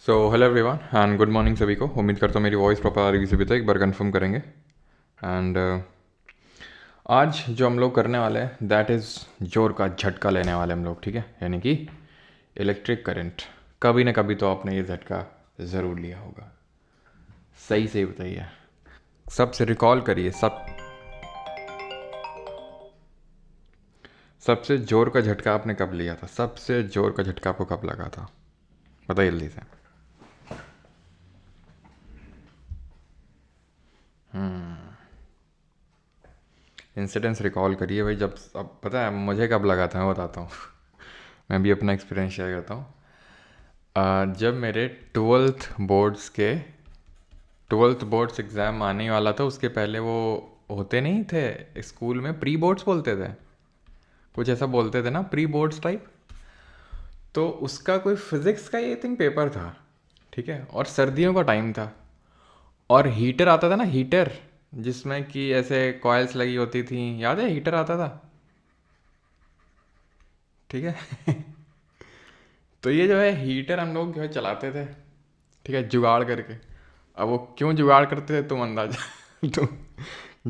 So hello everyone and good morning सभी को। उम्मीद करता हूँ मेरी वॉइस प्रॉपर आ रही सभी तक। एक बार कंफर्म करेंगे। एंड आज जो हम लोग करने वाले हैं दैट इज़ जोर का झटका लेने वाले हम लोग, ठीक है। यानी कि इलेक्ट्रिक करंट। कभी ना कभी तो आपने ये झटका ज़रूर लिया होगा। सही से बताइए, सबसे रिकॉल करिए। सबसे जोर का झटका आपने कब लिया था? सबसे जोर का झटका आपको कब लगा था? बताइए जल्दी से। इंसिडेंट्स रिकॉल करिए भाई। जब अब पता है मुझे कब लगा था, मैं बताता हूँ। मैं भी अपना एक्सपीरियंस शेयर करता हूँ। जब मेरे ट्वेल्थ बोर्ड्स एग्ज़ाम आने वाला था, उसके पहले वो होते नहीं थे स्कूल में, प्री बोर्ड्स बोलते थे, कुछ ऐसा बोलते थे ना, प्री बोर्ड्स टाइप। तो उसका कोई फिज़िक्स का आई थिंक पेपर था, ठीक है। और सर्दियों का टाइम था, और हीटर आता था ना, हीटर जिसमें कि ऐसे कॉइल्स लगी होती थी, याद है? हीटर आता था, ठीक है। तो ये जो है हीटर हम लोग जो है चलाते थे, ठीक है, जुगाड़ करके। अब वो क्यों जुगाड़ करते थे तुम अंदाजा तुम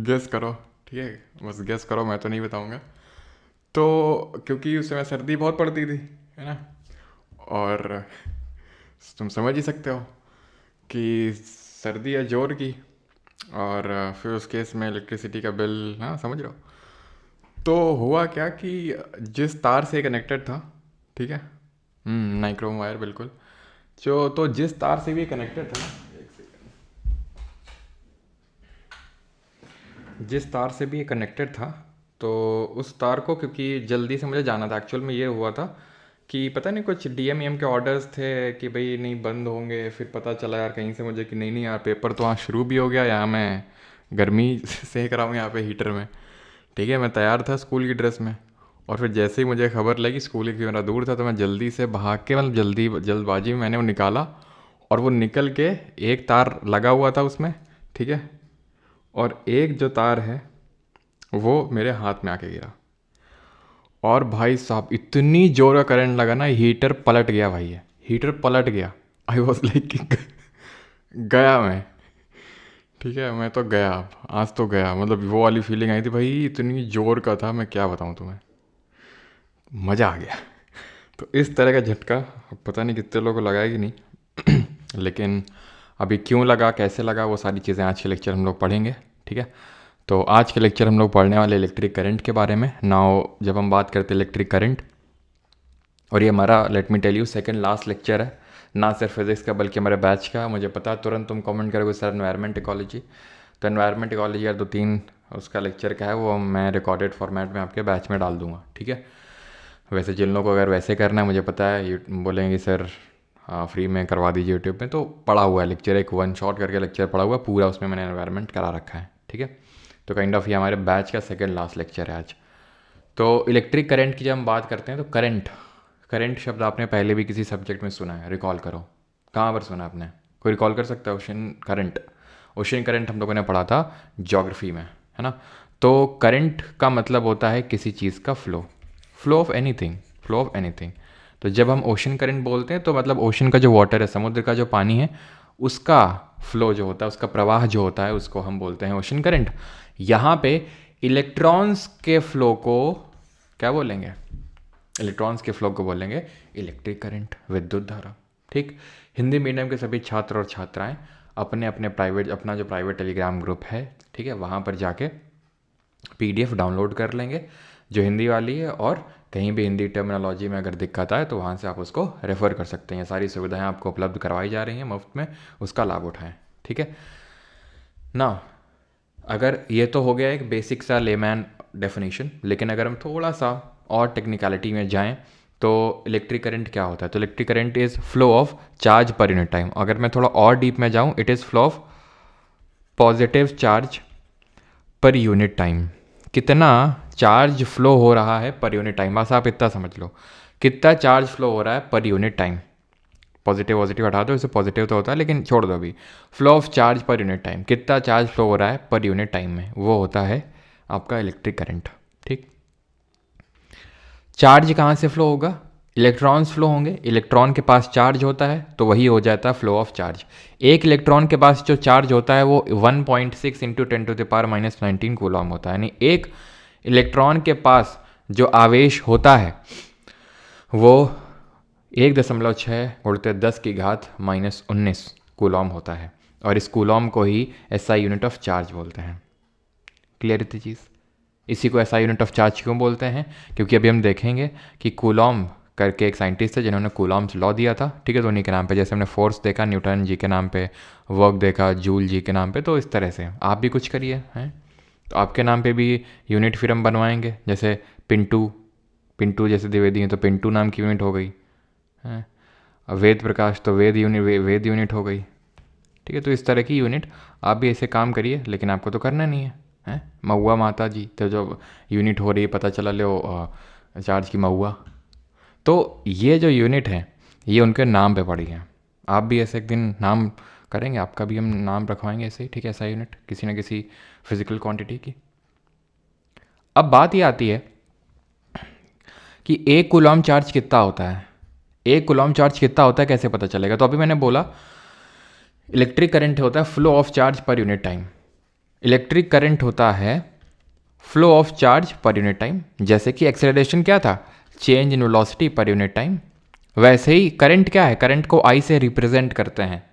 गेस करो, ठीक है, बस गेस करो, मैं तो नहीं बताऊंगा। तो क्योंकि उस समय सर्दी बहुत पड़ती थी, है ना, और तुम समझ ही सकते हो कि सर्दी है जोर की, और फिर उस केस में इलेक्ट्रिसिटी का बिल, हाँ समझ रहे हो। तो हुआ क्या कि जिस तार से कनेक्टेड था, ठीक है, नाइक्रोम वायर बिल्कुल, जो तो जिस तार से भी कनेक्टेड था ना, जिस तार से भी ये कनेक्टेड था, तो उस तार को, क्योंकि जल्दी से मुझे जाना था, एक्चुअल में ये हुआ था कि पता नहीं कुछ डीएमईएम के ऑर्डर्स थे कि भाई नहीं बंद होंगे। फिर पता चला यार कहीं से मुझे कि नहीं नहीं यार, पेपर तो वहाँ शुरू भी हो गया, यहाँ मैं गर्मी सेक रहा हूँ यहाँ पे हीटर में, ठीक है। मैं तैयार था स्कूल की ड्रेस में, और फिर जैसे ही मुझे खबर लगी स्कूल की मेरा दूर था, तो मैं जल्दी से भाग के, मतलब जल्दबाजी में मैंने वो निकाला, और वो निकल के एक तार लगा हुआ था उसमें, ठीक है, और एक जो तार है वो मेरे हाथ में आके गिरा। और भाई साहब इतनी जोर का करंट लगा ना, हीटर पलट गया भाई, है हीटर पलट गया। आई वॉज लाइक गया मैं, ठीक है, मैं तो गया, आज तो गया, मतलब वो वाली फीलिंग आई थी भाई, इतनी जोर का था, मैं क्या बताऊँ तुम्हें, मज़ा आ गया। तो इस तरह का झटका अब पता नहीं कितने लोगों को लगा है कि नहीं लेकिन अभी क्यों लगा, कैसे लगा, वो सारी चीज़ें आज के लेक्चर हम लोग पढ़ेंगे, ठीक है। तो आज के लेक्चर हम लोग पढ़ने वाले इलेक्ट्रिक करंट के बारे में। नाउ जब हम बात करते हैं इलेक्ट्रिक करंट, और ये हमारा, let me tell you, second last lecture है, ना सिर्फ फिज़िक्स का बल्कि हमारे बैच का। मुझे पता है तुरंत तुम कमेंट करोगे सर एनवायरनमेंट इकोलॉजी, तो एनवायरनमेंट इकोलॉजी यार 2-3 उसका लेक्चर का है, वो मैं रिकॉर्डेड फॉर्मेट में आपके बैच में डाल दूंगा, ठीक है। वैसे जिन लोगों को अगर वैसे करना है, मुझे पता है बोलेंगे सर फ्री में करवा दीजिए यूट्यूब में, तो पढ़ा हुआ है लेक्चर, एक वन शॉट करके लेक्चर पढ़ा हुआ है पूरा, उसमें मैंने एनवायरनमेंट करा रखा है, ठीक है। तो काइंड ऑफ ये हमारे बैच का सेकेंड लास्ट लेक्चर है आज। तो इलेक्ट्रिक करंट की जब हम बात करते हैं, तो करंट करंट शब्द आपने पहले भी किसी सब्जेक्ट में सुना है, रिकॉल करो, कहाँ पर सुना आपने? कोई रिकॉल कर सकता है? ओशन करंट, ओशन करंट हम लोगों ने पढ़ा था ज्योग्राफी में, है ना। तो करंट का मतलब होता है किसी चीज़ का flow, flow of anything, flow of anything. तो जब हम ओशन करंट बोलते हैं, तो मतलब ओशन का जो वाटर है, समुद्र का जो पानी है, उसका फ्लो जो होता है, उसका प्रवाह जो होता है, उसको हम बोलते हैं ओशन करंट। यहाँ पे इलेक्ट्रॉन्स के फ्लो को क्या बोलेंगे? इलेक्ट्रॉन्स के फ्लो को बोलेंगे इलेक्ट्रिक करंट, विद्युत धारा, ठीक। हिंदी मीडियम के सभी छात्र और छात्राएं अपने अपने प्राइवेट, अपना जो प्राइवेट टेलीग्राम ग्रुप है, ठीक है, वहाँ पर जाके पीडीएफ डाउनलोड कर लेंगे जो हिंदी वाली है, और कहीं भी हिंदी टर्मिनोलॉजी में अगर दिक्कत आए तो वहाँ से आप उसको रेफ़र कर सकते हैं। ये सारी सुविधाएं आपको उपलब्ध करवाई जा रही हैं मुफ्त में, उसका लाभ उठाएं, ठीक है ना। अगर ये तो हो गया एक बेसिक सा लेमैन डेफिनेशन, लेकिन अगर हम थोड़ा सा और टेक्निकलिटी में जाएं, तो इलेक्ट्रिक करंट क्या होता है? तो electric current is flow of charge per unit time. अगर मैं थोड़ा और डीप में जाऊँ, it is flow of positive charge per unit time. कितना चार्ज फ्लो हो रहा है पर यूनिट टाइम, बस आप इतना समझ लो, कितना चार्ज फ्लो हो रहा है per unit time. Positive positive हटा दो, इससे पॉजिटिव तो होता है लेकिन छोड़ दो अभी। Flow of charge per unit time, कितना चार्ज फ्लो हो रहा है पर यूनिट टाइम में, वो होता है आपका इलेक्ट्रिक करंट। ठीक, चार्ज कहाँ से फ्लो होगा? इलेक्ट्रॉन्स फ्लो होंगे, इलेक्ट्रॉन के पास चार्ज होता है तो वही हो जाता है फ्लो ऑफ चार्ज। एक इलेक्ट्रॉन के पास जो चार्ज होता है वो 1.6 इंटू 10⁻⁻19 कूलॉम होता है। यानी एक इलेक्ट्रॉन के पास जो आवेश होता है वो 1.6 × 10⁻⁻19 कूलॉम होता है, और इस कूलॉम को ही SI यूनिट ऑफ चार्ज बोलते हैं। क्लियर इतनी चीज़? इसी को SI यूनिट ऑफ चार्ज क्यों बोलते हैं? क्योंकि अभी हम देखेंगे कि कूलॉम करके एक साइंटिस्ट है जिन्होंने कूलॉम्स लॉ दिया था, ठीक है, तो उन्हीं के नाम पे, जैसे हमने फोर्स देखा न्यूटन जी के नाम पे, वर्क देखा जूल जी के नाम पे, तो इस तरह से आप भी कुछ करिए हैं, तो आपके नाम पे भी यूनिट फिर हम बनवाएंगे। जैसे पिंटू जैसे द्विवेदी हैं तो पिंटू नाम की यूनिट हो गई है। वेद प्रकाश तो वेद यूनिट हो गई। ठीक है, तो इस तरह की यूनिट आप भी ऐसे काम करिए, लेकिन आपको तो करना नहीं है। हैं, महुआ माता जी तो जो यूनिट हो रही है, पता चला लो चार्ज की महुआ, तो ये जो यूनिट है ये उनके नाम पे पड़ी है। आप भी ऐसे एक दिन नाम करेंगे, आपका भी हम नाम रखवाएंगे ऐसे ही, ठीक है, ऐसा यूनिट किसी ना किसी फिजिकल क्वांटिटी की। अब बात ये आती है कि एक कूलॉम चार्ज कितना होता है, एक कूलॉम चार्ज कितना होता है कैसे पता चलेगा? तो अभी मैंने बोला इलेक्ट्रिक करंट होता है flow of charge per unit time. Electric current होता है flow of charge per unit time. जैसे कि एक्सेलरेशन क्या था? Change in velocity per unit time. वैसे ही करंट क्या है? करंट को I से रिप्रेजेंट करते हैं।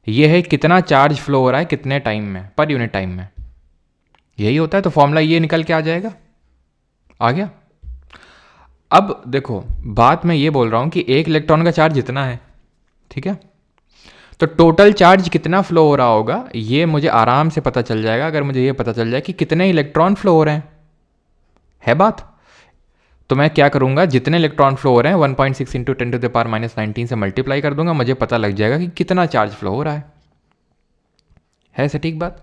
यह है कितना चार्ज फ्लो हो रहा है कितने टाइम में, पर यूनिट टाइम में, यही होता है। तो फॉर्मूला ये निकल के आ जाएगा। आ गया? अब देखो, बात मैं ये बोल रहा हूं कि एक इलेक्ट्रॉन का चार्ज इतना है, ठीक है, तो टोटल चार्ज कितना फ्लो हो रहा होगा ये मुझे आराम से पता चल जाएगा अगर मुझे ये पता चल जाए कि कितने इलेक्ट्रॉन फ्लो हो रहे हैं। है बात? तो मैं क्या करूंगा, जितने इलेक्ट्रॉन फ्लो हो रहे हैं 1.6 इंटू 10⁻⁻19 से मल्टीप्लाई कर दूंगा, मुझे पता लग जाएगा कि कितना चार्ज फ्लो हो रहा है सटीक बात?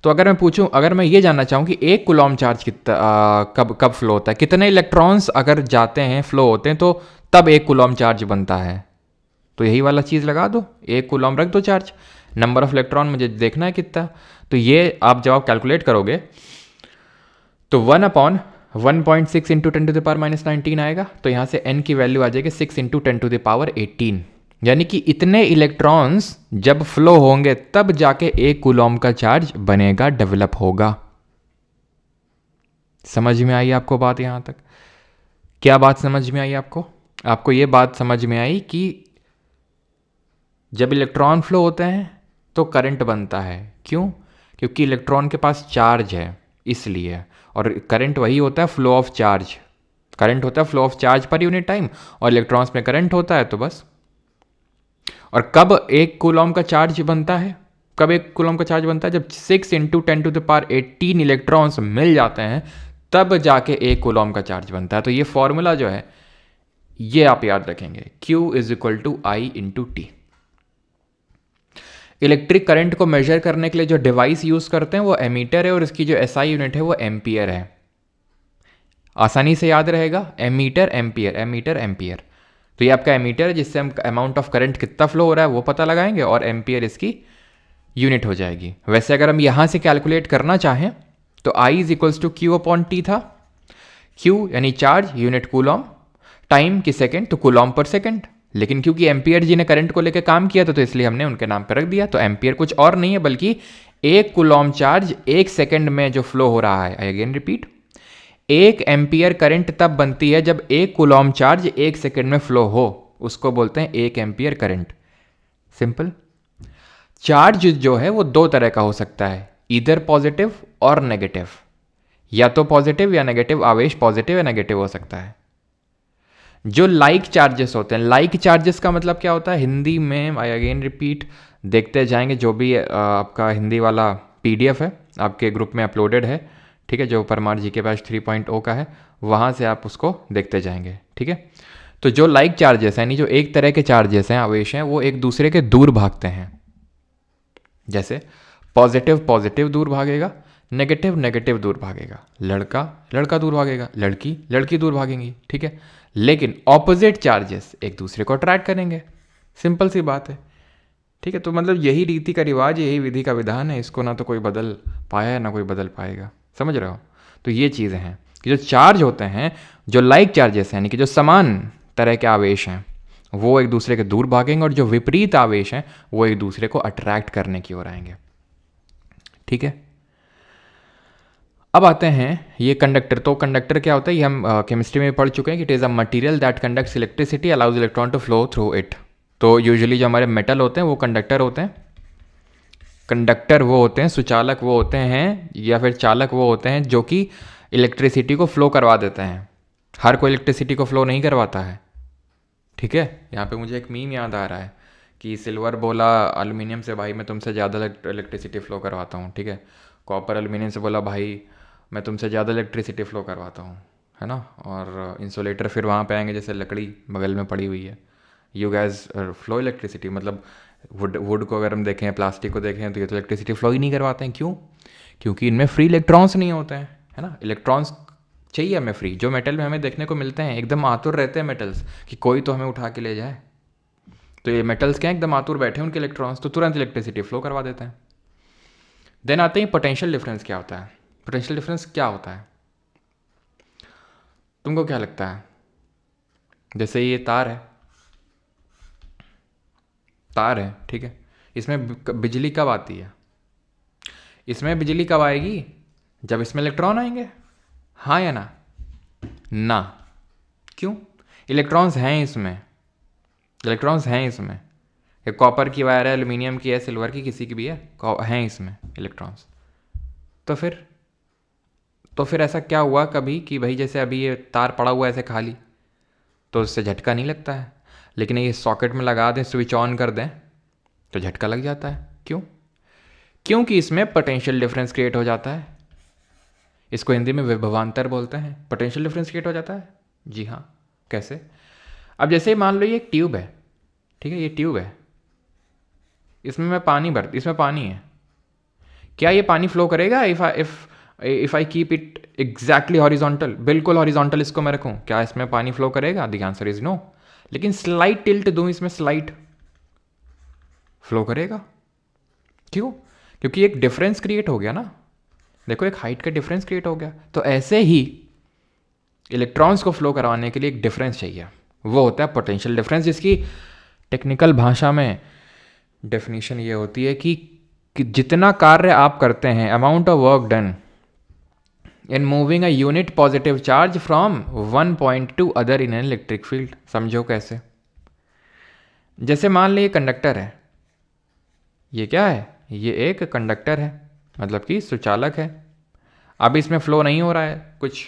तो अगर मैं पूछूं, अगर मैं ये जानना चाहूं कि एक कूलॉम चार्ज कितना कब फ्लो होता है, कितने इलेक्ट्रॉन्स अगर जाते हैं फ्लो होते हैं तो तब एक कूलॉम चार्ज बनता है, तो यही वाला चीज़ लगा दो, एक कूलॉम रख दो चार्ज, नंबर ऑफ इलेक्ट्रॉन मुझे देखना है कितना। तो ये आप जब आप कैलकुलेट करोगे तो 1/1.6 इंटू 10⁻⁻19 आएगा, तो यहाँ से n की वैल्यू आ जाएगी 6 इंटू 10⁻18, यानी कि इतने इलेक्ट्रॉन्स जब फ्लो होंगे तब जाके एक कूलॉम का चार्ज बनेगा, डेवलप होगा। समझ में आई आपको बात? यहाँ तक क्या बात समझ में आई आपको? आपको ये बात समझ में आई कि जब इलेक्ट्रॉन फ्लो होते हैं तो करंट बनता है। क्यों? क्योंकि इलेक्ट्रॉन के पास चार्ज है इसलिए, और करंट वही होता है फ्लो ऑफ चार्ज। करंट होता है flow of charge per unit time, और इलेक्ट्रॉन्स में करंट होता है, तो बस। और कब एक कूलॉम का चार्ज बनता है? कब एक कूलॉम का चार्ज बनता है? जब 6 इंटू 10⁻18 इलेक्ट्रॉन्स मिल जाते हैं तब जाके एक कूलॉम का चार्ज बनता है। तो ये फॉर्मूला जो है ये आप याद रखेंगे, Q = I × T। Electric current को मेजर करने के लिए जो डिवाइस यूज करते हैं वो एमीटर है, और इसकी जो SI यूनिट है वो एम्पियर है। आसानी से याद रहेगा, एमीटर एम्पियर। तो ये आपका एमीटर है जिससे हम अमाउंट ऑफ करंट कितना फ्लो हो रहा है वो पता लगाएंगे, और एम्पियर इसकी यूनिट हो जाएगी। वैसे अगर हम यहां से कैलकुलेट करना चाहें तो I = Q/T था। Q यानी चार्ज, यूनिट कूलॉम, टाइम की सेकेंड तो कूलॉम पर सेकेंड, लेकिन क्योंकि एम्पियर जी ने करंट को लेकर काम किया था तो इसलिए हमने उनके नाम पर रख दिया। तो एम्पियर कुछ और नहीं है बल्कि एक कूलॉम चार्ज एक सेकंड में जो फ्लो हो रहा है। आई अगेन रिपीट, एक एम्पियर करंट तब बनती है जब एक कूलॉम चार्ज एक सेकंड में फ्लो हो, उसको बोलते हैं एक एम्पियर करंट। सिंपल। चार्ज जो है वो दो तरह का हो सकता है, इधर पॉजिटिव और नेगेटिव, या तो पॉजिटिव या नेगेटिव आवेश पॉजिटिव या नेगेटिव हो सकता है। जो लाइक चार्जेस होते हैं, लाइक चार्जेस का मतलब क्या होता है हिंदी में? आई अगेन रिपीट, देखते जाएंगे, जो भी आपका हिंदी वाला PDF है आपके ग्रुप में अपलोडेड है, ठीक है, जो परमार जी के बैच 3.0 का है, वहाँ से आप उसको देखते जाएंगे। ठीक है, तो जो लाइक चार्जेस हैं, यानी जो एक तरह के चार्जेस हैं, आवेश हैं, वो एक दूसरे के दूर भागते हैं। जैसे पॉजिटिव पॉजिटिव दूर भागेगा, नेगेटिव नेगेटिव दूर भागेगा, लड़का लड़का दूर भागेगा, लड़की लड़की दूर भागेंगी। ठीक है, लेकिन ऑपोजिट चार्जेस एक दूसरे को अट्रैक्ट करेंगे। सिंपल सी बात है। ठीक है, तो मतलब यही रीति का रिवाज, यही विधि का विधान है, इसको ना तो कोई बदल पाया है ना कोई बदल पाएगा। समझ रहे हो? तो ये चीज़ें हैं कि जो चार्ज होते हैं, जो लाइक चार्जेस हैं, यानी कि जो समान तरह के आवेश हैं, वो एक दूसरे के दूर भागेंगे, और जो विपरीत आवेश हैं वो एक दूसरे को अट्रैक्ट करने की ओर आएंगे। ठीक है, अब आते हैं ये कंडक्टर। तो कंडक्टर क्या होता है, ये हम केमिस्ट्री में पढ़ चुके हैं कि it is a material that conducts electricity, allows electron to flow through it. तो यूजुअली जो हमारे मेटल होते हैं वो कंडक्टर होते हैं। कंडक्टर वो होते हैं, सुचालक वो होते हैं, या फिर चालक वो होते हैं जो कि इलेक्ट्रिसिटी को फ्लो करवा देते हैं। हर कोई इलेक्ट्रिसिटी को फ्लो नहीं करवाता है। ठीक है, यहाँ पे मुझे एक मीम याद आ रहा है कि सिल्वर बोला एल्युमिनियम से, भाई मैं तुमसे ज़्यादा इलेक्ट्रिसिटी फ्लो करवाता हूँ। ठीक है, कॉपर एल्युमिनियम से बोला, भाई मैं तुमसे ज़्यादा इलेक्ट्रिसिटी फ्लो करवाता हूँ, है ना। और इंसुलेटर फिर वहाँ पे आएंगे, जैसे लकड़ी बगल में पड़ी हुई है, यू गैस फ्लो इलेक्ट्रिसिटी। मतलब वुड को अगर हम देखें, प्लास्टिक को देखें, तो ये तो इलेक्ट्रिसिटी फ्लो ही नहीं करवाते हैं। क्यों? क्योंकि इनमें फ्री इलेक्ट्रॉन्स नहीं होते हैं, है ना। इलेक्ट्रॉन्स चाहिए हमें फ्री, जो मेटल में हमें देखने को मिलते हैं, एकदम आतुर रहते हैं मेटल्स कि कोई तो हमें उठा के ले जाए। तो ये मेटल्स क्या एकदम आतुर बैठे हैं, उनके इलेक्ट्रॉन्स तो तुरंत इलेक्ट्रिसिटी फ्लो करवा देते हैं। देन आते हैं पोटेंशियल डिफरेंस क्या होता है। पोटेंशियल डिफरेंस क्या होता है, तुमको क्या लगता है? जैसे ये तार है, तार है, ठीक है, इसमें बिजली कब आती है? इसमें बिजली कब आएगी? जब इसमें इलेक्ट्रॉन आएंगे, हाँ या ना? ना। क्यों? इलेक्ट्रॉन्स हैं इसमें, इलेक्ट्रॉन्स हैं इसमें। एक कॉपर की वायर है, एल्युमिनियम की है, सिल्वर की, किसी की भी है, हैं इसमें इलेक्ट्रॉन्स। तो फिर ऐसा क्या हुआ कभी कि भाई जैसे अभी ये तार पड़ा हुआ है ऐसे खाली, तो उससे झटका नहीं लगता है, लेकिन ये सॉकेट में लगा दें, स्विच ऑन कर दें, तो झटका लग जाता है। क्यों? क्योंकि इसमें पोटेंशियल डिफरेंस क्रिएट हो जाता है। इसको हिंदी में विभवांतर बोलते हैं। पोटेंशियल डिफरेंस क्रिएट हो जाता है। जी हाँ। कैसे? अब जैसे मान लो ये एक ट्यूब है, ठीक है, ये ट्यूब है, इसमें मैं पानी इसमें पानी है, क्या ये पानी फ्लो करेगा if I keep it exactly horizontal? बिल्कुल हॉरिजॉन्टल इसको मैं रखूँ, क्या इसमें पानी फ्लो करेगा? The answer is no. लेकिन स्लाइट टिल्ट दूँ इसमें, स्लाइट फ्लो करेगा। क्यों? क्योंकि एक डिफरेंस क्रिएट हो गया ना। देखो, एक हाइट का डिफरेंस क्रिएट हो गया। तो ऐसे ही इलेक्ट्रॉन्स को फ्लो करवाने के लिए एक डिफरेंस चाहिए, वो होता है पोटेंशियल डिफरेंस, जिसकी टेक्निकल भाषा में डेफिनेशन ये होती है कि जितना कार्य आप करते हैं, amount of work done in moving a unit positive charge from one point two other in an electric field. समझो कैसे? जैसे मान लीजिए कंडक्टर है, ये क्या है? ये एक कंडक्टर है, मतलब कि सुचालक है। अब इसमें फ्लो नहीं हो रहा है कुछ,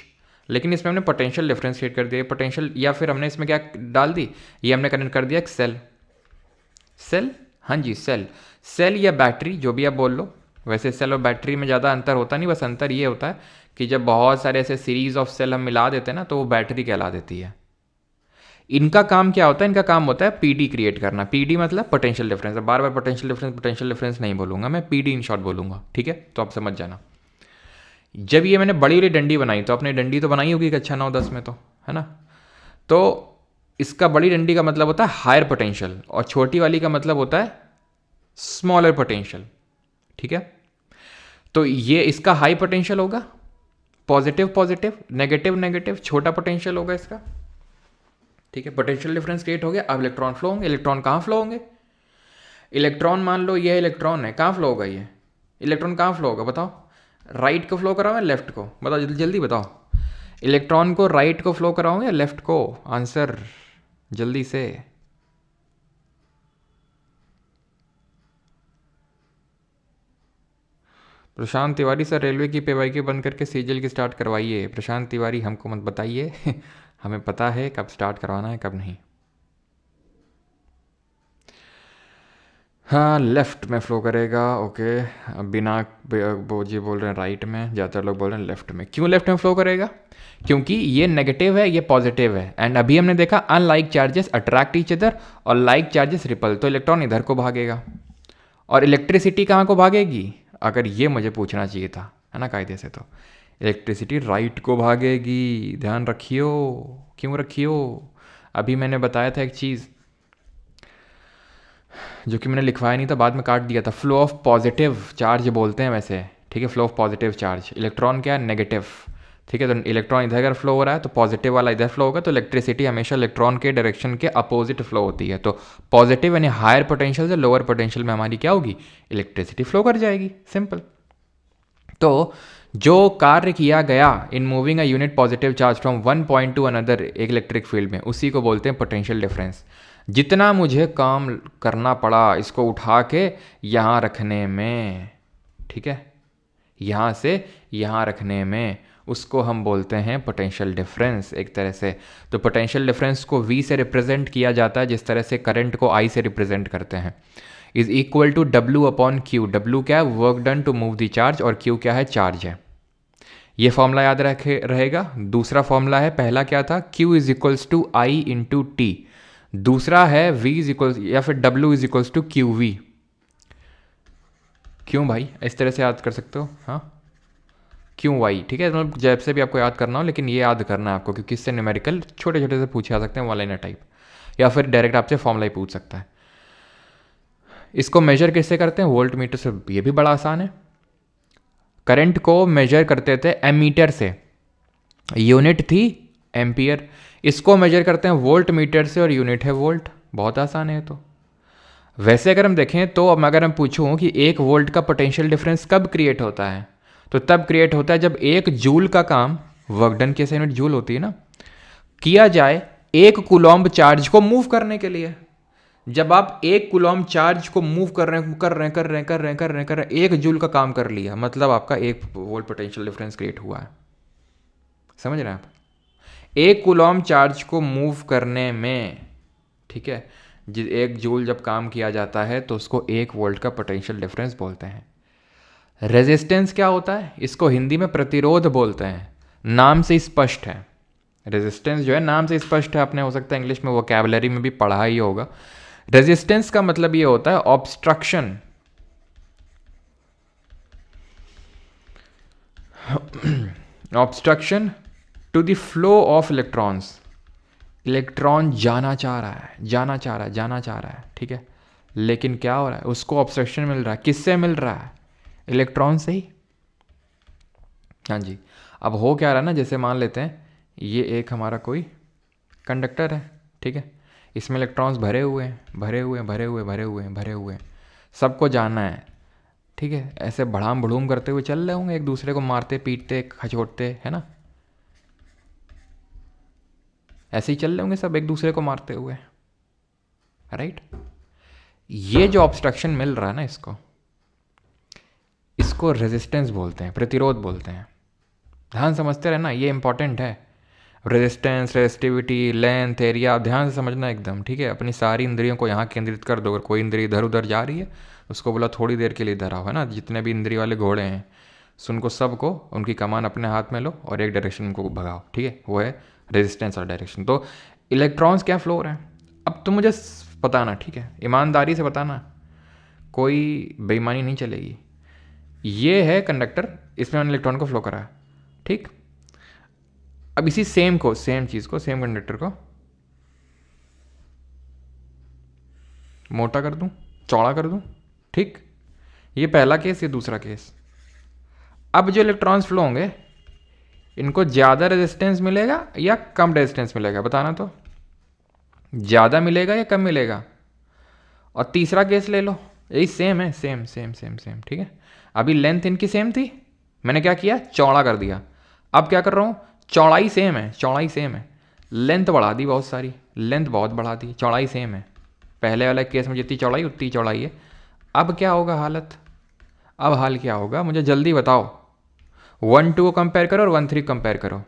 लेकिन इसमें हमने पोटेंशियल डिफरेंस क्रिएट कर दिया। पोटेंशियल, या फिर हमने इसमें क्या डाल दी, ये हमने कनेक्ट कर दिया एक सेल। सेल, हाँ जी, सेल या बैटरी, जो भी आप बोल लो। वैसे सेल और बैटरी में ज़्यादा अंतर होता नहीं, बस अंतर ये होता है कि जब बहुत सारे ऐसे सीरीज ऑफ सेल हम मिला देते हैं ना, तो वो बैटरी कहला देती है। इनका काम क्या होता है? इनका काम होता है पीडी क्रिएट करना। पीडी मतलब पोटेंशियल डिफरेंस। बार बार पोटेंशियल डिफरेंस नहीं बोलूंगा मैं, पीडी इन शॉर्ट बोलूंगा, ठीक है, तो आप समझ जाना। जब ये मैंने बड़ी वाली डंडी बनाई, तो आपने डंडी तो बनाई होगी कक्षा 9-10 में, तो है ना। तो इसका बड़ी डंडी का मतलब होता है हायर पोटेंशियल, और छोटी वाली का मतलब होता है स्मॉलर पोटेंशियल, ठीक है। तो ये इसका हाई पोटेंशियल होगा, पॉजिटिव पॉजिटिव, नेगेटिव नेगेटिव, छोटा पोटेंशियल होगा इसका, ठीक है। पोटेंशियल डिफरेंस क्रिएट हो गया। अब इलेक्ट्रॉन फ्लो होंगे। इलेक्ट्रॉन कहाँ फ्लो होंगे? इलेक्ट्रॉन, मान लो ये इलेक्ट्रॉन है, कहाँ फ्लो होगा? ये इलेक्ट्रॉन कहाँ फ्लो होगा बताओ? राइट को फ्लो कराओ या लेफ्ट को? बताओ जल्दी जल्दी बताओ। इलेक्ट्रॉन को राइट को फ्लो कराओ या लेफ्ट को? आंसर जल्दी से। प्रशांत तिवारी सर, रेलवे की पेवाई बंद करके सीजीएल की स्टार्ट करवाइए। प्रशांत तिवारी, हमको मत बताइए हमें पता है कब स्टार्ट करवाना है कब नहीं। हाँ, लेफ़्ट में फ़्लो करेगा, ओके। बिना वो जी बोल रहे हैं राइट में, ज़्यादातर लोग बोल रहे हैं लेफ़्ट में। क्यों लेफ़्ट में फ़्लो करेगा? क्योंकि ये नेगेटिव है, ये पॉजिटिव है। एंड अभी हमने देखा unlike charges attract each other और लाइक चार्जेस रिपल, तो इलेक्ट्रॉन इधर को भागेगा। और इलेक्ट्रिसिटी कहाँ को भागेगी? अगर ये मुझे पूछना चाहिए था, है ना, कायदे से, तो इलेक्ट्रिसिटी राइट को भागेगी। ध्यान रखियो। क्यों रखियो? अभी मैंने बताया था एक चीज़ जो कि मैंने लिखवाया नहीं था, बाद में काट दिया था। फ्लो ऑफ पॉजिटिव चार्ज बोलते हैं वैसे, ठीक है। Flow of positive charge, electron क्या है? नेगेटिव, ठीक है। तो इलेक्ट्रॉन इधर अगर फ्लो हो रहा है तो पॉजिटिव वाला इधर फ्लो होगा, तो इलेक्ट्रिसिटी हमेशा इलेक्ट्रॉन के डायरेक्शन के अपोजिट फ्लो होती है। तो पॉजिटिव यानी हायर पोटेंशियल से लोअर पोटेंशियल में हमारी क्या होगी? इलेक्ट्रिसिटी फ्लो कर जाएगी, सिंपल। तो जो कार्य किया गया in moving a unit positive charge from one point two another एक इलेक्ट्रिक फील्ड में, उसी को बोलते हैं पोटेंशियल डिफरेंस। जितना मुझे काम करना पड़ा इसको उठा के यहाँ रखने में, ठीक है, यहाँ से यहाँ रखने में, उसको हम बोलते हैं पोटेंशियल डिफरेंस एक तरह से। तो पोटेंशियल डिफरेंस को V से रिप्रेजेंट किया जाता है जिस तरह से करंट को I से रिप्रेजेंट करते हैं। Is equal to W upon Q। W क्या है? Work done to move the charge, और Q क्या है? चार्ज है। ये फॉर्मूला याद रखे रहेगा। दूसरा फॉर्मूला है, पहला क्या था? Q is equals to I into T. दूसरा है V इज इक्वल्स या फिर W is equals to QV। क्यों भाई? इस तरह से याद कर सकते हो, हाँ, क्यों वाई, ठीक है। मतलब जैब से भी आपको याद करना हो, लेकिन ये याद करना है आपको, क्योंकि इससे न्यूमेरिकल छोटे छोटे से पूछे जा सकते हैं, वन लाइनर टाइप, या फिर डायरेक्ट आपसे फॉर्मूला ही पूछ सकता है। इसको मेजर किससे करते हैं? वोल्ट मीटर से। ये भी बड़ा आसान है। करंट को मेजर करते थे एमीटर से, यूनिट थी एम्पियर। इसको मेजर करते हैं वोल्ट मीटर से, और यूनिट है वोल्ट। बहुत आसान है। तो वैसे अगर हम देखें तो अब अगर हम पूछूं कि 1 वोल्ट का पोटेंशियल डिफरेंस कब क्रिएट होता है, तो तब क्रिएट होता है जब 1 जूल का काम, वर्क डन की यूनिट जूल होती है ना, किया जाए 1 कूलम्ब चार्ज को मूव करने के लिए। जब आप 1 कूलम्ब चार्ज को मूव कर रहे हैं 1 जूल का काम कर लिया, मतलब आपका 1 वोल्ट पोटेंशियल डिफरेंस क्रिएट हुआ है। समझ रहे हैं आप? 1 कूलम्ब चार्ज को मूव करने में, ठीक है, 1 जूल जब काम किया जाता है तो उसको 1 वोल्ट का पोटेंशियल डिफरेंस बोलते हैं। रेजिस्टेंस क्या होता है? इसको हिंदी में प्रतिरोध बोलते हैं। नाम से स्पष्ट है। रेजिस्टेंस जो है नाम से स्पष्ट है, आपने हो सकता है इंग्लिश में वोकैबुलरी में भी पढ़ा ही होगा। रेजिस्टेंस का मतलब ये होता है obstruction, obstruction to the flow of electrons. Electron जाना चाह रहा है, ठीक है, लेकिन क्या हो रहा है? उसको ऑब्स्ट्रक्शन मिल रहा है। किससे मिल रहा है? इलेक्ट्रॉन से ही। हाँ जी। अब हो क्या रहा है ना, जैसे मान लेते हैं ये एक हमारा कोई कंडक्टर है, ठीक है, इसमें इलेक्ट्रॉन्स भरे हुए हैं, सबको जाना है, ठीक है। ऐसे बढ़ाम बढ़ूम करते हुए चल रहे होंगे, एक दूसरे को मारते पीटते खचोटते, है ना, ऐसे ही चल रहे होंगे सब एक दूसरे को मारते हुए, राइट। ये जो ऑब्स्ट्रक्शन मिल रहा है ना, इसको रेजिस्टेंस बोलते हैं, प्रतिरोध बोलते हैं। ध्यान समझते रहना, ये इंपॉर्टेंट है। रेजिस्टेंस, रेजिस्टिविटी, लेंथ, एरिया, ध्यान से समझना एकदम, ठीक है। अपनी सारी इंद्रियों को यहाँ केंद्रित कर दो। अगर कोई इंद्रिय इधर उधर जा रही है, उसको बोला थोड़ी देर के लिए इधर आओ, है ना। जितने भी इंद्रिय वाले घोड़े हैं, उनको सबको उनकी कमान अपने हाथ में लो और एक डायरेक्शन को भगाओ, ठीक है, वो है रेजिस्टेंस और डायरेक्शन। तो इलेक्ट्रॉन्स क्या फ्लो हो रहे हैं, अब तो मुझे बताना, ठीक है, ईमानदारी से बताना, कोई बेईमानी नहीं चलेगी। ये है कंडक्टर, इसमें मैंने इलेक्ट्रॉन को फ्लो करा है, ठीक। अब इसी सेम चीज़ को, सेम कंडक्टर को मोटा कर दूं, चौड़ा कर दूं, ठीक। ये पहला केस, ये दूसरा केस। अब जो इलेक्ट्रॉन्स फ्लो होंगे, इनको ज़्यादा रेजिस्टेंस मिलेगा या कम रेजिस्टेंस मिलेगा? बताना तो। ज़्यादा मिलेगा या कम मिलेगा? और तीसरा केस ले लो, यही सेम है, सेम, ठीक है। अभी लेंथ इनकी सेम थी, मैंने क्या किया? चौड़ा कर दिया। अब क्या कर रहा हूँ? चौड़ाई सेम है, लेंथ बढ़ा दी बहुत सारी, लेंथ बहुत बढ़ा दी, चौड़ाई सेम है। पहले वाले केस में जितनी चौड़ाई उतनी चौड़ाई है। अब क्या होगा हालत? अब हाल क्या होगा मुझे जल्दी बताओ। 1-2 को कंपेयर करो और 1-3 कंपेयर करो।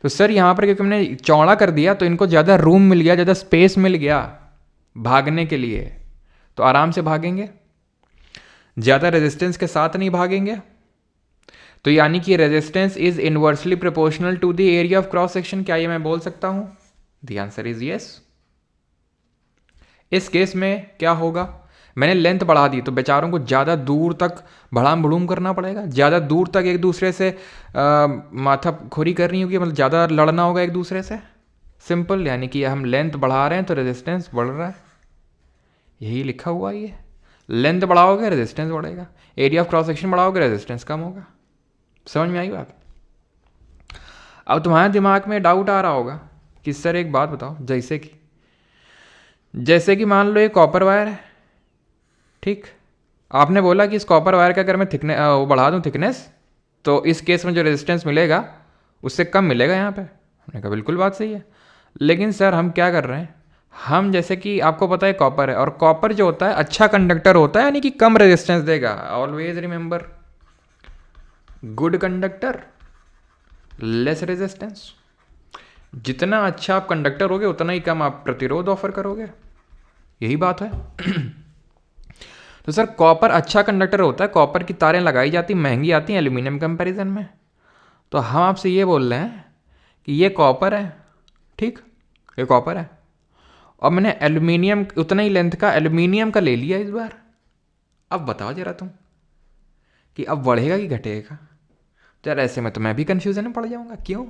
तो सर यहाँ पर क्योंकि हमने चौड़ा कर दिया तो इनको ज़्यादा रूम मिल गया, ज़्यादा स्पेस मिल गया भागने के लिए, तो आराम से भागेंगे, ज़्यादा रेजिस्टेंस के साथ नहीं भागेंगे। तो यानी कि resistance is inversely proportional to the area of cross section. क्या ये मैं बोल सकता हूं? The answer is yes. इस केस में क्या होगा, मैंने लेंथ बढ़ा दी तो बेचारों को ज़्यादा दूर तक भड़ाम भड़ूम करना पड़ेगा, ज़्यादा दूर तक एक दूसरे से माथा खोरी करनी होगी, मतलब ज़्यादा लड़ना होगा एक दूसरे से। सिंपल, यानी कि हम लेंथ बढ़ा रहे हैं तो रेजिस्टेंस बढ़ रहा है, यही लिखा हुआ है। ये लेंथ बढ़ाओगे रेजिस्टेंस बढ़ेगा, एरिया ऑफ क्रॉस सेक्शन बढ़ाओगे रेजिस्टेंस कम होगा। समझ में आई बात? अब तुम्हारे दिमाग में डाउट आ रहा होगा कि सर एक बात बताओ, जैसे कि मान लो ये कॉपर वायर है, ठीक, आपने बोला कि इस कॉपर वायर का अगर मैं वो बढ़ा दूं थिकनेस, तो इस केस में जो रेजिस्टेंस मिलेगा उससे कम मिलेगा यहाँ पे। हमने कहा बिल्कुल बात सही है, लेकिन सर हम क्या कर रहे हैं, हम जैसे कि आपको पता है कॉपर है, और कॉपर जो होता है अच्छा कंडक्टर होता है, यानी कि कम रेजिस्टेंस देगा। Always remember, good conductor less resistance. जितना अच्छा आप कंडक्टर होगे उतना ही कम आप प्रतिरोध ऑफर करोगे, यही बात है। तो सर कॉपर अच्छा कंडक्टर होता है, कॉपर की तारें लगाई जाती महंगी आती हैं एल्यूमिनियम कंपैरिजन में। तो हम आपसे ये बोल रहे हैं कि ये कॉपर है, ठीक, ये कॉपर है, और मैंने एल्यूमिनियम उतना ही लेंथ का एल्यूमिनियम का ले लिया इस बार। अब बताओ जरा तुम कि अब बढ़ेगा कि घटेगा? यार ऐसे में तो मैं भी कंफ्यूजन में पड़ जाऊंगा। क्यों?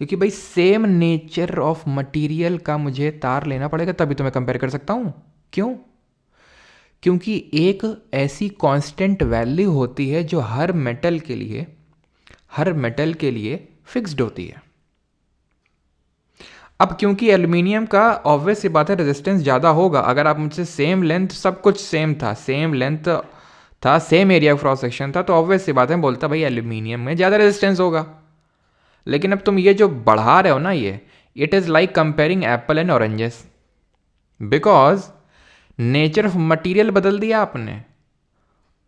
क्योंकि भाई सेम नेचर ऑफ मटेरियल का मुझे तार लेना पड़ेगा, तभी तो मैं कंपेयर कर सकता हूं। क्यों? क्योंकि एक ऐसी कांस्टेंट वैल्यू होती है जो हर मेटल के लिए फिक्स्ड होती है। अब क्योंकि एल्यूमिनियम का ऑब्वियस सी बात है रेजिस्टेंस ज़्यादा होगा। अगर आप मुझसे सेम लेंथ, सब कुछ सेम था, सेम लेंथ था, सेम एरिया क्रॉस सेक्शन था, तो ऑब्वियस सी बात है बोलता भाई एल्यूमिनियम में ज़्यादा रेजिस्टेंस होगा। लेकिन अब तुम ये जो बढ़ा रहे हो ना, ये it is like comparing Apple and oranges, because nature of material बदल दिया आपने,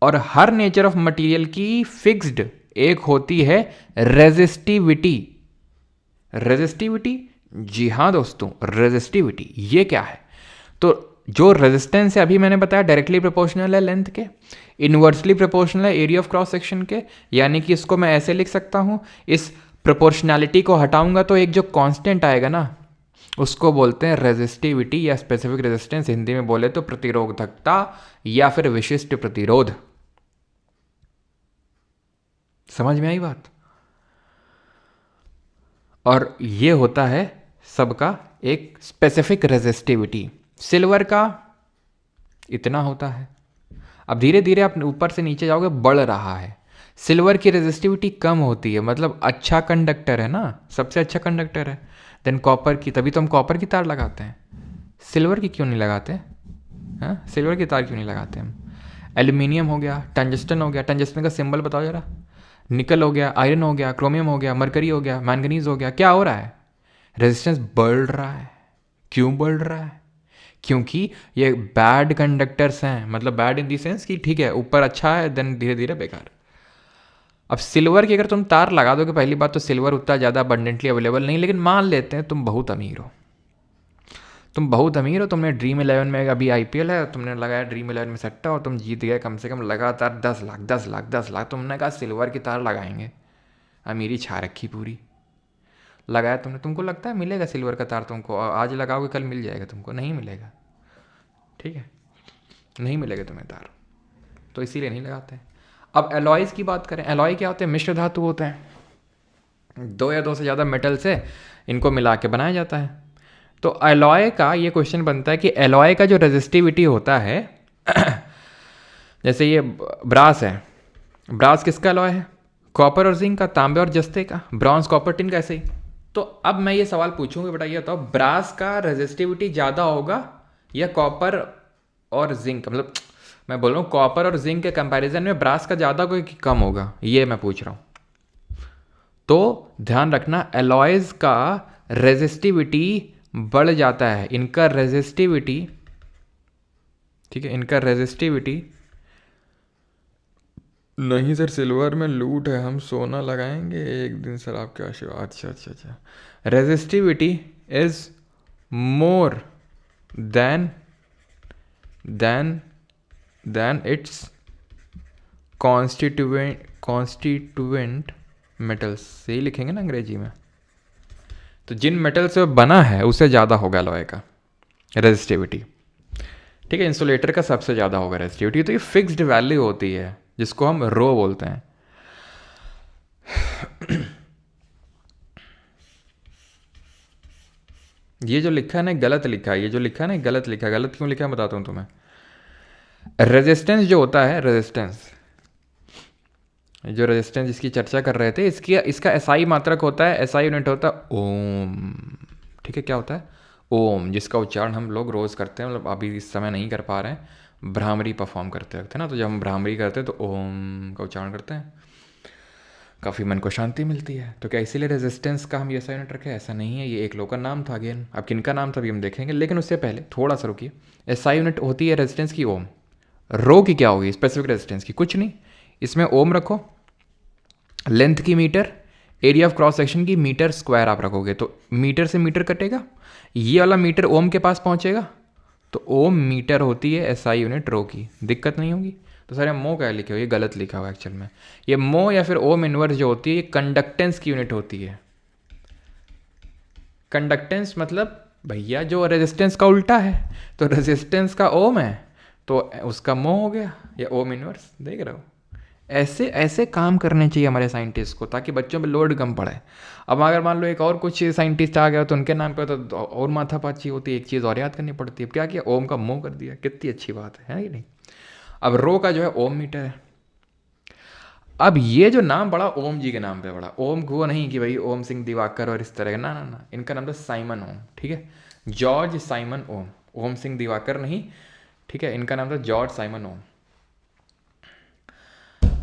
और हर नेचर ऑफ मटेरियल की फिक्स्ड एक होती है रेजिस्टिविटी। रेजिस्टिविटी, जी हाँ दोस्तों, रेजिस्टिविटी ये क्या है? तो जो रेजिस्टेंस है अभी मैंने बताया डायरेक्टली प्रोपोर्शनल है लेंथ के, इनवर्सली प्रोपोर्शनल है एरिया ऑफ क्रॉस सेक्शन के। यानी कि इसको मैं ऐसे लिख सकता हूं, इस प्रोपोर्शनैलिटी को हटाऊंगा तो एक जो कांस्टेंट आएगा ना, उसको बोलते हैं रेजिस्टिविटी या स्पेसिफिक रेजिस्टेंस। हिंदी में बोले तो प्रतिरोधकता या फिर विशिष्ट प्रतिरोध। समझ में आई बात? और ये होता है सबका एक स्पेसिफिक रेजिस्टिविटी। सिल्वर का इतना होता है, अब धीरे धीरे आप ऊपर से नीचे जाओगे बढ़ रहा है। सिल्वर की रेजिस्टिविटी कम होती है, मतलब अच्छा कंडक्टर है ना, सबसे अच्छा कंडक्टर है। देन कॉपर की, तभी तो हम कॉपर की तार लगाते हैं, सिल्वर की क्यों नहीं लगाते? हाँ, सिल्वर की तार क्यों नहीं लगाते हम? एल्यूमिनियम हो गया, टंजस्टन हो गया, टंजस्टन का सिंबल बताओ जरा। निकल हो गया, आयरन हो गया, क्रोमियम हो गया, मरकरी हो गया, मैंगनीज हो गया, क्या हो रहा है? रेजिस्टेंस बढ़ रहा है। क्यों बढ़ रहा है? क्योंकि ये बैड कंडक्टर्स हैं, मतलब बैड इन दी सेंस कि ठीक है ऊपर अच्छा है देन धीरे धीरे बेकार। अब सिल्वर की अगर तुम तार लगा दोगे, पहली बात तो सिल्वर उतना ज़्यादा अबंडेंटली अवेलेबल नहीं, लेकिन मान लेते हैं तुम बहुत अमीर हो, तुमने ड्रीम 11 में, अभी IPL है, तुमने लगाया ड्रीम 11 में सट्टा और तुम जीत गए कम से कम लगातार 10 लाख 10 लाख 10 लाख। तुमने कहा सिल्वर की तार लगाएंगे, अमीरी छा रखी पूरी, लगाया तुमने। तुमको लगता है मिलेगा सिल्वर का तार? तुमको आज लगाओगे कल मिल जाएगा? तुमको नहीं मिलेगा, ठीक है, नहीं मिलेगा तुम्हें तार, तो इसीलिए नहीं लगाते। अब एलॉयज़ की बात करें, एलॉय क्या होते हैं? मिश्र धातु होते हैं, दो या दो से ज़्यादा मेटल से इनको मिला के बनाया जाता है। तो एलॉय का ये क्वेश्चन बनता है कि एलॉय का जो रेजिस्टिविटी होता है जैसे ये ब्रास है, ब्रास किसका एलॉय है? कॉपर और जिंक का, तांबे और जस्ते का, ब्रॉन्ज कॉपर टिन का, ऐसे ही। तो अब मैं ये सवाल पूछूंगा, बेटा ये बताओ ब्रास का रेजिस्टिविटी ज़्यादा होगा या कॉपर और जिंक, मतलब मैं बोल रहा हूँ कॉपर और जिंक के कंपैरिजन में ब्रास का ज़्यादा होगा कि कम होगा, ये मैं पूछ रहा हूँ। तो ध्यान रखना एलॉयज़ का रेजिस्टिविटी बढ़ जाता है, इनका रेजिस्टिविटी, ठीक है, इनका रेजिस्टिविटी नहीं सर सिल्वर में लूट है, हम सोना लगाएंगे एक दिन सर आपके आशीर्वाद। अच्छा अच्छा अच्छा, resistivity is more than than its constituent metals, यही लिखेंगे ना अंग्रेजी में। तो जिन मेटल से बना है उससे ज़्यादा होगा एलॉय का रेजिस्टिविटी, ठीक है। इंसुलेटर का सबसे ज़्यादा होगा रेजिस्टिविटी। तो ये फिक्स्ड वैल्यू होती है जिसको हम रो बोलते हैं। ये जो लिखा है ना गलत लिखा है, ये जो लिखा है ना गलत लिखा है। गलत क्यों लिखा है बताता हूँ तुम्हें। रेजिस्टेंस जो होता है, रेजिस्टेंस जो रेजिस्टेंस जिसकी चर्चा कर रहे थे, इसका एसआई मात्रक होता है, एसआई यूनिट होता है ओम, ठीक है। क्या होता है? ओम, जिसका उच्चारण हम लोग रोज़ करते हैं, मतलब अभी इस समय नहीं कर पा रहे हैं, भ्रामरी परफॉर्म करते वक्त है ना। तो जब हम भ्रामरी करते हैं तो ओम का उच्चारण करते हैं, काफ़ी मन को शांति मिलती है। तो क्या इसीलिए रेजिस्टेंस का हम ये एसआई यूनिट रखे? ऐसा नहीं है, ये एक लोग का नाम था। अगेन अब किनका नाम था अभी हम देखेंगे, लेकिन उससे पहले थोड़ा सा रुकिए। एसआई यूनिट होती है रेजिस्टेंस की ओम। रो की क्या होगी? स्पेसिफिक रेजिस्टेंस की। कुछ नहीं, इसमें ओम रखो, लेंथ की metre, area of cross section की मीटर स्क्वायर आप रखोगे तो मीटर से मीटर कटेगा, ये वाला मीटर ओम के पास पहुंचेगा, तो ओम मीटर होती है एसआई यूनिट रो की। दिक्कत नहीं होगी। तो सर मो क्या लिखे हो? ये गलत लिखा हुआ एक्चुअल में। ये मो या फिर ओम इनवर्स जो होती है, ये कंडक्टेंस की यूनिट होती है। कंडक्टेंस मतलब भैया जो रेजिस्टेंस का उल्टा है, तो रेजिस्टेंस का ओम है तो उसका मो हो गया या ओम इनवर्स। देख रहे हो, ऐसे ऐसे काम करने चाहिए हमारे साइंटिस्ट को, ताकि बच्चों पे लोड कम पड़े। अब अगर मान लो एक और कुछ साइंटिस्ट आ गया तो उनके नाम पे तो और माथापाची होती है, एक चीज़ और याद करनी पड़ती है। क्या किया? ओम का मो कर दिया, कितनी अच्छी बात है कि नहीं। अब रो का जो है ओम मीटर है। अब ये जो नाम पड़ा ओम जी के नाम पे पड़ा, ओम को नहीं कि भाई ओम सिंह दिवाकर और इस तरह का, ना ना ना, इनका नाम था साइमन ओम, ठीक है। जॉर्ज साइमन ओम, ओम सिंह दिवाकर नहीं, ठीक है। इनका नाम था जॉर्ज साइमन ओम।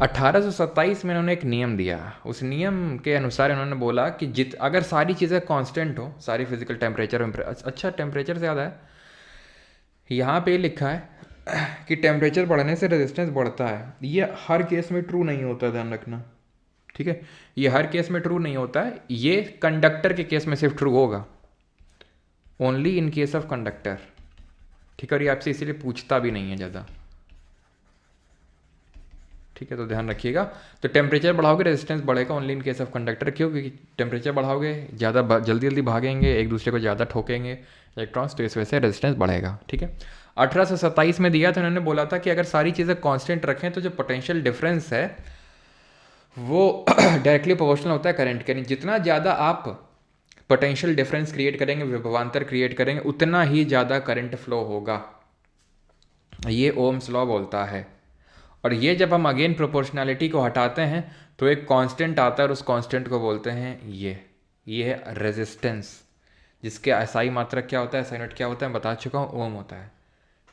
1827 में इन्होंने एक नियम दिया। उस नियम के अनुसार इन्होंने बोला कि अगर सारी चीज़ें कांस्टेंट हो, सारी फिजिकल टेम्परेचर, अच्छा टेम्परेचर से ज़्यादा है, यहाँ पे लिखा है कि टेम्परेचर बढ़ने से रेजिस्टेंस बढ़ता है। ये हर केस में ट्रू नहीं होता, ध्यान रखना, ठीक है। ये हर केस में ट्रू नहीं होता है, ये कंडक्टर के केस में सिर्फ ट्रू होगा, only in case of conductor, ठीक है। और ये आपसे इसीलिए पूछता भी नहीं है ज़्यादा, ठीक है। तो ध्यान रखिएगा। तो टेम्परेचर बढ़ाओगे रेजिस्टेंस बढ़ेगा, only in case of conductor. क्यों? क्योंकि टेम्परेचर बढ़ाओगे ज़्यादा जल्दी जल्दी भागेंगे, एक दूसरे को ज़्यादा ठोकेंगे इलेक्ट्रॉन्स, तो इस वजह से रेजिस्टेंस बढ़ेगा, ठीक है। 1827 में दिया था, उन्होंने बोला था कि अगर सारी चीज़ें कांस्टेंट रखें तो जो पोटेंशियल डिफरेंस है वो डायरेक्टली प्रोपोर्शनल होता है करंट के। जितना ज़्यादा आप पोटेंशियल डिफरेंस क्रिएट करेंगे, विभवांतर क्रिएट करेंगे, उतना ही ज़्यादा करंट फ्लो होगा। ये ओम्स लॉ बोलता है। और ये जब हम अगेन प्रोपोर्शनैलिटी को हटाते हैं तो एक कांस्टेंट आता है, और उस कांस्टेंट को बोलते हैं ये है रेजिस्टेंस, जिसके एसआई मात्रक क्या होता है, एसआई यूनिट क्या होता है, बता चुका हूँ, ओम होता है,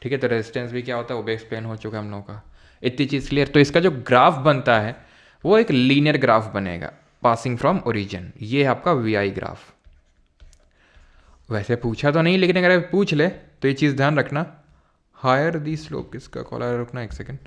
ठीक है। तो रेजिस्टेंस भी क्या होता है वो भी एक्सप्लेन हो चुका है हम लोगों का, इतनी चीज़ क्लियर। तो इसका जो ग्राफ बनता है वो एक लीनियर ग्राफ बनेगा, पासिंग फ्रॉम ओरिजिन। ये है आपका वीआई ग्राफ। वैसे पूछा तो नहीं, लेकिन अगर पूछ ले तो ये चीज़ ध्यान रखना। हायर दी स्लोप, किसका कॉल आ, रुकना एक सेकेंड।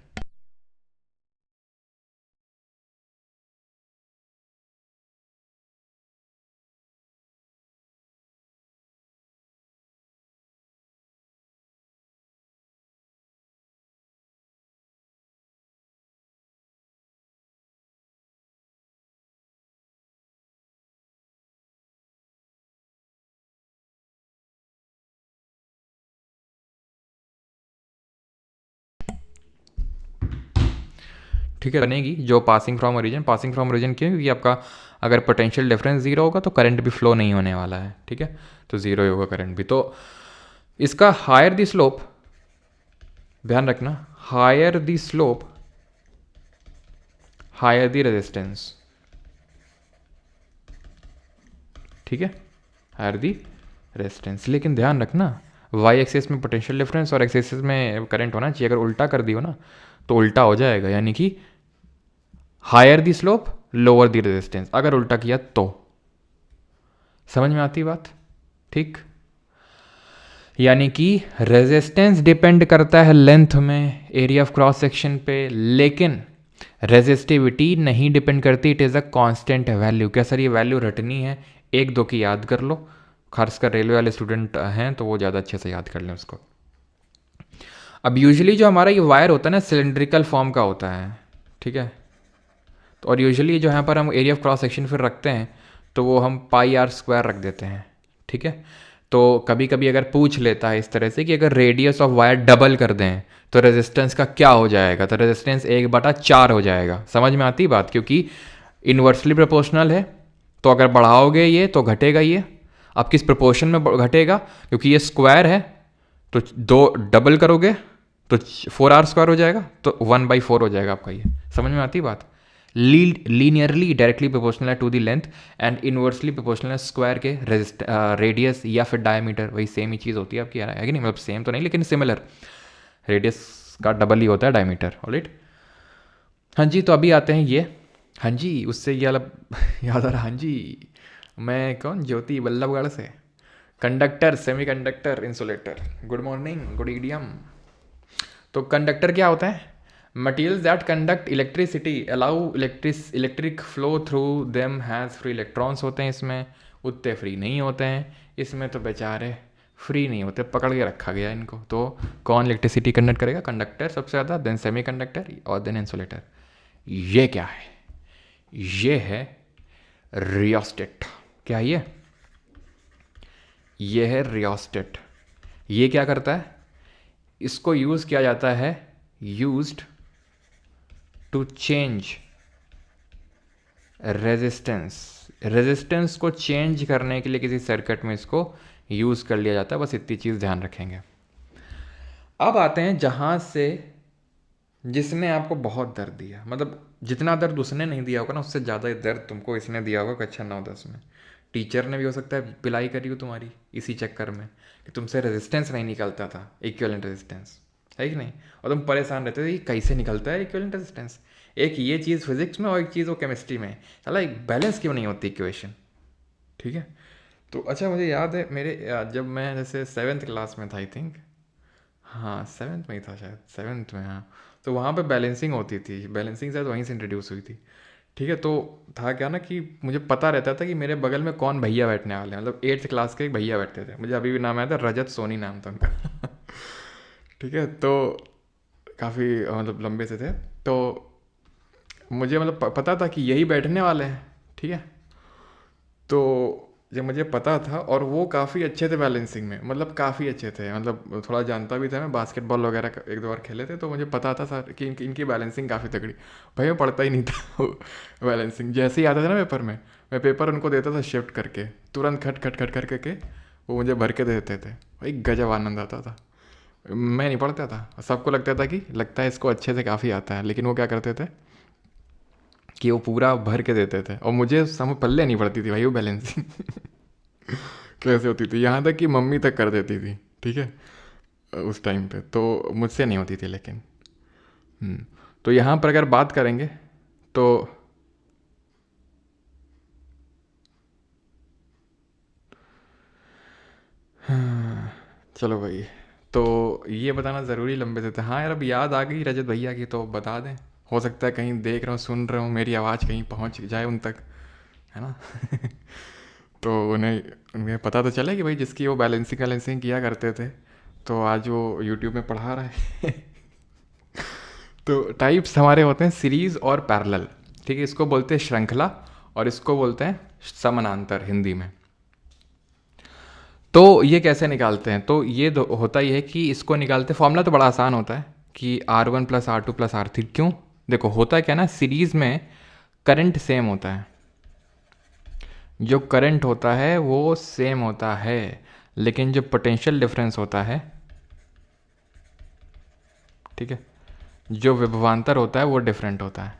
ठीक है, बनेगी जो passing from origin. Passing from origin क्यों? क्योंकि आपका अगर पोटेंशियल डिफरेंस जीरो होगा तो करंट भी फ्लो नहीं होने वाला है, ठीक है। तो जीरो ही होगा करंट भी। तो इसका हायर दी स्लोप, ध्यान रखना, higher the slope higher the resistance, ठीक है, हायर दी रेजिस्टेंस। लेकिन ध्यान रखना वाई एक्सिस में पोटेंशियल डिफरेंस और एक्स एक्सिस में करंट होना चाहिए। अगर उल्टा कर दियो ना तो उल्टा हो जाएगा, यानी कि higher the slope lower the resistance, अगर उल्टा किया तो। समझ में आती बात? ठीक, यानी कि रेजिस्टेंस डिपेंड करता है लेंथ में, एरिया ऑफ क्रॉस सेक्शन पे, लेकिन रेजिस्टिविटी नहीं डिपेंड करती, it is a constant value. क्या सर ये वैल्यू रटनी है? एक दो की याद कर लो, खासकर रेलवे वाले स्टूडेंट हैं तो वो ज़्यादा अच्छे से याद कर लें उसको। अब यूजुअली जो हमारा ये वायर होता है ना सिलेंड्रिकल फॉर्म का होता है, ठीक है। तो और यूजुअली जो यहाँ पर हम एरिया ऑफ क्रॉस सेक्शन फिर रखते हैं तो वो हम पाई आर स्क्वायर रख देते हैं, ठीक है। तो कभी कभी अगर पूछ लेता है इस तरह से कि अगर रेडियस ऑफ वायर डबल कर दें तो रेजिस्टेंस का क्या हो जाएगा, तो रेजिस्टेंस 1/4 हो जाएगा। समझ में आती बात, क्योंकि इन्वर्सली प्रोपोर्शनल है, तो अगर बढ़ाओगे ये तो घटेगा ये। अब किस प्रोपोर्शन में घटेगा, क्योंकि ये स्क्वायर है तो 2 डबल करोगे तो 4r² हो जाएगा, तो 1/4 हो जाएगा आपका ये। समझ में आती बात। लीनियरली डायरेक्टली प्रोपोर्शनल है to the length and inversely proportional है स्क्वायर के रेडियस या फिर डायमीटर, वही सेम ही चीज़ होती है आपकी, है कि नहीं, मतलब सेम तो नहीं लेकिन सिमिलर, रेडियस का डबल ही होता है डायमीटर। ऑलराइट, हाँ जी। तो अभी आते हैं ये, हाँ जी, उससे ये वाला याद आ रहा, हाँ जी, मैं कौन, ज्योति बल्लभगढ़ से, conductor, semiconductor, insulator. Good morning, good idiom. तो कंडक्टर क्या होता है, materials that conduct electricity allow electric flow through them has free electrons होते हैं इसमें, उतने फ्री नहीं होते हैं इसमें, तो बेचारे फ्री नहीं होते, पकड़ के रखा गया इनको। तो कौन इलेक्ट्रिसिटी कंडक्ट करेगा, कंडक्टर सबसे ज़्यादा, देन सेमीकंडक्टर और देन इंसुलेटर। ये क्या है, ये है रियोस्टेट। क्या है ये है रियोस्टेट। ये क्या करता है, इसको यूज़ किया जाता है, यूज्ड टू चेंज रेजिस्टेंस को चेंज करने के लिए किसी सर्किट में इसको यूज़ कर लिया जाता है। बस इतनी चीज़ ध्यान रखेंगे। अब आते हैं जहाँ से जिसने आपको बहुत दर्द दिया, मतलब जितना दर्द उसने नहीं दिया होगा ना, उससे ज़्यादा दर्द तुमको इसने दिया होगा कक्षा 9-10 में। टीचर ने भी हो सकता है पिलाई करी हो तुम्हारी इसी चक्कर में कि तुमसे रेजिस्टेंस नहीं निकलता था, इक्विवेलेंट रेजिस्टेंस, है कि नहीं, और तुम परेशान रहते थे कि कैसे निकलता है इक्विवेलेंट रेजिस्टेंस। एक ये चीज़ फिजिक्स में और एक चीज़ वो केमिस्ट्री में, चला एक बैलेंस क्यों नहीं होती इक्वेशन, ठीक है। तो अच्छा, मुझे याद है मेरे जब मैं जैसे 7th क्लास में था, आई थिंक, हाँ 7th में ही था शायद, 7th में, हाँ। तो वहाँ पे बैलेंसिंग होती थी, बैलेंसिंग शायद वहीं से इंट्रोड्यूस हुई थी, ठीक है। तो था क्या ना कि मुझे पता रहता था कि मेरे बगल में कौन भैया बैठने वाले हैं, मतलब 8th क्लास के एक भैया बैठते थे, मुझे अभी भी नाम आया था, रजत सोनी नाम था उनका ठीक है। तो काफ़ी मतलब लंबे से थे, तो मुझे मतलब पता था कि यही बैठने वाले हैं, ठीक है। तो जब मुझे पता था, और वो काफ़ी अच्छे थे बैलेंसिंग में, मतलब काफ़ी अच्छे थे, मतलब थोड़ा जानता भी था मैं, बास्केटबॉल वगैरह 1-2 बार खेले थे, तो मुझे पता था सर कि इनकी बैलेंसिंग काफ़ी तगड़ी। भाई मैं पढ़ता ही नहीं था बैलेंसिंग, जैसे ही आता था ना पेपर में, मैं पेपर उनको देता था शिफ्ट करके, तुरंत खट खट खट खट करके वो मुझे भर के दे देते थे। भाई गजब आनंद आता था। मैं नहीं पढ़ता था, सबको लगता था कि लगता है इसको अच्छे से काफ़ी आता है, लेकिन वो क्या करते थे कि वो पूरा भर के देते थे, और मुझे समझ पल्ले नहीं पड़ती थी भाई वो बैलेंसिंग कैसे होती थी, यहाँ तक कि मम्मी तक कर देती थी, ठीक है, उस टाइम पे, तो मुझसे नहीं होती थी। लेकिन तो यहाँ पर अगर बात करेंगे तो चलो भाई, तो ये बताना ज़रूरी लंबे से था। हाँ यार, अब याद आ गई रजत भैया की, तो बता दें, हो सकता है कहीं देख रहा हूँ, सुन रहा हूँ, मेरी आवाज़ कहीं पहुँच जाए उन तक, है ना तो उन्हें पता तो चले कि भाई जिसकी वो बैलेंसिंग किया करते थे, तो आज वो यूट्यूब में पढ़ा रहा है तो टाइप्स हमारे होते हैं सीरीज़ और पैरेलल, ठीक है। इसको बोलते हैं श्रृंखला और इसको बोलते हैं समानांतर हिंदी में। तो ये कैसे निकालते हैं, तो ये होता ही है कि इसको निकालते, फॉर्मूला तो बड़ा आसान होता है कि R1 + R2 + R3। क्यों, देखो होता है क्या ना, सीरीज़ में करंट सेम होता है, जो करंट होता है वो सेम होता है, लेकिन जो पोटेंशियल डिफरेंस होता है, ठीक है, जो विभवांतर होता है वो डिफरेंट होता है,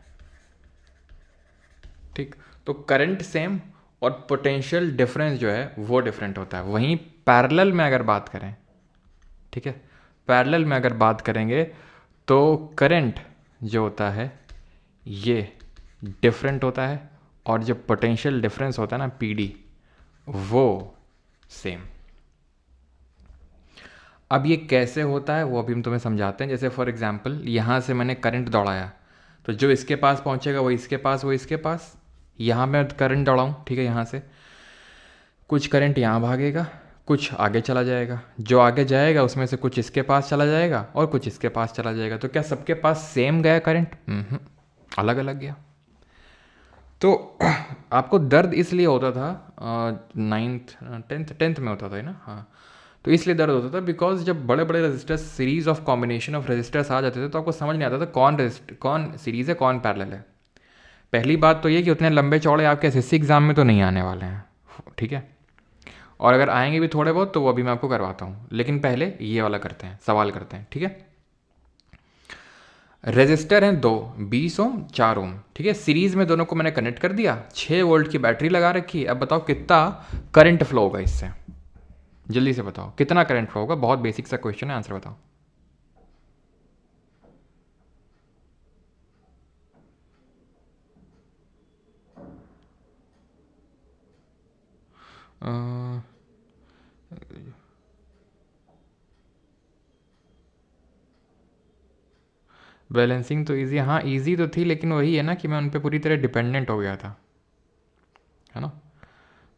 ठीक। तो करंट सेम और पोटेंशियल डिफरेंस जो है वो डिफरेंट होता है। वहीं पैरेलल में अगर बात करें, ठीक है, पैरेलल में अगर बात करेंगे तो करंट जो होता है ये डिफरेंट होता है, और जो पोटेंशियल डिफरेंस होता है ना PD, वो सेम। अब ये कैसे होता है वो अभी हम तुम्हें समझाते हैं। जैसे फॉर एग्जांपल यहाँ से मैंने करंट दौड़ाया, तो जो इसके पास पहुँचेगा वो इसके पास, वो इसके पास। यहाँ मैं करंट दौड़ाऊँ, ठीक है, यहाँ से कुछ करंट यहाँ भागेगा, कुछ आगे चला जाएगा, जो आगे जाएगा उसमें से कुछ इसके पास चला जाएगा और कुछ इसके पास चला जाएगा। तो क्या सबके पास सेम गया करंट? अलग अलग गया। तो आपको दर्द इसलिए होता था, नाइन्थ टेंथ में होता था ना, हाँ, तो इसलिए दर्द होता था बिकॉज जब बड़े बड़े resistors, series of combination of resistors आ जाते थे तो आपको समझ नहीं आता था कौन सीरीज़ है कौन पैरेलल है। पहली बात तो ये कि उतने लंबे चौड़े आपके एसएससी एग्ज़ाम में तो नहीं आने वाले हैं, ठीक है, और अगर आएंगे भी थोड़े बहुत तो वो अभी मैं आपको करवाता हूँ, लेकिन पहले ये वाला करते हैं, सवाल करते हैं, ठीक है। रेजिस्टर हैं दो, 20 ओम 4 ओम, ठीक है, सीरीज में दोनों को मैंने कनेक्ट कर दिया, 6 वोल्ट की बैटरी लगा रखी है। अब बताओ कितना करंट फ्लो होगा इससे, जल्दी से बताओ कितना करंट फ्लो होगा। बहुत बेसिक सा क्वेश्चन है, आंसर बताओ। बैलेंसिंग तो इजी, हाँ इजी तो थी, लेकिन वही है ना कि मैं उन पर पूरी तरह डिपेंडेंट हो गया था, है ना,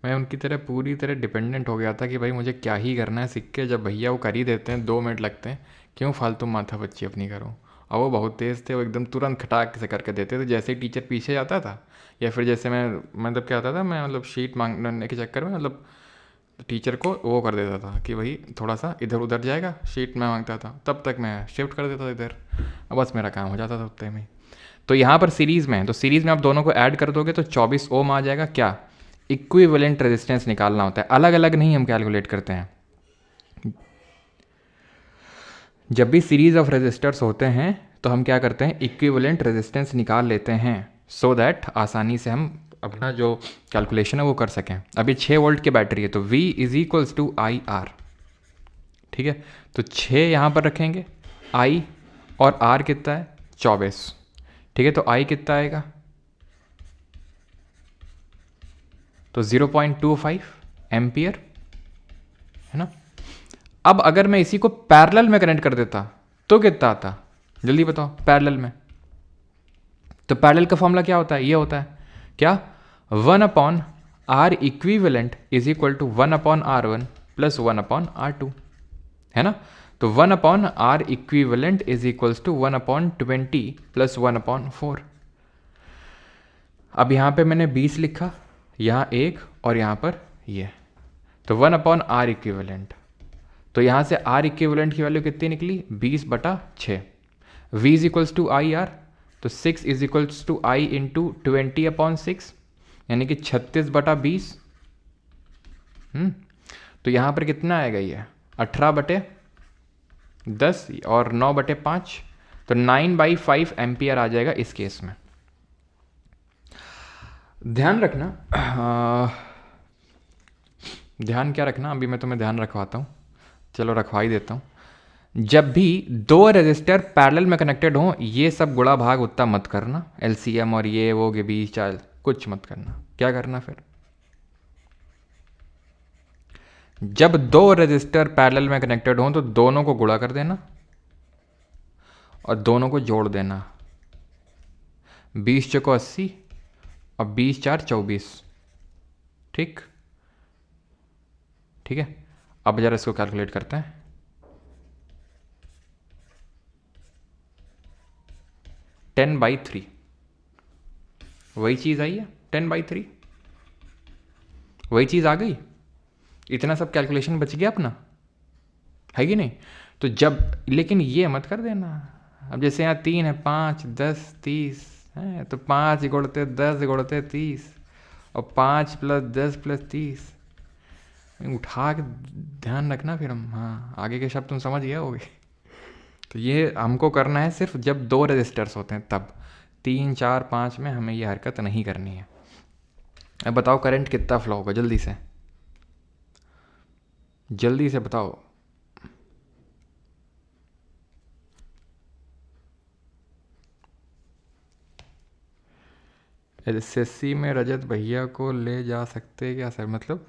मैं उनकी तरह पूरी तरह डिपेंडेंट हो गया था कि भाई मुझे क्या ही करना है, सिक्के जब भैया वो कर ही देते हैं, 2 मिनट लगते हैं, क्यों फालतू माथा बच्ची अपनी करो। और वो बहुत तेज़ थे, वो एकदम तुरंत खटाक से करके देते थे, जैसे ही टीचर पीछे जाता था, या फिर जैसे मैं मतलब क्या होता था, मैं मतलब शीट मांगने के चक्कर में मतलब टीचर को वो कर देता था कि भाई थोड़ा सा इधर उधर जाएगा, शीट में मांगता था, तब तक मैं शिफ्ट कर देता था इधर, अब बस मेरा काम हो जाता था उतने में। तो यहाँ पर सीरीज़ में है, तो सीरीज़ में आप दोनों को ऐड कर दोगे तो 24 ओम आ जाएगा। क्या इक्विवेलेंट रेजिस्टेंस निकालना होता है, अलग अलग नहीं हम कैलकुलेट करते हैं। जब भी सीरीज ऑफ रेजिस्टर्स होते हैं तो हम क्या करते हैं, इक्विवेलेंट रेजिस्टेंस निकाल लेते हैं, सो दैट आसानी से हम अपना जो कैलकुलेशन है वो कर सकें। अभी 6 वोल्ट की बैटरी है तो V is equals to I R, ठीक है, तो 6 यहाँ पर रखेंगे, I और R कितना है 24, ठीक है, तो I कितना आएगा, तो 0.25 एम्पियर, है ना। अब अगर मैं इसी को पैरेलल में कनेक्ट कर देता तो कितना आता, जल्दी बताओ पैरेलल में। तो पैरेलल का फॉर्मूला क्या होता है, ये होता है क्या, 1/R equivalent is equal to 1/R1 plus 1/R2, है ना। तो 1/R equivalent is equals to 1/20 plus 1/4। अब यहाँ पे मैंने 20 लिखा, यहाँ 1 और यहाँ पर ये, तो 1/R इक्विवेलेंट, तो यहाँ से R इक्विवेलेंट की वैल्यू कितनी निकली, 20/6। V is equals to I R, तो 6 is equals to I into 20/6, यानी कि 36/20। तो यहाँ पर कितना आएगा, ये 18/10 और 9/5, तो 9/5 एम्पियर आ जाएगा इस केस में। ध्यान रखना, ध्यान क्या रखना, अभी मैं तुम्हें ध्यान रखवाता हूँ, चलो रखवा ही देता हूँ। जब भी दो रेजिस्टर पैरेलल में कनेक्टेड हों, ये सब गुणा भाग उतना मत करना, एलसीएम और ये वो के बीच चाल कुछ मत करना। क्या करना फिर, जब दो रेजिस्टर पैरेलल में कनेक्टेड हों तो दोनों को गुणा कर देना और दोनों को जोड़ देना, 20 चौको 80 और 20 4 24, ठीक, ठीक है। अब जरा इसको कैलकुलेट करते हैं, 10/3, वही चीज़ आई है, 10/3 वही चीज़ आ गई, इतना सब कैलकुलेशन बच गया अपना, है कि नहीं। तो जब, लेकिन ये मत कर देना, अब जैसे यहाँ 3 है, 5 10 30 है, तो 5 गुणते 10 गुणते 30 और 5 + 10 + 30 उठा के ध्यान रखना फिर हम, हाँ आगे के शब्द तुम समझ गए होगे। तो ये हमको करना है सिर्फ जब दो रजिस्टर्स होते हैं तब, 3 4 5 में हमें ये हरकत नहीं करनी है। अब बताओ करंट कितना फ्लो होगा, जल्दी से जल्दी से बताओ। एसएससी में रजत भैया को ले जा सकते क्या सर, मतलब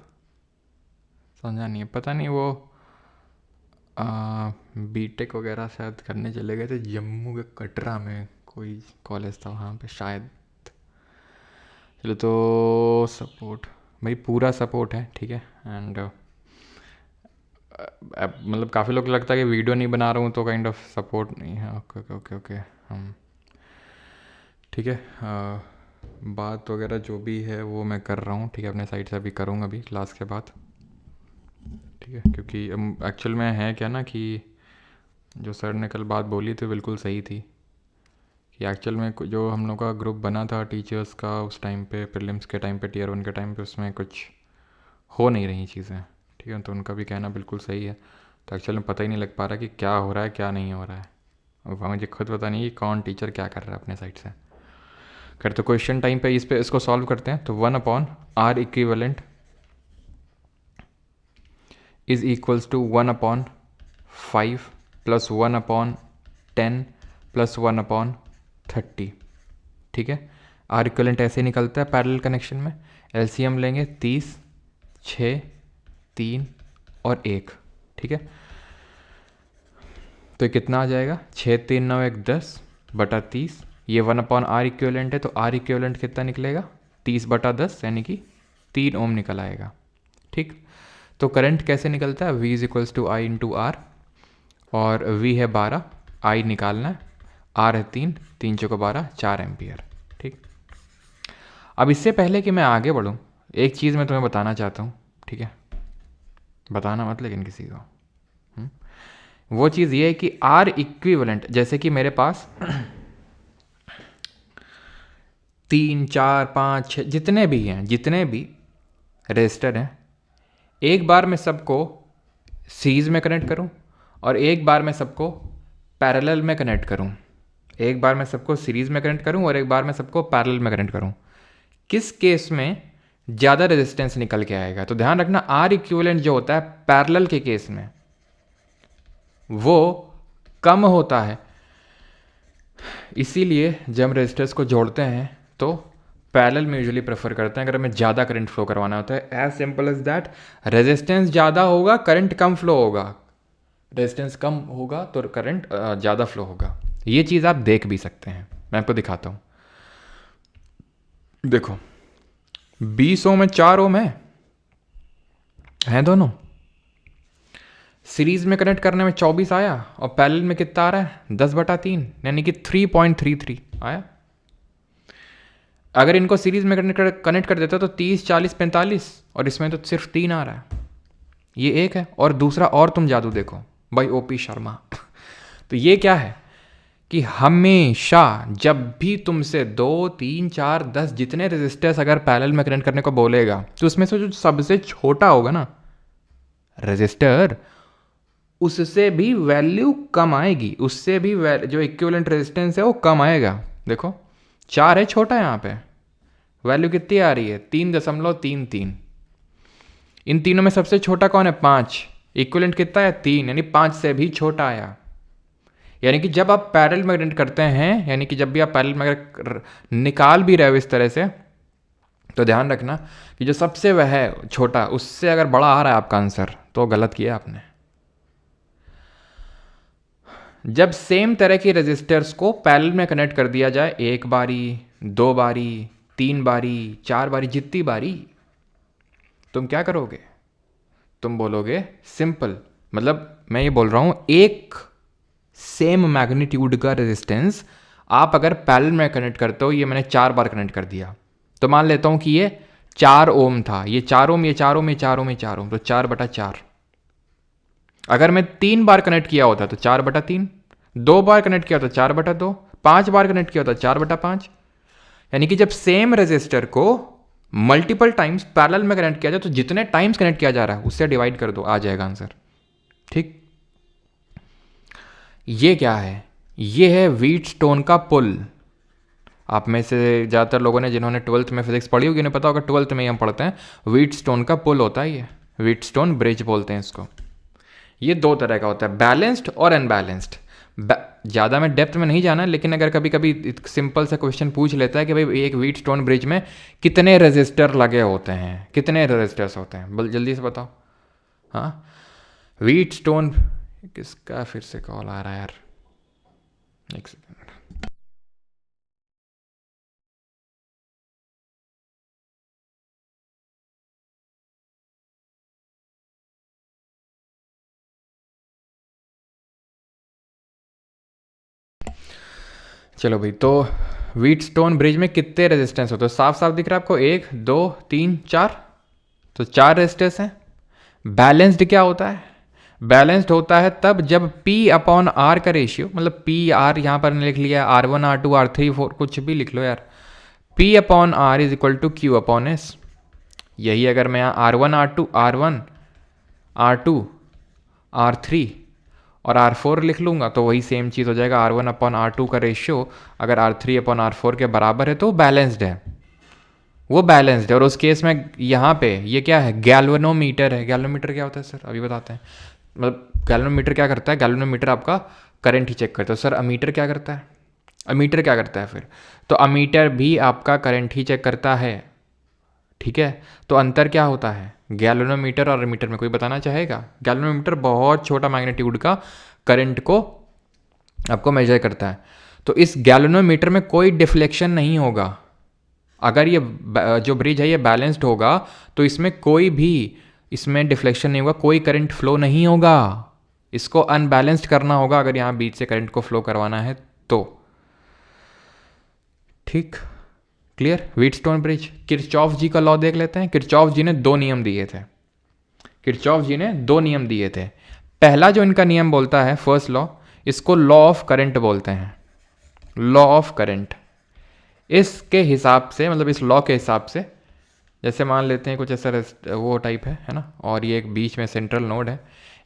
समझा नहीं है, पता नहीं वो बीटेक वगैरह शायद करने चले गए थे जम्मू के कटरा में, कोई कॉलेज था वहाँ पे शायद। चलो तो सपोर्ट भाई, पूरा सपोर्ट है, ठीक है, एंड मतलब काफ़ी लोग को लगता है कि वीडियो नहीं बना रहा हूँ तो काइंड ऑफ सपोर्ट नहीं है। ओके ओके ओके ओके, हम ठीक है। बात वगैरह जो भी है वो मैं कर रहा हूँ, ठीक है, अपने साइड से अभी करूँगा अभी क्लास के बाद, ठीक है। क्योंकि एक्चुअल में है क्या ना कि जो सर ने कल बात बोली थी बिल्कुल सही थी कि एक्चुअल में जो हम लोग का ग्रुप बना था टीचर्स का उस टाइम पे, प्रीलिम्स के टाइम पे, टीयर 1 के टाइम पे, उसमें कुछ हो नहीं रही चीज़ें, ठीक है। तो उनका भी कहना बिल्कुल सही है। तो एक्चुअल में पता ही नहीं लग पा रहा कि क्या हो रहा है क्या नहीं हो रहा है, और मुझे खुद पता नहीं कि कौन टीचर क्या कर रहा है अपने साइड से। खैर, तो क्वेश्चन टाइम पे इसको सॉल्व करते हैं। तो 1/r equivalent is equals to 1/5 plus 1/10 plus 1/30, ठीक है। आर इक्विवेलेंट ऐसे निकलता है पैरेलल कनेक्शन में। एलसीएम लेंगे 30, 6, 3 और 1, ठीक है। तो ये कितना आ जाएगा, 6 3 9 1 10 बटा 30। ये 1/r इक्विवेलेंट है तो आर इक्विवेलेंट कितना निकलेगा, 30/10 यानी कि 3 ओम निकल आएगा, ठीक। तो करंट कैसे निकलता है, V is equals to I into R, और V है 12, I निकालना है, R है 3, 3 चौको 12, 4 एम्पियर, ठीक। अब इससे पहले कि मैं आगे बढ़ूँ, एक चीज़ मैं तुम्हें बताना चाहता हूँ, ठीक है। बताना मत लेकिन किसी को। वो चीज़ ये है कि आर इक्विवेलेंट, जैसे कि मेरे पास 3 4 5 6 जितने भी हैं, जितने भी रेजिस्टर हैं, एक बार मैं सबको सीरीज़ में कनेक्ट करूं और एक बार मैं सबको पैरेलल में कनेक्ट करूं, एक बार मैं सबको सीरीज़ में कनेक्ट करूं और एक बार मैं सबको पैरेलल में कनेक्ट करूं, किस केस में ज़्यादा रेजिस्टेंस निकल के आएगा। तो ध्यान रखना, आर इक्विवेलेंट जो होता है पैरेलल के केस में वो कम होता है। इसीलिए जब हम रेजिस्टर्स को जोड़ते हैं तो पैरेलल में यूजुअली प्रेफर करते हैं अगर हमें ज़्यादा करंट फ्लो करवाना होता है। As simple as that, resistance ज़्यादा होगा करंट कम फ्लो होगा, रेजिस्टेंस कम होगा तो करंट ज़्यादा फ्लो होगा। ये चीज़ आप देख भी सकते हैं, मैं आपको दिखाता हूँ। देखो 20 ओम में 4 ओम है दोनों। सीरीज में कनेक्ट करने में 24 आया और पैरेलल में कितना आ रहा है, 10/3 यानी कि 3.33 आया। अगर इनको सीरीज में कनेक्ट कर देता तो 30 40 45, और इसमें तो सिर्फ 3 आ रहा है। ये एक है, और दूसरा और तुम जादू देखो भाई ओपी शर्मा। तो ये क्या है कि हमेशा जब भी तुमसे 2 3 4 10 जितने रेजिस्टर्स अगर पैरेलल में कनेक्ट करने को बोलेगा तो उसमें से जो सबसे छोटा होगा ना रेजिस्टर, उससे भी वैल्यू कम आएगी, उससे भी जो इक्विवेलेंट रेजिस्टेंस है वो कम आएगा। देखो 4 है छोटा, यहाँ पे वैल्यू कितनी आ रही है, 3.33। इन तीनों में सबसे छोटा कौन है, 5। इक्विवेलेंट कितना है, 3, यानी 5 से भी छोटा आया। यानी कि जब आप पैरेलल में कनेक्ट करते हैं, यानी कि जब भी आप पैरेलल में निकाल भी रहे हो इस तरह से, तो ध्यान रखना कि जो सबसे वह है छोटा, उससे अगर बड़ा आ रहा है आपका आंसर तो गलत किया आपने। जब सेम तरह की रेजिस्टर्स को पैरेलल में कनेक्ट कर दिया जाए, 1 बारी 2 बारी 3 बारी 4 बारी, जितनी बारी, तुम क्या करोगे, तुम बोलोगे सिंपल, मतलब मैं ये बोल रहा हूं एक सेम मैग्नीट्यूड का रेजिस्टेंस आप अगर पैरेलल में कनेक्ट करते हो, ये मैंने 4 बार कनेक्ट कर दिया, तो मान लेता हूं कि ये 4 ओम था, ये 4 ओम, ये 4 ओम, ये 4 ओम, ये 4 ओम, तो 4/4। अगर मैं 3 बार कनेक्ट किया होता तो 4/3, 2 बार कनेक्ट किया होता 4/2, 5 बार कनेक्ट किया होता 4/5। यानी कि जब सेम रेजिस्टर को मल्टीपल टाइम्स पैरेलल में कनेक्ट किया जाए तो जितने टाइम्स कनेक्ट किया जा रहा है उससे डिवाइड कर दो, आ जाएगा आंसर, ठीक। ये क्या है, ये है व्हीटस्टोन का पुल। आप में से ज़्यादातर लोगों ने जिन्होंने 12th में फिजिक्स पढ़ी होगी उन्हें पता होगा, 12th में ही हम पढ़ते हैं व्हीटस्टोन का पुल होता है, ये व्हीटस्टोन ब्रिज बोलते हैं इसको। ये 2 तरह का होता है, बैलेंस्ड और अनबैलेंस्ड। ज़्यादा में डेप्थ में नहीं जाना, लेकिन अगर कभी कभी सिंपल सा क्वेश्चन पूछ लेता है कि भाई एक व्हीटस्टोन ब्रिज में कितने रेजिस्टर लगे होते हैं, कितने रेजिस्टर्स होते हैं, जल्दी से बताओ। हाँ, व्हीटस्टोन, किसका फिर से कॉल आ रहा है यार, एक सेकंड। चलो भाई, तो व्हीटस्टोन ब्रिज में कितने रेजिस्टेंस होते हैं? साफ साफ दिख रहा है आपको, 1 2 3 4, तो 4 रेजिस्टेंस हैं। बैलेंस्ड क्या होता है? बैलेंस्ड होता है तब जब P अपॉन R का रेशियो, मतलब P R यहाँ पर लिख लिया, R1 R2 R3 4 कुछ भी लिख लो यार, P upon R is equal to Q upon S। यही अगर मैं यहाँ R1 R2 R3 और R4 लिख लूँगा तो वही सेम चीज़ हो जाएगा। R1 अपॉन R2 का रेशियो अगर R3 अपॉन R4 के बराबर है तो बैलेंस्ड है, वो बैलेंस्ड है। और उस केस में यहाँ पे ये क्या है? गैल्वेनोमीटर है। गैल्वेनोमीटर क्या होता है सर? अभी बताते हैं। मतलब गैल्वेनोमीटर क्या करता है? गैल्वेनोमीटर आपका करंट ही चेक करता है। सर अमीटर क्या करता है? अमीटर क्या करता है फिर? तो अमीटर भी आपका करंट ही चेक करता है, ठीक है। तो अंतर क्या होता है गैल्वेनोमीटर और अमीटर में? कोई बताना चाहेगा? गैल्वेनोमीटर बहुत छोटा मैग्नीट्यूड का करंट को आपको मेजर करता है। तो इस गैल्वेनोमीटर में कोई डिफ्लेक्शन नहीं होगा। अगर ये जो ब्रिज है ये बैलेंस्ड होगा तो इसमें कोई भी इसमें डिफ्लेक्शन नहीं होगा, कोई करंट फ्लो नहीं होगा। इसको अनबैलेंस्ड करना होगा अगर यहाँ बीच से करंट को फ्लो करवाना है तो। ठीक, क्लियर? व्हीटस्टोन ब्रिज, किरचॉफ जी का लॉ देख लेते हैं। किरचॉफ जी ने 2 नियम दिए थे। किरचॉफ जी ने 2 नियम दिए थे। पहला जो इनका नियम बोलता है, फर्स्ट लॉ, इसको लॉ ऑफ करंट बोलते हैं। लॉ ऑफ करंट, इसके हिसाब से, मतलब इस लॉ के हिसाब से, जैसे मान लेते हैं कुछ ऐसा वो टाइप है ना, और ये एक बीच में सेंट्रल नोड है।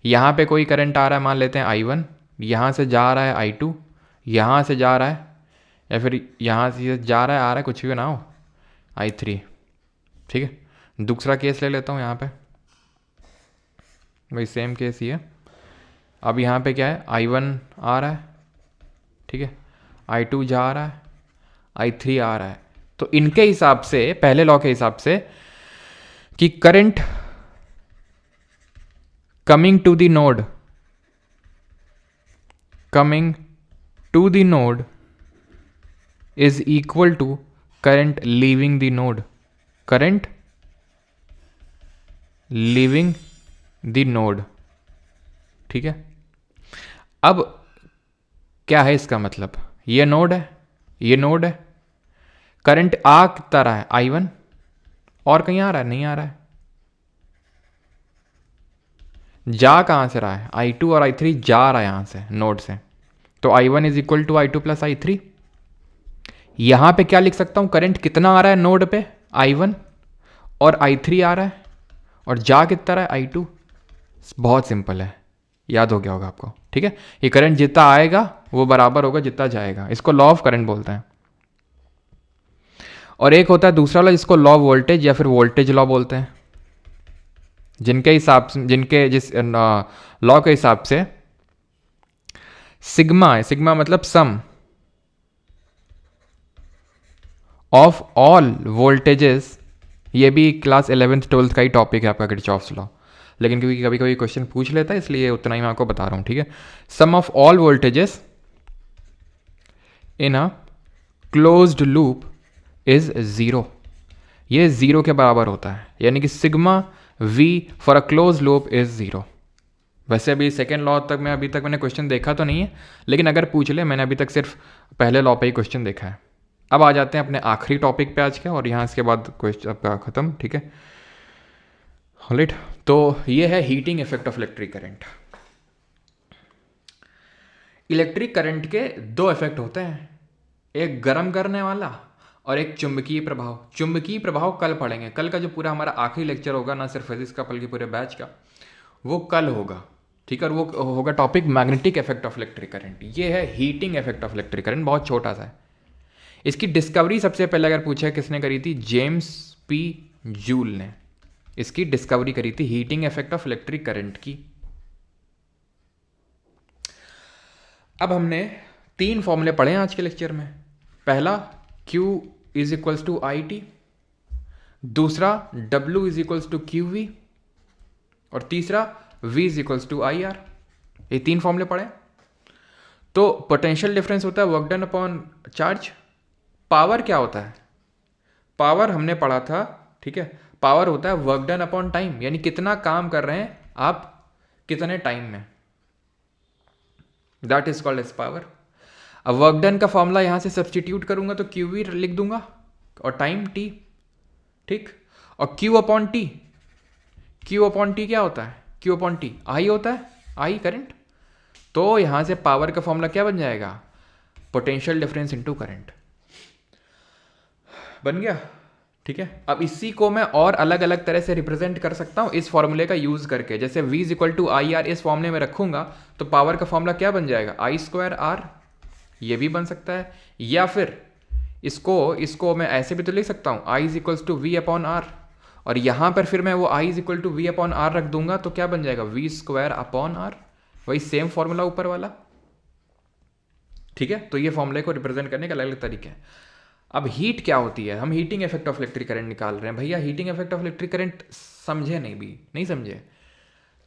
यहाँ पे कोई करंट आ रहा है, मान लेते हैं I1, यहाँ से जा रहा है I2, यहाँ से जा रहा है, या फिर यहाँ से जा रहा है, आ रहा है, कुछ भी ना हो, I3, ठीक है। दूसरा केस ले लेता हूँ यहाँ पे, भाई सेम केस ही है। अब यहाँ पे क्या है? I1 आ रहा है, ठीक है, I2 जा रहा है, I3 आ रहा है। तो इनके हिसाब से, पहले लॉ के हिसाब से, कि current coming to the node is equal to current leaving the node. Current leaving the node, ठीक है। अब क्या है इसका मतलब? ये नोड है, ये नोड है, करंट आ कितना रहा है? I1, और कहीं आ रहा है? नहीं आ रहा है। जा कहां से रहा है? I2 और I3 जा रहा है यहां से, नोड से। तो I1 is equal to I2 plus I3। यहां पे क्या लिख सकता हूं? करंट कितना आ रहा है नोड पे? I1, और I3 आ रहा है, और जा कितना रहा है? I2। बहुत सिंपल है, याद हो गया होगा आपको, ठीक है। ये करंट जितना आएगा वो बराबर होगा जितना जाएगा। इसको लॉ ऑफ करंट बोलते हैं। और एक होता है दूसरा लॉ जिसको लॉ वोल्टेज या फिर वोल्टेज लॉ बोलते हैं, जिनके हिसाब से, जिनके जिस लॉ के हिसाब से सिग्मा है, सिग्मा मतलब सम ऑफ ऑल वोल्टेजेस। ये भी क्लास 11th 12th का ही टॉपिक है आपका, किरचॉफ्स लॉ, लेकिन क्योंकि कभी कभी क्वेश्चन पूछ लेता है इसलिए उतना ही मैं आपको बता रहा हूं, ठीक है। Sum of all voltages in a closed loop is 0। ये 0 के बराबर होता है, यानी कि sigma V for a close loop is 0। वैसे अभी सेकेंड लॉ तक मैं अभी तक मैंने क्वेश्चन देखा तो नहीं है, लेकिन अगर पूछ ले, मैंने अभी तक सिर्फ पहले लॉ पे ही क्वेश्चन देखा है। अब आ जाते हैं अपने आखिरी टॉपिक पे आज का, और यहाँ इसके बाद क्वेश्चन आपका खत्म, ठीक है। ऑलराइट, तो ये है heating effect of electric current. Electric current के 2 इफेक्ट होते हैं, एक गर्म करने वाला और एक चुंबकीय प्रभाव। चुंबकीय प्रभाव कल पढ़ेंगे। कल का जो पूरा हमारा आखिरी लेक्चर होगा, ना सिर्फ फिजिक्स का बल्कि पूरे बैच का, वो कल होगा, ठीक है। और वो होगा topic magnetic effect of electric current. ये है heating effect of electric current, बहुत छोटा सा है। इसकी डिस्कवरी सबसे पहले अगर पूछा है किसने करी थी? जेम्स पी जूल ने इसकी डिस्कवरी करी थी, heating effect of electric current की। अब हमने 3 फॉर्मूले पढ़े हैं आज के लेक्चर में। पहला Q is equals to I T, दूसरा W is equals to Q V, और तीसरा V is equals to I R. ये 3 फॉर्मूले पढ़े। तो पोटेंशियल डिफरेंस होता है work done upon charge. Power क्या होता है? पावर हमने पढ़ा था, ठीक है। पावर होता है वर्क डन अपॉन टाइम, यानी कितना काम कर रहे हैं आप कितने टाइम में, that is called as power. अब वर्क डन का फॉर्मूला यहाँ से सब्सटीट्यूट करूँगा तो क्यू वी लिख दूंगा और टाइम टी, ठीक। और Q upon T, Q upon T क्या होता है, क्यू अपॉन टी आई होता है, आई करंट। तो यहाँ से पावर का फॉर्मूला क्या बन जाएगा, पोटेंशियल डिफरेंस इनटू करंट, बन गया, ठीक है। अब इसी को मैं और अलग अलग तरह से रिप्रेजेंट कर सकता हूँ इस फॉर्मूले का यूज करके। जैसे V is equal to I R इस फॉर्मूले में रखूंगा तो पावर का फॉर्मूला क्या बन जाएगा, आई स्क्वायर आर, ये भी बन सकता है। या फिर इसको मैं ऐसे भी तो लिख सकता हूँ, I is equals to V upon R, और यहाँ पर फिर मैं वो I is equal to V upon R रख दूंगा तो क्या बन जाएगा, वी स्क्वायर अपॉन आर, वही सेम फॉर्मूला ऊपर वाला, ठीक है। तो ये फॉर्मूले को रिप्रेजेंट करने के अलग अलग तरीके हैं। अब हीट क्या होती है, हम heating effect of electric current निकाल रहे हैं। भैया heating effect of electric current समझे नहीं समझे,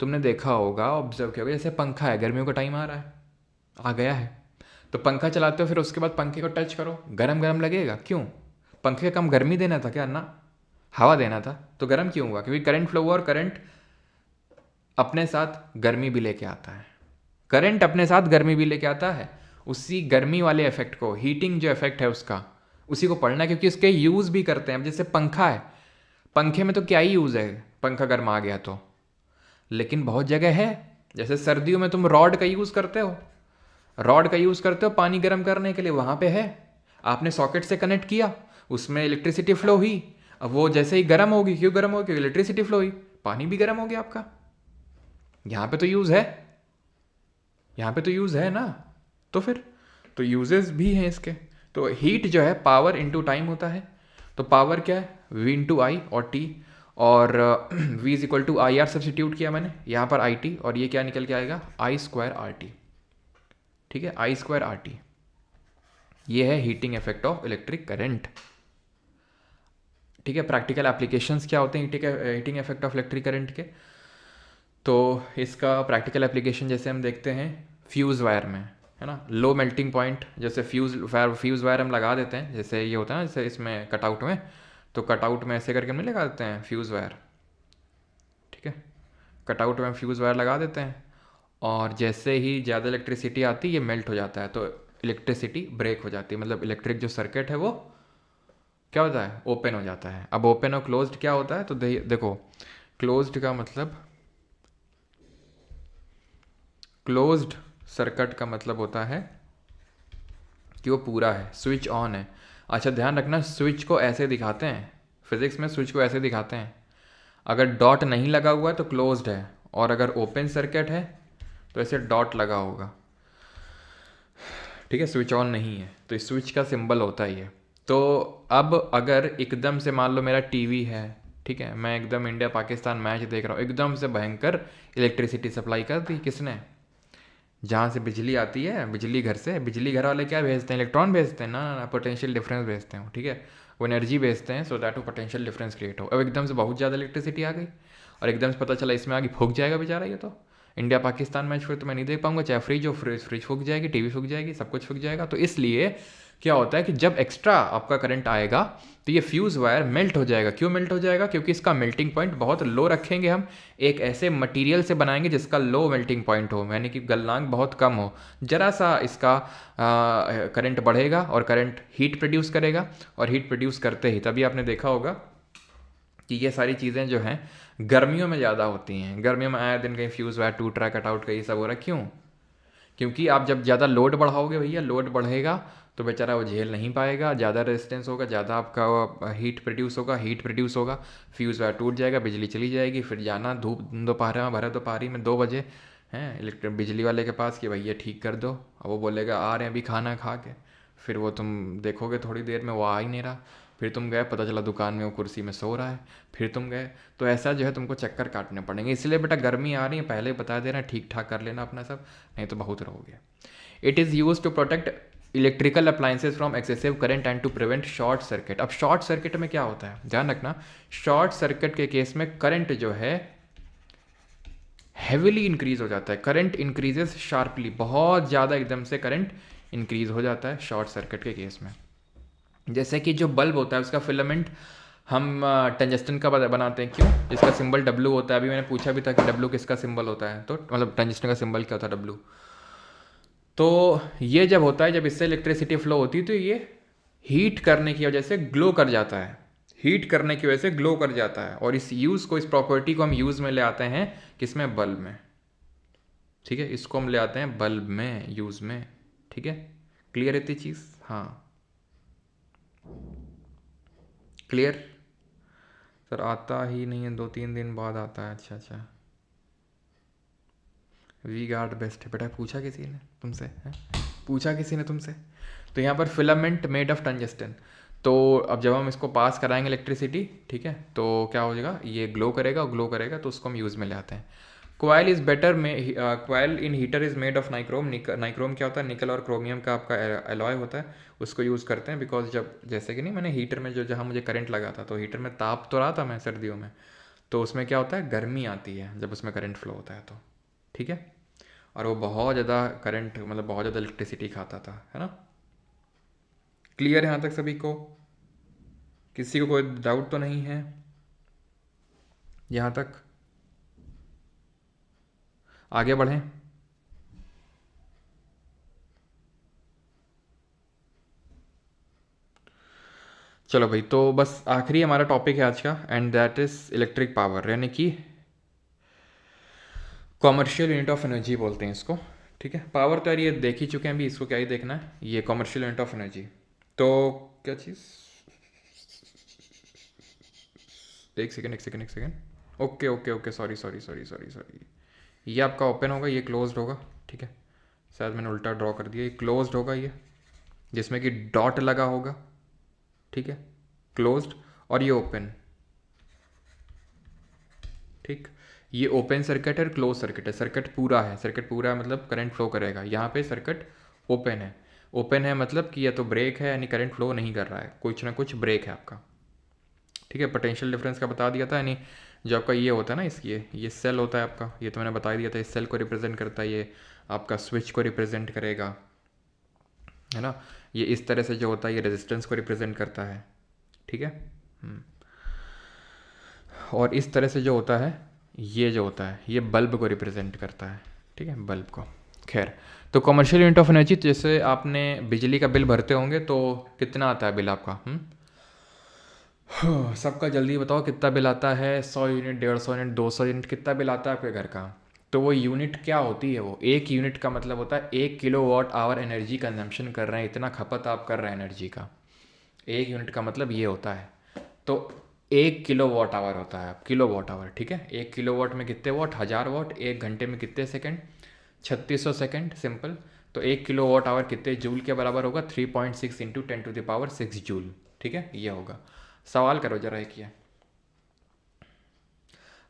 तुमने देखा होगा, ऑब्जर्व किया होगा, जैसे पंखा है, गर्मियों का टाइम आ रहा है, आ गया है, तो पंखा चलाते हो, फिर उसके बाद पंखे को टच करो, गरम गरम लगेगा, क्यों, पंखे का काम गर्मी देना था क्या, ना हवा देना था, तो गर्म क्यों हुआ, क्योंकि करंट फ्लो हुआ और करंट अपने साथ गर्मी भी लेके आता है, करंट अपने साथ गर्मी भी लेके आता है। उसी गर्मी वाले इफेक्ट को, हीटिंग जो इफेक्ट है उसका, उसी को पढ़ना है, क्योंकि उसके यूज़ भी करते हैं। अब जैसे पंखा है, पंखे में तो क्या ही यूज़ है, पंखा गर्म आ गया तो, लेकिन बहुत जगह है, जैसे सर्दियों में तुम रॉड का यूज़ करते हो, रॉड का यूज़ करते हो पानी गर्म करने के लिए, वहाँ पे है, आपने सॉकेट से कनेक्ट किया, उसमें इलेक्ट्रिसिटी फ्लो हुई, अब वो जैसे ही गर्म होगी, क्यों गर्म होगी, क्योंकि इलेक्ट्रिसिटी फ्लो हुई, पानी भी गर्म हो गया आपका, यहाँ पे तो यूज़ है, यहाँ पे तो यूज़ है ना, तो फिर तो यूजेस भी हैं इसके। तो हीट जो है पावर इंटू टाइम होता है, तो पावर क्या है, V इंटू आई और T, और V is equal to I R substitute किया मैंने यहाँ पर आई टी, और ये क्या निकल के आएगा, आई स्क्वायर आर टी, ठीक है, आई स्क्वायर आर टी, ये है heating effect of electric current, ठीक है। प्रैक्टिकल एप्लीकेशंस क्या होते हैं heating effect of electric current के, तो इसका प्रैक्टिकल एप्लीकेशन जैसे हम देखते हैं फ्यूज़ वायर में, है ना, लो मेल्टिंग पॉइंट, जैसे फ्यूज़ वायर हम लगा देते हैं, जैसे ये होता है ना, जैसे इसमें कटआउट में, तो कटआउट में ऐसे करके हम नहीं लगा देते हैं फ्यूज़ वायर, ठीक है, कटआउट में फ्यूज़ वायर लगा देते हैं, और जैसे ही ज़्यादा इलेक्ट्रिसिटी आती है ये मेल्ट हो जाता है, तो इलेक्ट्रिसिटी ब्रेक हो जाती है, मतलब इलेक्ट्रिक जो सर्किट है वो क्या होता है, ओपन हो जाता है। अब ओपन और क्लोज्ड क्या होता है, तो देखो क्लोज्ड का मतलब, क्लोज्ड सर्किट का मतलब होता है कि वो पूरा है, स्विच ऑन है। अच्छा ध्यान रखना, स्विच को ऐसे दिखाते हैं फिजिक्स में, स्विच को ऐसे दिखाते हैं, अगर डॉट नहीं लगा हुआ है तो क्लोज्ड है, और अगर ओपन सर्किट है तो ऐसे डॉट लगा होगा, ठीक है, स्विच ऑन नहीं है, तो इस स्विच का सिंबल होता है ये। तो अब अगर एकदम से मान लो मेरा टीवी है, ठीक है, मैं एकदम इंडिया पाकिस्तान मैच देख रहा हूँ, एकदम से भयंकर इलेक्ट्रिसिटी सप्लाई कर दी किसने, जहाँ से बिजली आती है, बिजली घर से, बिजली घर वाले क्या भेजते हैं, इलेक्ट्रॉन भेजते हैं ना, पोटेंशियल डिफरेंस भेजते हैं, ठीक है, वो एनर्जी भेजते हैं, सो दैट वो पोटेंशियल डिफरेंस क्रिएट हो। अब एकदम से बहुत ज़्यादा इलेक्ट्रिसिटी आ गई, और एकदम से पता चला इसमें आगे फूक जाएगा बेचारा ये, तो इंडिया पाकिस्तान मैच फिर तो मैं नहीं देख पाऊंगा, चाहे फ्रिज फूक जाएगी, टीवी फूक जाएगी, सब कुछ फूक जाएगा। तो इसलिए क्या होता है कि जब एक्स्ट्रा आपका करंट आएगा तो ये फ्यूज़ वायर मेल्ट हो जाएगा। क्यों मेल्ट हो जाएगा, क्योंकि इसका मेल्टिंग पॉइंट बहुत लो रखेंगे, हम एक ऐसे मटेरियल से बनाएंगे जिसका लो मेल्टिंग पॉइंट हो, यानी कि गलनांक बहुत कम हो, जरा सा इसका करंट बढ़ेगा और करंट हीट प्रोड्यूस करेगा, और हीट प्रोड्यूस करते ही तभी आपने देखा होगा कि ये सारी चीज़ें जो हैं गर्मियों में ज़्यादा होती हैं। गर्मियों में आए दिन कहीं फ्यूज़ वायर टूट रहा है, कटआउट का ये सब हो रहा है, क्यों, क्योंकि आप जब ज़्यादा लोड बढ़ाओगे भैया, लोड बढ़ेगा तो बेचारा वो झेल नहीं पाएगा, ज़्यादा रेजिस्टेंस होगा, ज़्यादा आपका हीट प्रोड्यूस होगा, फ्यूज़ वायर टूट जाएगा, बिजली चली जाएगी, फिर जाना धूप दोपहर में, भरा दोपहरी में 2 बजे हैं इलेक्ट्रिक बिजली वाले के पास कि भैया ठीक कर दो, अब वो बोलेगा आ रहे हैं अभी खाना खा के, फिर वो तुम देखोगे थोड़ी देर में वो आ ही नहीं रहा, फिर तुम गए, पता चला दुकान में वो कुर्सी में सो रहा है, फिर तुम गए, तो ऐसा जो है तुमको चक्कर काटने पड़ेंगे। इसलिए बेटा गर्मी आ रही है पहले बता दे रहे हैं, ठीक ठाक कर लेना अपना सब, नहीं तो बहुत रहोगे। It is use to protect electrical appliances from excessive current and to prevent short circuit. अब शॉर्ट सर्किट में क्या होता है, ध्यान रखना, शॉर्ट सर्किट के केस में करंट जो है हैविली इंक्रीज हो जाता है, करंट इंक्रीजेस शार्पली, बहुत ज़्यादा एकदम से करंट इंक्रीज हो जाता है शॉर्ट सर्किट के केस में। जैसे कि जो बल्ब होता है उसका फिलामेंट हम टंजस्टन का बनाते हैं, क्यों, जिसका सिंबल W होता है। अभी मैंने पूछा भी था कि W किसका सिंबल होता है, तो मतलब टंजस्टन का सिंबल क्या होता है, W। तो ये जब होता है, जब इससे इलेक्ट्रिसिटी फ्लो होती है, तो ये हीट करने की वजह से ग्लो कर जाता है, हीट करने की वजह से ग्लो कर जाता है। और इस यूज़ को, इस प्रॉपर्टी को हम यूज़ में ले आते हैं किसमें? बल्ब में। ठीक है, इसको हम ले आते हैं बल्ब में, यूज़ में। ठीक है, क्लियर इतनी चीज़? हाँ, क्लियर? सर आता ही नहीं है, 2-3 दिन बाद आता है। अच्छा अच्छा, वी गार्ड बेस्ट है बेटा। पूछा किसी ने तुमसे है? पूछा किसी ने तुमसे? तो यहाँ पर फिलामेंट मेड ऑफ टंगस्टन। तो अब जब हम इसको पास कराएंगे इलेक्ट्रिसिटी, ठीक है, तो क्या हो जाएगा? ये ग्लो करेगा, ग्लो करेगा तो उसको हम यूज़ में ले आते हैं। क्वाइल इज़ बेटर में, coil in heater is made of nichrome. Nichrome क्या होता है? निकल और क्रोमियम का आपका एलॉय होता है, उसको यूज़ करते हैं। बिकॉज जब, जैसे कि नहीं, मैंने हीटर में जो, जहाँ मुझे करंट लगा था, तो हीटर में ताप तो रहा था मैं सर्दियों में, तो उसमें क्या होता है? गर्मी आती है जब उसमें करंट फ्लो होता है तो। ठीक है, और वो बहुत ज़्यादा करंट, मतलब बहुत ज़्यादा इलेक्ट्रिसिटी खाता था, है ना? क्लियर है यहाँ तक सभी को? किसी को कोई डाउट तो नहीं है यहाँ तक? आगे बढ़ें। चलो भाई, तो बस आखिरी हमारा टॉपिक है आज का, and that is electric power, यानी कि कॉमर्शियल यूनिट ऑफ एनर्जी बोलते हैं इसको। ठीक है, पावर तो यार ये देख ही चुके हैं अभी, इसको क्या ही देखना है, ये कॉमर्शियल यूनिट ऑफ एनर्जी। तो क्या चीज़, एक सेकेंड एक सेकेंड एक second, okay okay okay, sorry sorry sorry sorry sorry, ये आपका ओपन होगा, ये क्लोज्ड होगा। ठीक है, शायद मैंने उल्टा ड्रॉ कर दिया, ये क्लोज्ड होगा, ये जिसमें कि डॉट लगा होगा। ठीक है, क्लोज्ड, और ये ओपन। ठीक, ये ओपन सर्किट है, क्लोज सर्किट है। सर्किट पूरा है, सर्किट पूरा है मतलब करंट फ्लो करेगा। यहाँ पे सर्किट ओपन है, ओपन है मतलब कि या तो ब्रेक है, यानी करंट फ्लो नहीं कर रहा है, कुछ ना कुछ ब्रेक है आपका। ठीक है, पोटेंशियल डिफरेंस का बता दिया था, यानी जो आपका ये होता है ना, इस ये सेल होता है आपका, ये तो मैंने बता दिया था, इस सेल को रिप्रेजेंट करता है, ये आपका स्विच को रिप्रेजेंट करेगा, है ना? ये इस तरह से जो होता है, ये रेजिस्टेंस को रिप्रेजेंट करता है। ठीक है, और इस तरह से जो होता है, ये जो होता है, ये बल्ब को रिप्रेजेंट करता है। ठीक है, बल्ब को। खैर, तो कमर्शियल यूनिट ऑफ एनर्जी, जैसे आपने बिजली का बिल भरते होंगे तो कितना आता है बिल आपका? सबका जल्दी बताओ कितना बिल आता है? 100 यूनिट, 150 यूनिट, 200 यूनिट, कितना बिल आता है आपके घर का? तो वो यूनिट क्या होती है? वो एक यूनिट का मतलब होता है 1 किलोवाट आवर एनर्जी कंजम्पशन कर रहे हैं, इतना खपत आप कर रहे हैं एनर्जी का। एक यूनिट का मतलब ये होता है। तो 1 किलोवाट आवर होता है, किलोवाट आवर। ठीक है, 1 किलोवाट में कितने वाट? 1000 वाट। 1 घंटे में कितने सेकंड? 3600 second, simple. तो 1 किलोवाट आवर कितने जूल के बराबर होगा? 3.6 इंटू 10⁻6 जूल। ठीक है, ये होगा। सवाल करो जरा एक ये।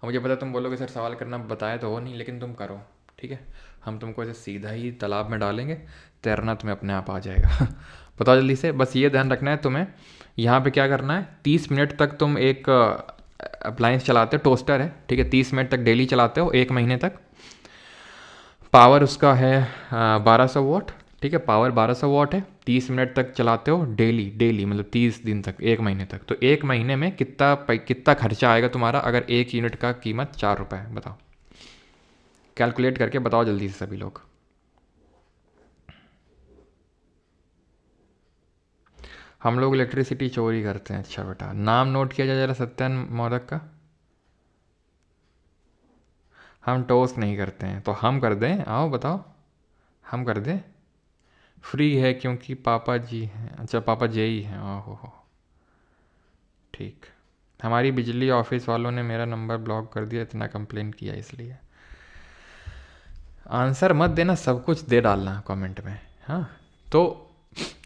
मुझे पता तुम बोलोगे सर सवाल करना बताया तो हो नहीं, लेकिन तुम करो। ठीक है, हम तुमको ऐसे सीधा ही तालाब में डालेंगे, तैरना तुम्हें अपने आप आ जाएगा। बताओ जल्दी से। बस ये ध्यान रखना है तुम्हें, यहाँ पे क्या करना है, 30 मिनट तक तुम एक अप्लायंस चलाते हो, टोस्टर है, ठीक है, 30 मिनट तक डेली चलाते हो, 1 महीने तक। पावर उसका है 1200 वाट। ठीक है, पावर 1200 वाट है, 30 मिनट तक चलाते हो डेली, डेली मतलब 30 दिन तक, 1 महीने तक। तो 1 महीने में कितना खर्चा आएगा तुम्हारा, अगर 1 यूनिट का कीमत 4 रुपये? बताओ, कैलकुलेट करके बताओ जल्दी से सभी लोग। हम लोग इलेक्ट्रिसिटी चोरी करते हैं। अच्छा बेटा, नाम नोट किया जाए जरा सत्यन मोदक का। हम टोस्ट नहीं करते हैं, तो हम कर दें? आओ बताओ, हम कर दें। फ्री है क्योंकि पापा जी हैं। अच्छा, पापा जे ही हैं। ओहो हो, ठीक। हमारी बिजली ऑफिस वालों ने मेरा नंबर ब्लॉक कर दिया, इतना कंप्लेन किया इसलिए। आंसर मत देना, सब कुछ दे डालना कमेंट में। हाँ, तो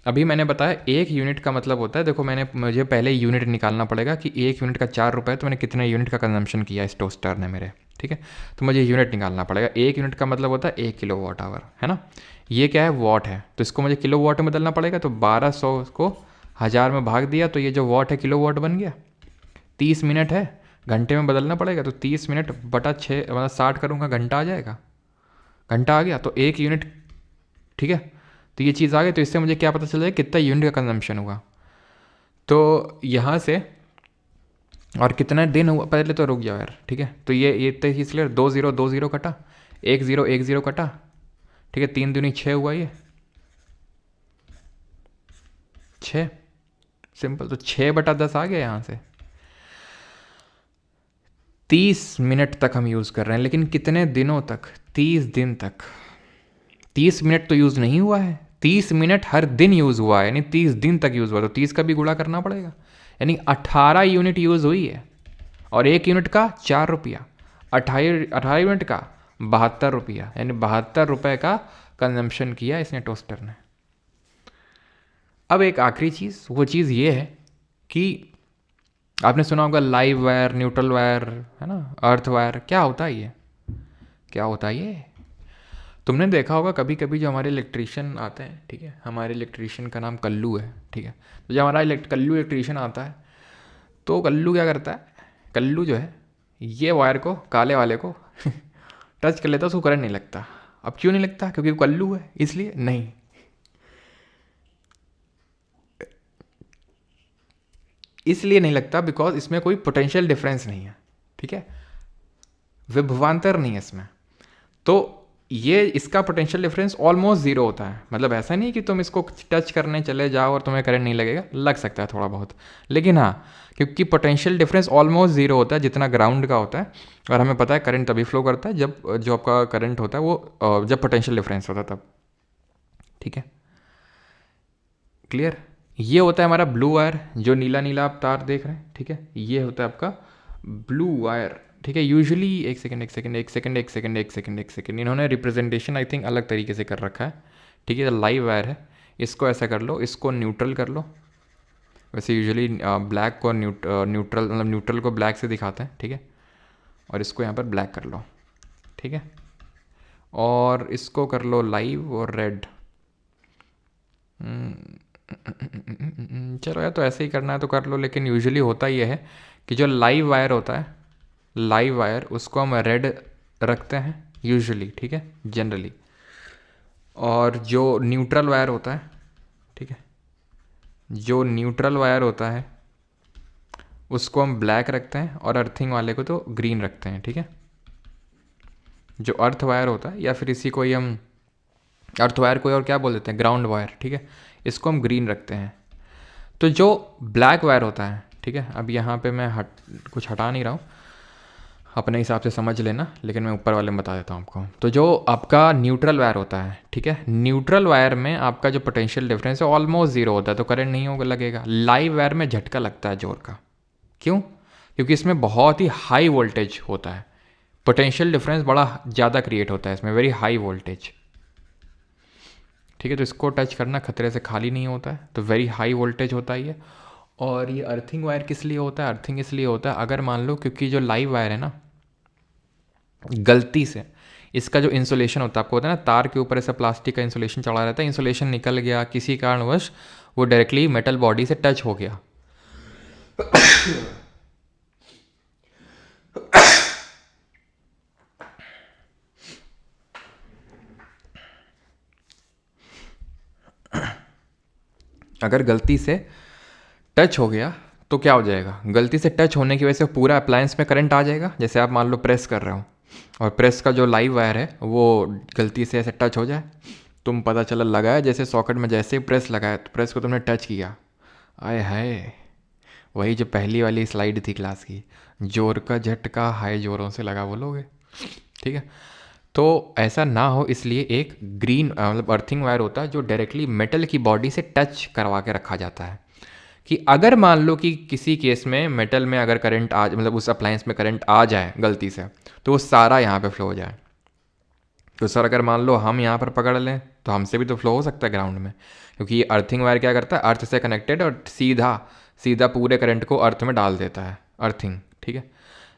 अभी मैंने बताया 1 यूनिट का मतलब होता है, देखो मुझे पहले यूनिट निकालना पड़ेगा कि 1 यूनिट का 4 रुपये, तो मैंने कितने यूनिट का कंजम्पशन किया इस टोस्टर ने मेरे। ठीक है, तो मुझे यूनिट निकालना पड़ेगा। 1 यूनिट का मतलब होता है 1 किलोवाट आवर, है ना? ये क्या है? वॉट है, तो इसको मुझे किलोवाट में बदलना पड़ेगा। तो 1200 को 1000 में भाग दिया, तो ये जो वॉट है किलोवाट बन गया। 30 मिनट है, घंटे में बदलना पड़ेगा, तो 30 मिनट बटा 6 मतलब 60 करूँगा, घंटा आ जाएगा। घंटा आ गया, तो 1 यूनिट। ठीक है, तो ये चीज़ आ गई, तो इससे मुझे क्या पता चल जाए कितना यूनिट का कंजम्पशन हुआ। तो यहाँ से, और कितना दिन हुआ पहले तो रुक जाओ यार। ठीक है, तो ये तो इसलिए 2 0 2 0 कटा, 1 0 1 0 कटा, ठीक है, 3 दूनी 6 हुआ ये 6, सिंपल। तो 6/10 आ गया यहाँ से। 30 मिनट तक हम यूज़ कर रहे हैं, लेकिन कितने दिनों तक? 30 दिन तक। 30 मिनट तो यूज़ नहीं हुआ है, 30 मिनट हर दिन यूज़ हुआ है, यानी 30 दिन तक यूज़ हुआ, तो 30 का भी गुणा करना पड़ेगा, यानी 18 यूनिट यूज़ हुई है। और 1 यूनिट का 4 रुपया, 18 यूनिट का 72 रुपया, यानी 72 रुपये का कंजम्पशन किया इसने टोस्टर ने। अब एक आखिरी चीज़, वो चीज़ ये है कि आपने सुना होगा लाइव वायर, न्यूट्रल वायर, है ना, अर्थ वायर। क्या होता है ये? क्या होता है ये? तुमने देखा होगा कभी कभी जो हमारे इलेक्ट्रीशियन आते हैं, ठीक है, हमारे इलेक्ट्रीशियन का नाम कल्लू है, ठीक है, तो जब हमारा कल्लू इलेक्ट्रीशियन आता है तो कल्लू क्या करता है? कल्लू जो है ये वायर को, काले वाले को टच कर लेता है, उसको करंट नहीं लगता। अब क्यों नहीं लगता? क्योंकि वो कल्लू है इसलिए? नहीं, इसलिए नहीं लगता बिकॉज इसमें कोई पोटेंशियल डिफरेंस नहीं है, ठीक है, विभवांतर नहीं है इसमें। तो ये इसका पोटेंशियल डिफरेंस ऑलमोस्ट ज़ीरो होता है। मतलब ऐसा नहीं कि तुम इसको टच करने चले जाओ और तुम्हें करंट नहीं लगेगा, लग सकता है थोड़ा बहुत, लेकिन हाँ, क्योंकि पोटेंशियल डिफरेंस ऑलमोस्ट ज़ीरो होता है जितना ग्राउंड का होता है। और हमें पता है करंट तभी फ्लो करता है जब जो आपका करंट होता है वो जब पोटेंशियल डिफरेंस होता है तब, ठीक है, क्लियर। ये होता है हमारा ब्लू वायर, जो नीला नीला आप तार देख रहे हैं, ठीक है, ये होता है आपका ब्लू वायर, ठीक है। यूजुअली एक सेकंड, इन्होंने रिप्रेजेंटेशन आई थिंक अलग तरीके से कर रखा है, ठीक है। लाइव वायर है, इसको ऐसा कर लो, इसको न्यूट्रल कर लो। वैसे यूजुअली ब्लैक को न्यूट्रल, मतलब न्यूट्रल को ब्लैक से दिखाते हैं, ठीक है, और इसको यहाँ पर ब्लैक कर लो, ठीक है, और इसको कर लो लाइव और रेड। चलो यार, तो ऐसे ही करना है तो कर लो, लेकिन यूजुअली होता ये है कि जो लाइव वायर होता है, लाइव वायर, उसको हम रेड रखते हैं यूजुअली, ठीक है, जनरली। और जो न्यूट्रल वायर होता है, ठीक है, जो न्यूट्रल वायर होता है उसको हम ब्लैक रखते हैं, और अर्थिंग वाले को तो ग्रीन रखते हैं, ठीक है। जो अर्थ वायर होता है, या फिर इसी को ही हम अर्थ वायर को और क्या बोल देते हैं, ग्राउंड वायर, ठीक है, इसको हम ग्रीन रखते हैं। तो जो ब्लैक वायर होता है, ठीक है, अब यहाँ पे मैं कुछ हटा नहीं रहा हूँ, अपने हिसाब से समझ लेना, लेकिन मैं ऊपर वाले में बता देता हूँ आपको। तो जो आपका न्यूट्रल वायर होता है, ठीक है, न्यूट्रल वायर में आपका जो पोटेंशियल डिफरेंस है ऑलमोस्ट ज़ीरो होता है, तो करंट नहीं होगा, लगेगा। लाइव वायर में झटका लगता है जोर का। क्यों? क्योंकि इसमें बहुत ही हाई वोल्टेज होता है, पोटेंशियल डिफरेंस बड़ा ज़्यादा क्रिएट होता है इसमें, वेरी हाई वोल्टेज, ठीक है। तो इसको टच करना खतरे से खाली नहीं होता है, तो वेरी हाई वोल्टेज होता है ये। और ये अर्थिंग वायर किस लिए होता है? अर्थिंग इसलिए होता है, अगर मान लो, क्योंकि जो लाइव वायर है ना, गलती से इसका जो इंसुलेशन होता है, आपको होता है ना, तार के ऊपर ऐसा प्लास्टिक का इंसुलेशन चढ़ा रहता है, इंसुलेशन निकल गया किसी कारणवश, वो डायरेक्टली मेटल बॉडी से टच हो गया, अगर गलती से टच हो गया तो क्या हो जाएगा? गलती से टच होने की वजह से पूरा अप्लायंस में करंट आ जाएगा। जैसे आप मान लो प्रेस कर रहे हो, और प्रेस का जो लाइव वायर है वो गलती से ऐसे टच हो जाए, तुम पता चला लगाया जैसे सॉकेट में, जैसे ही प्रेस लगाया तो प्रेस को तुमने टच किया, आए हाय, वही जो पहली वाली स्लाइड थी क्लास की, जोर का झटका हाई जोरों से लगा बोलोगे, ठीक है। तो ऐसा ना हो इसलिए एक ग्रीन मतलब अर्थिंग वायर होता है, जो डायरेक्टली मेटल की बॉडी से टच करवा के रखा जाता है, कि अगर मान लो कि किसी केस में मेटल में अगर करंट आ, मतलब उस अप्लायंस में करंट आ जाए गलती से, तो वो सारा यहाँ पे फ्लो हो जाए। तो सर अगर मान लो हम यहाँ पर पकड़ लें तो हमसे भी तो फ्लो हो सकता है ग्राउंड में, क्योंकि ये अर्थिंग वायर क्या करता है, अर्थ से कनेक्टेड, और सीधा सीधा पूरे करंट को अर्थ में डाल देता है अर्थिंग, ठीक है।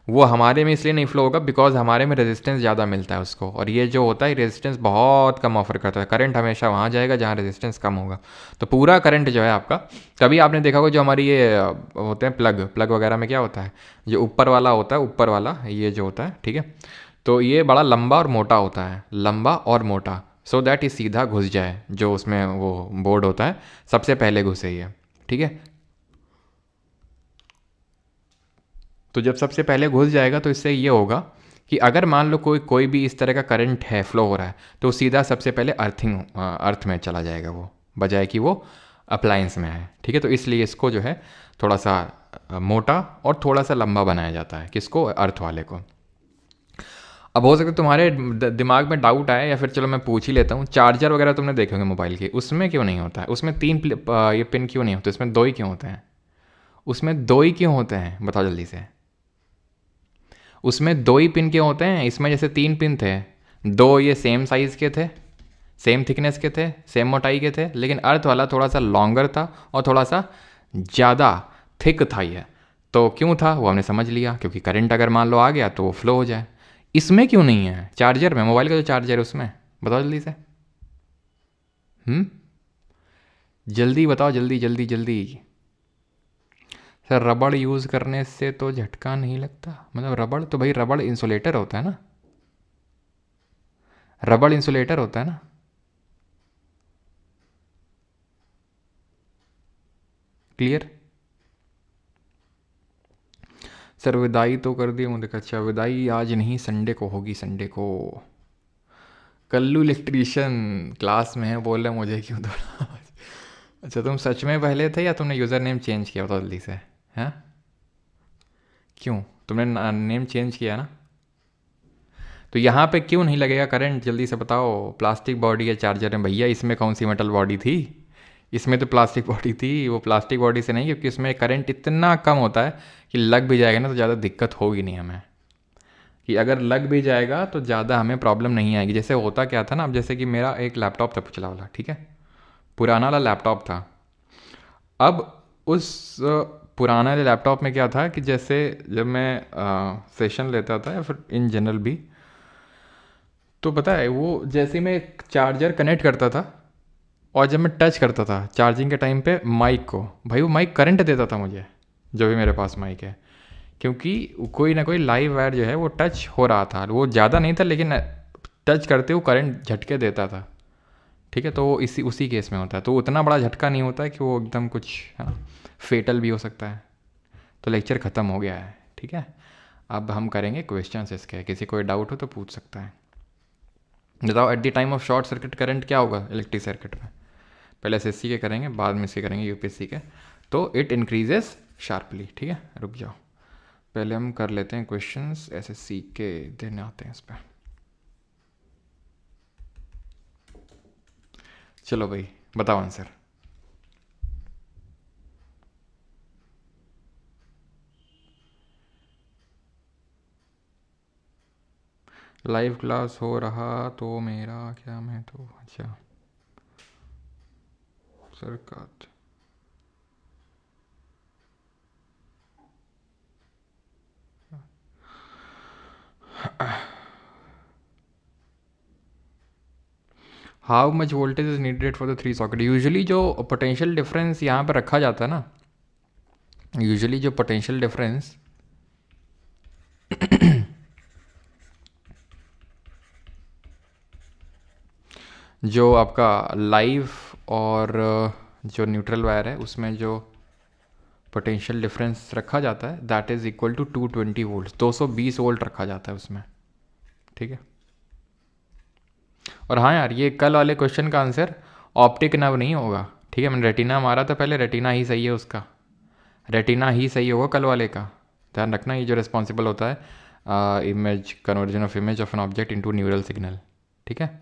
वो हमारे में इसलिए नहीं फ्लो होगा बिकॉज हमारे में रेजिस्टेंस ज़्यादा मिलता है उसको, और ये जो होता है रेजिस्टेंस बहुत कम ऑफर करता है। करंट हमेशा वहाँ जाएगा जहाँ रेजिस्टेंस कम होगा, तो पूरा करंट जो है आपका, तभी आपने देखा होगा जो हमारी ये होते हैं प्लग वगैरह में क्या होता है, जो ऊपर वाला होता है, ऊपर वाला ये जो होता है, ठीक है, तो ये बड़ा लंबा और मोटा होता है, लंबा और मोटा, सो दैट ये सीधा घुस जाए, जो उसमें वो बोर्ड होता है सबसे पहले घुसे ये, ठीक है। तो जब सबसे पहले घुस जाएगा तो इससे ये होगा कि अगर मान लो कोई कोई भी इस तरह का करंट है, फ्लो हो रहा है, तो सीधा सबसे पहले अर्थ में चला जाएगा वो, बजाय कि वो अप्लायंस में है। ठीक है, तो इसलिए इसको जो है थोड़ा सा मोटा और थोड़ा सा लंबा बनाया जाता है, किसको, अर्थ वाले को। अब हो सकता है तुम्हारे दिमाग में डाउट आए, या फिर चलो मैं पूछ ही लेता हूँ, चार्जर वगैरह तुमने देखे होंगे मोबाइल के, उसमें क्यों नहीं होता है? उसमें ये पिन क्यों नहीं होते? उसमें 2 ही क्यों होते हैं? उसमें 2 ही क्यों होते हैं, बताओ जल्दी से। उसमें 2 ही पिन क्यों होते हैं? इसमें जैसे 3 पिन थे, 2 ये सेम साइज़ के थे, सेम थिकनेस के थे, सेम मोटाई के थे, लेकिन अर्थ वाला थोड़ा सा लॉन्गर था और थोड़ा सा ज़्यादा थिक था ये। तो क्यों था वो हमने समझ लिया, क्योंकि करंट अगर मान लो आ गया तो वो फ्लो हो जाए। इसमें क्यों नहीं है? चार्जर में, मोबाइल का जो चार्जर है उसमें, बताओ जल्दी से। जल्दी बताओ, जल्दी जल्दी जल्दी। सर रबड़ यूज़ करने से तो झटका नहीं लगता, मतलब रबड़ तो भाई, रबड़ इंसुलेटर होता है ना, रबड़ इंसुलेटर होता है ना। क्लियर? सर विदाई तो कर दी मुझे। अच्छा, विदाई आज नहीं, संडे को होगी, संडे को। कल्लू इलेक्ट्रीशियन क्लास में है, बोल रहे मुझे क्यों थोड़ा। अच्छा, तुम सच में पहले थे या तुमने यूज़र नेम चेंज किया? बताओ जल्दी से। हैं? क्यों तुमने नेम चेंज किया ना? तो यहाँ पे क्यों नहीं लगेगा करंट, जल्दी से बताओ। प्लास्टिक बॉडी है चार्जर में भैया, इसमें कौन सी मेटल बॉडी थी? इसमें तो प्लास्टिक बॉडी थी, वो प्लास्टिक बॉडी से नहीं, क्योंकि इसमें करंट इतना कम होता है कि लग भी जाएगा ना तो ज़्यादा दिक्कत होगी नहीं हमें, कि अगर लग भी जाएगा तो ज़्यादा हमें प्रॉब्लम नहीं आएगी। जैसे होता क्या था ना, अब जैसे कि मेरा एक लैपटॉप था पिछला वाला, ठीक है, पुराना वाला लैपटॉप था। अब उस पुराना वाले लैपटॉप में क्या था कि जैसे जब मैं सेशन लेता था या फिर इन जनरल भी, तो पता है वो जैसे मैं चार्जर कनेक्ट करता था और जब मैं टच करता था चार्जिंग के टाइम पे माइक को, भाई वो माइक करंट देता था मुझे, जो भी मेरे पास माइक है, क्योंकि कोई ना कोई लाइव वायर जो है वो टच हो रहा था। वो ज़्यादा नहीं था लेकिन टच करते वो करंट झटके देता था। ठीक है, तो वो इसी उसी केस में होता है, तो उतना बड़ा झटका नहीं होता है कि वो एकदम कुछ, है ना, फेटल भी हो सकता है। तो लेक्चर ख़त्म हो गया है, ठीक है। अब हम करेंगे क्वेश्चंस इसके, किसी कोई डाउट हो तो पूछ सकता है। बताओ, at the time of short circuit current क्या होगा इलेक्ट्रिक सर्किट में? पहले एसएससी के करेंगे, बाद में से करेंगे यूपीएससी के। तो इट इंक्रीजेस शार्पली। ठीक है, रुक जाओ, पहले हम कर लेते हैं क्वेश्चंस एसएससी के, देने आते हैं इस पर। चलो भाई बताओ आंसर। लाइव क्लास हो रहा तो मेरा क्या, मैं तो, अच्छा सरकार। How much voltage is needed for the 3 socket? Usually जो पोटेंशियल डिफरेंस यहाँ पर रखा जाता है ना, यूजुअली जो पोटेंशियल डिफरेंस जो आपका लाइव और जो न्यूट्रल वायर है उसमें जो पोटेंशियल डिफरेंस रखा जाता है that is equal to 220 volt, 220 volt रखा जाता है उसमें। ठीक है, और हाँ यार, ये कल वाले क्वेश्चन का आंसर ऑप्टिक नर्व नहीं होगा। ठीक है, मैंने रेटिना मारा था पहले, रेटिना ही सही है उसका, रेटिना ही सही होगा कल वाले का, ध्यान रखना। ये जो रिस्पॉन्सिबल होता है image conversion of image of an object into neural signal. ठीक है,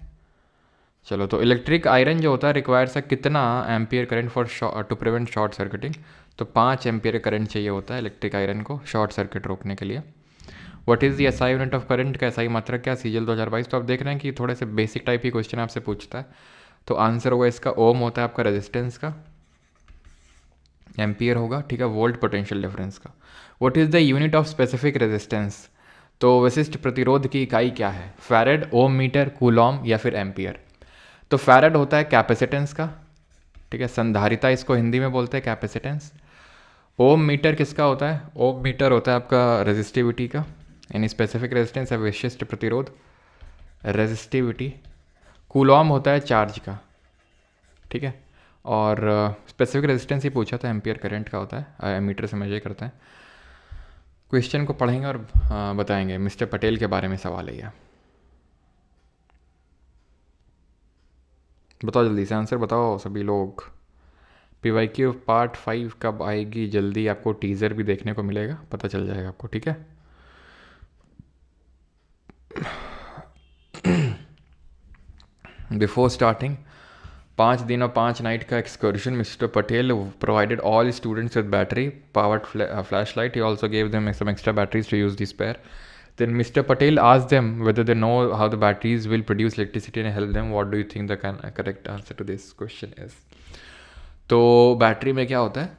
चलो, तो इलेक्ट्रिक आयरन जो होता है रिक्वायर्स है कितना ampere current for to prevent short circuiting? तो 5 एम्पियर करंट चाहिए होता है इलेक्ट्रिक आयरन को शॉर्ट सर्किट रोकने के लिए। What is the SI unit of current का एसआई मात्रक क्या, सीजीएल 2022? तो आप देख रहे हैं कि थोड़े से बेसिक टाइप की क्वेश्चन आपसे पूछता है। तो आंसर होगा इसका ओम होता है आपका रेजिस्टेंस का, एम्पियर होगा, ठीक है, वोल्ट पोटेंशियल डिफरेंस का। What is the unit of specific resistance? तो विशिष्ट प्रतिरोध की इकाई क्या है? फैरेड, ओम मीटर, कूलॉम या फिर एम्पियर? तो फैरेड होता है कैपेसिटेंस का, ठीक है, संधारिता इसको हिंदी में बोलते हैं कैपेसिटेंस। ओम मीटर किसका होता है? ओम मीटर होता है आपका रेजिस्टिविटी का, यानी स्पेसिफिक रेजिस्टेंस है विशिष्ट प्रतिरोध, रेजिस्टिविटी। कूलॉम होता है चार्ज का, ठीक है, और स्पेसिफिक रेजिस्टेंस ही पूछा था, एम्पियर करंट का होता है, मीटर से मेजर करते हैं। क्वेश्चन को पढ़ेंगे और बताएंगे। मिस्टर पटेल के बारे में सवाल है ये। बताओ जल्दी से आंसर बताओ सभी लोग। PYQ पार्ट 5 कब आएगी? जल्दी, आपको टीज़र भी देखने को मिलेगा, पता चल जाएगा आपको, ठीक है। बिफोर स्टार्टिंग 5 दिन और 5 नाइट का excursion, mister Patel provided all students with battery powered flash light. He also gave them some extra batteries to use the spare. Then Mr. Patel asked them whether they know how the batteries will produce electricity and help them. What do you think the correct answer to this question is? तो battery में क्या होता है?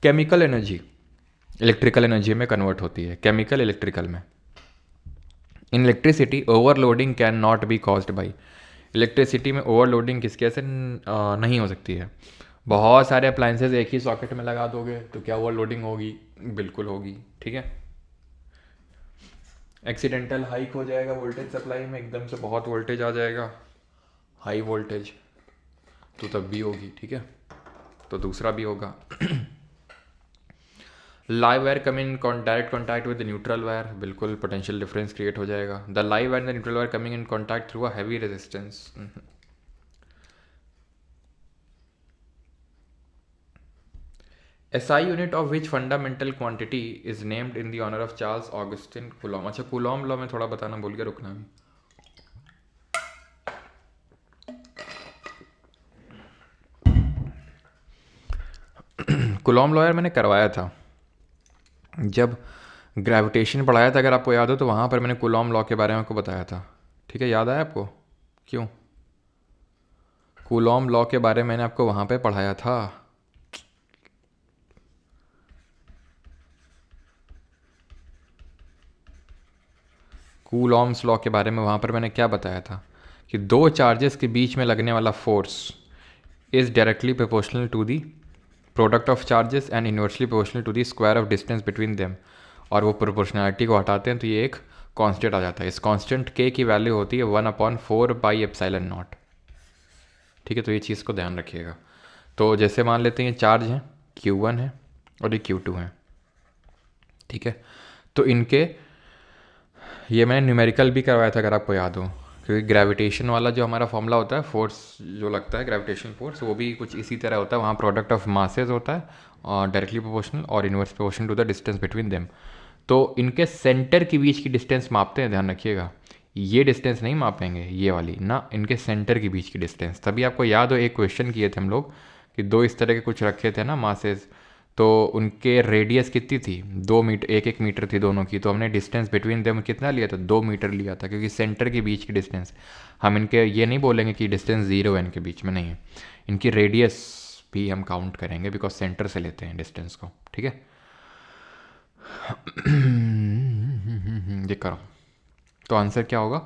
Chemical energy electrical energy में convert होती है, chemical electrical में. In electricity overloading can not be caused by. Electricity में ओवरलोडिंग किसके से नहीं हो सकती है. बहुत सारे अप्लाइंसेज एक ही सॉकेट में लगा दोगे तो क्या ओवरलोडिंग होगी? बिल्कुल होगी, ठीक है. एक्सीडेंटल हाइक हो जाएगा वोल्टेज सप्लाई में, एकदम से बहुत वोल्टेज आ जाएगा, हाई वोल्टेज, तो तब भी होगी, ठीक है. तो दूसरा भी होगा. Live wire come in direct contact with neutral wire, बिल्कुल पोटेंशियल डिफरेंस क्रिएट हो जाएगा. The live wire and the neutral wire coming in contact through a heavy resistance. SI unit of which fundamental quantity is named in the honor of Charles Augustin Coulomb. अच्छा, Coulomb law में थोड़ा बताना भूल गया, रुकना भी. Coulomb law यार मैंने करवाया था जब ग्रेविटेशन पढ़ाया था, अगर आपको याद हो तो वहाँ पर मैंने कूलॉम लॉ के बारे में आपको बताया था, ठीक है. याद आया आपको? क्यों? कूलॉम लॉ के बारे में मैंने आपको वहाँ पे पढ़ाया था. कूलॉम्स लॉ के बारे में वहाँ पर मैंने क्या बताया था कि दो चार्जेस के बीच में लगने वाला force is directly proportional to the product of charges and inversely proportional to the square of distance between them. और वो प्रोपोर्शनैलिटी को हटाते हैं तो ये एक कांस्टेंट आ जाता है. इस कांस्टेंट k की वैल्यू होती है 1/4πε0, ठीक है. तो ये चीज़ को ध्यान रखिएगा. तो जैसे मान लेते हैं ये चार्ज हैं, Q1 है और ये Q2 है, ठीक है. तो इनके ये मैंने न्यूमेरिकल भी करवाया था अगर आपको याद हो, क्योंकि ग्रेविटेशन वाला जो हमारा फॉर्मूला होता है, फोर्स जो लगता है ग्रेविटेशन फोर्स, वो भी कुछ इसी तरह होता है. वहाँ प्रोडक्ट ऑफ मासेज होता है और डायरेक्टली प्रोपोर्शनल और inverse proportional to the distance between them. तो इनके सेंटर के बीच की डिस्टेंस मापते हैं, ध्यान रखिएगा. ये डिस्टेंस नहीं मापेंगे, ये वाली ना, इनके सेंटर के बीच की डिस्टेंस. तभी आपको याद हो एक क्वेश्चन किए थे हम लोग कि दो इस तरह के कुछ रखे थे ना मासेज, तो उनके रेडियस कितनी थी? 2 मीटर, 1 मीटर थी दोनों की. तो हमने डिस्टेंस बिटवीन देम कितना लिया था? 2 मीटर लिया था, क्योंकि सेंटर के बीच की डिस्टेंस. हम इनके ये नहीं बोलेंगे कि डिस्टेंस 0 है इनके बीच में, नहीं है. इनकी रेडियस भी हम काउंट करेंगे बिकॉज सेंटर से लेते हैं डिस्टेंस को, ठीक है. ये करो तो आंसर क्या होगा?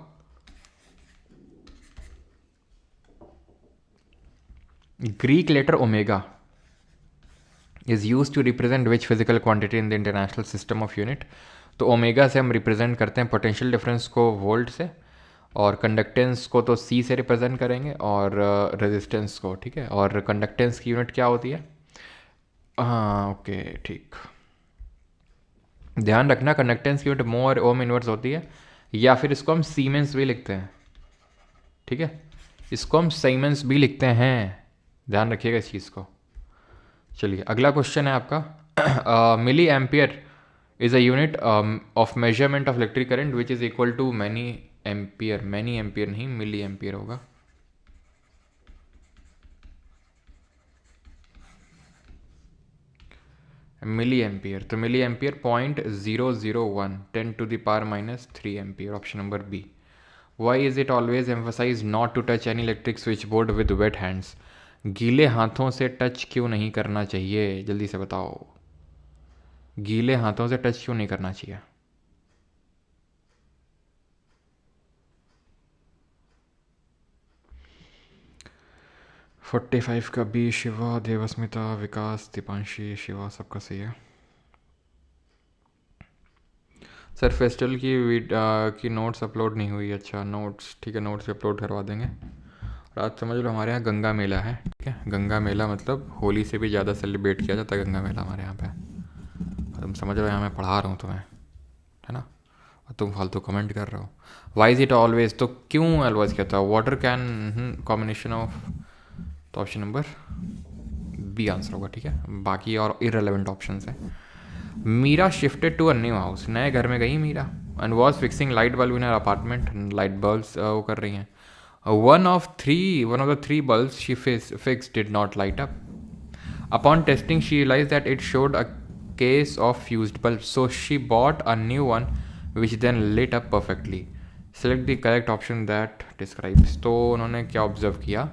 Greek letter omega is used to represent which physical quantity in the international system of unit. तो ओमेगा से हम रिप्रेजेंट करते हैं पोटेंशियल डिफरेंस को वोल्ट से, और कंडक्टेंस को तो C से रिप्रेजेंट करेंगे, और रेजिस्टेंस को, ठीक है. और कंडक्टेंस की यूनिट क्या होती है? हाँ, ओके, ठीक. ध्यान रखना, कंडक्टेंस की यूनिट मो और ओम इनवर्स होती है, या फिर इसको हम सीमेंस भी लिखते हैं, ठीक है. इसको हम सीमेंस भी लिखते हैं, ध्यान रखिएगा इस चीज़ को. चलिए अगला क्वेश्चन है आपका. Milli ampere is a unit of measurement of electric current which is equal to many ampere. Many ampere नहीं, मिली एम्पियर होगा. मिली एम्पियर, तो milli ampere 0.001 10⁻³ ampere. Option number B. Why is it always emphasise not to touch any electric switch board with wet hands. गीले हाथों से touch क्यों नहीं करना चाहिए? जल्दी से बताओ, गीले हाथों से टच क्यों नहीं करना चाहिए? फोर्टी 45 का बी. शिवा, देवस्मिता, विकास, दीपांशी, शिवा, सबका सही है. सर फेस्टिवल की नोट्स अपलोड नहीं हुई. अच्छा, नोट्स ठीक है, नोट्स अपलोड करवा देंगे. रात समझ लो हमारे यहाँ गंगा मेला है, ठीक है। गंगा मेला मतलब होली से भी ज़्यादा सेलिब्रेट किया जाता है गंगा मेला हमारे यहाँ पे। और तुम समझ रहे हो यहाँ मैं पढ़ा रहा हूँ तुम्हें, है ना, और तुम फालतू कमेंट कर रहे हो। वाई इज इट ऑलवेज, तो क्यों ऑलवेज कहता है। वाटर कैन कॉम्बिनेशन ऑफ, तो ऑप्शन नंबर बी आंसर होगा, ठीक है। बाकी और इररेलेवेंट ऑप्शन है। Meera shifted to a new house, नए घर में गई Meera, and was fixing light bulb in her apartment, light bulbs वो कर रही हैं। One of the three bulbs she fixed did not light up. Upon testing, she realized that it showed a case of fused bulb. So she bought a new one, which then lit up perfectly. Select the correct option that describes. तो उन्होंने क्या observe किया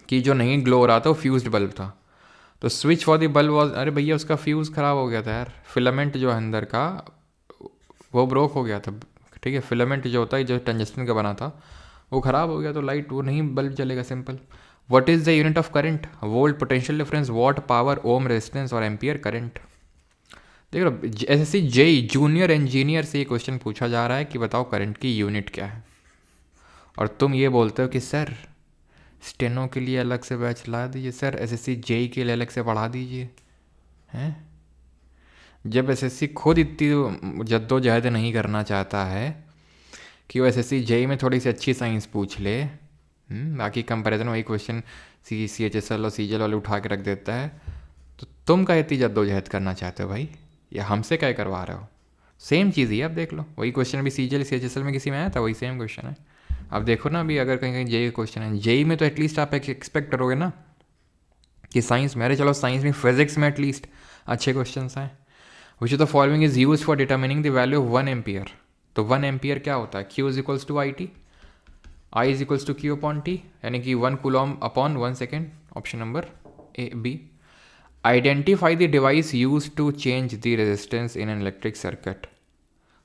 कि जो नहीं glow हो रहा था वो फ्यूज्ड बल्ब था। तो switch for the bulb was, अरे भैया उसका फ्यूज़ ख़राब हो गया था यार, फिलामेंट जो है अंदर का वो ब्रोक हो गया था, ठीक है। फिलामेंट जो होता है जो टंजस्टन का बना था वो ख़राब हो गया, तो लाइट वो नहीं बल्ब जलेगा, simple. What is the unit of current, volt, potential difference, watt, power, ohm, resistance और एम्पियर करंट। देख लो एसएससी जेई जूनियर इंजीनियर से ये क्वेश्चन पूछा जा रहा है कि बताओ करंट की यूनिट क्या है, और तुम ये बोलते हो कि सर स्टेनो के लिए अलग से बैच ला दीजिए, सर एसएससी जेई के लिए अलग से पढ़ा दीजिए, हैं। जब एसएससी खुद इतनी जद्दोजहद नहीं करना चाहता है कि वो एसएससी जेई में थोड़ी सी अच्छी साइंस पूछ ले, बाकी कंपैरिजन वही क्वेश्चन CHSL और CGL वाले उठा के रख देता है, तो तुम क्या इतनी जद्दोजहद करना चाहते हो भाई, या हमसे क्या करवा रहे हो। सेम चीज़ ही है, अब देख लो वही क्वेश्चन भी CGL CHSL में किसी में आया था, वही सेम क्वेश्चन है। अब देखो ना, अभी अगर कहीं कहीं जेई क्वेश्चन है, जेई में तो एटलीस्ट आप एक्सपेक्ट करोगे ना कि साइंस में, अरे चलो साइंस में फिजिक्स में एटलीस्ट अच्छे क्वेश्चन आए। Which of the following is use for determining the value of 1 ampere. तो 1 एम्पियर क्या होता है, Q is equals to IT, I is equals to Q upon T, यानी कि 1 coulomb upon 1 second, option number B। Identify the device use to change the resistance in an electric circuit,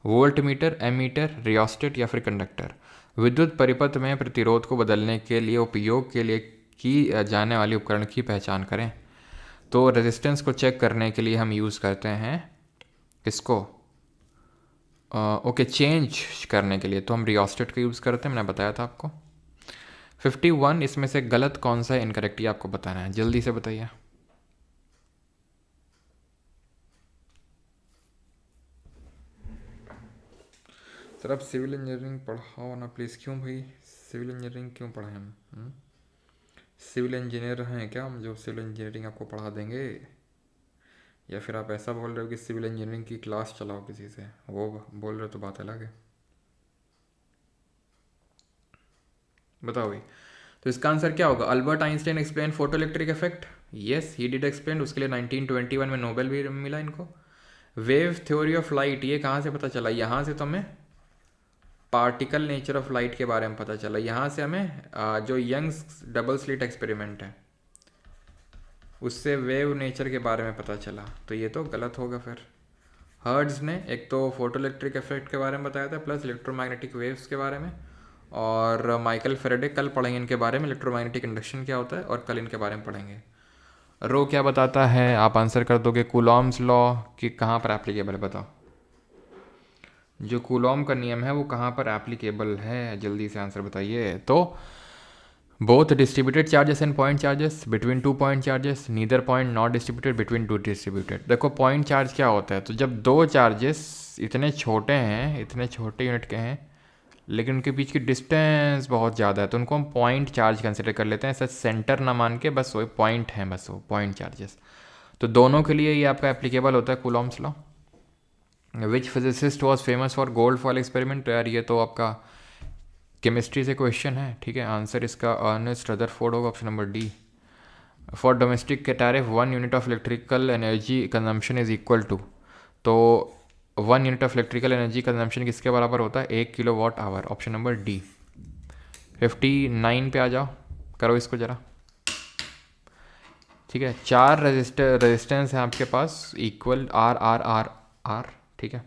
volt meter, ammeter, rheostat या फिर conductor. विद्युत परिपथ में प्रतिरोध को बदलने के लिए उपयोग के लिए की जाने वाली उपकरण की पहचान करें। तो रेजिस्टेंस को चेक करने के लिए हम यूज़ करते हैं इसको, ओके, चेंज करने के लिए तो हम रियोस्टेट का यूज़ करते हैं, मैंने बताया था आपको। 51 इसमें से गलत कौन सा है, इनकरेक्ट, ये आपको बताना है, जल्दी से बताइए। सर आप सिविल इंजीनियरिंग पढ़ाओ ना प्लीज़। क्यों भाई सिविल इंजीनियरिंग क्यों पढ़ाएं हम, सिविल इंजीनियर हैं क्या हम जो सिविल इंजीनियरिंग आपको पढ़ा देंगे, या फिर आप ऐसा बोल रहे हो कि सिविल इंजीनियरिंग की क्लास चलाओ किसी से, वो बोल रहे हो तो बात अलग है। बताओ भाई, तो इसका आंसर क्या होगा। Albert Einstein explain photo electric effect, yes he did explain, उसके लिए 1921 में नोबेल भी मिला इनको। वेव थ्योरी ऑफ लाइट, ये कहाँ से पता चला, यहाँ से तो हमें पार्टिकल नेचर ऑफ लाइट के बारे में पता चला, यहाँ से हमें जो यंग्स डबल स्लिट एक्सपेरिमेंट है उससे वेव नेचर के बारे में पता चला, तो ये तो गलत होगा फिर। हर्ट्ज ने एक तो फोटो इलेक्ट्रिक इफेक्ट के बारे में बताया था प्लस इलेक्ट्रोमैग्नेटिक वेव्स के बारे में, और माइकल फेरेडे कल पढ़ेंगे इनके बारे में, इलेक्ट्रोमैग्नेटिक इंडक्शन क्या होता है, और कल इनके बारे में पढ़ेंगे। रो क्या बताता है, आप आंसर कर दोगे कूलॉम्स लॉ कि कहाँ पर एप्लीकेबल है, बताओ। जो कूलॉम का नियम है वो कहाँ पर एप्लीकेबल है, जल्दी से आंसर बताइए। तो both distributed charges and point charges, between 2 point charges, neither point not distributed, between 2 distributed. देखो पॉइंट चार्ज क्या होता है, तो जब दो चार्जेस इतने छोटे हैं, इतने छोटे यूनिट के हैं, लेकिन उनके बीच की डिस्टेंस बहुत ज़्यादा है, तो उनको हम पॉइंट चार्ज कंसिडर कर लेते हैं, सच सेंटर ना मान के, बस वही पॉइंट हैं, बस वो पॉइंट चार्जेस। तो दोनों के लिए ये आपका एप्लीकेबल होता है Coulomb's law. Which physicist was famous for gold foil experiment, तो यार ये तो आपका केमिस्ट्री से क्वेश्चन है, ठीक है। आंसर इसका अर्नेस्ट रदरफोर्ड होगा, option number D। For domestic के tariff 1 unit of electrical energy consumption is equal to, तो 1 unit of electrical energy consumption किसके बराबर होता है, 1 kilowatt hour, option number D। 59 पे आ जाओ, करो इसको ज़रा, ठीक है। 4 रेजिस्टेंस है आपके पास, equal R R R R, ठीक है।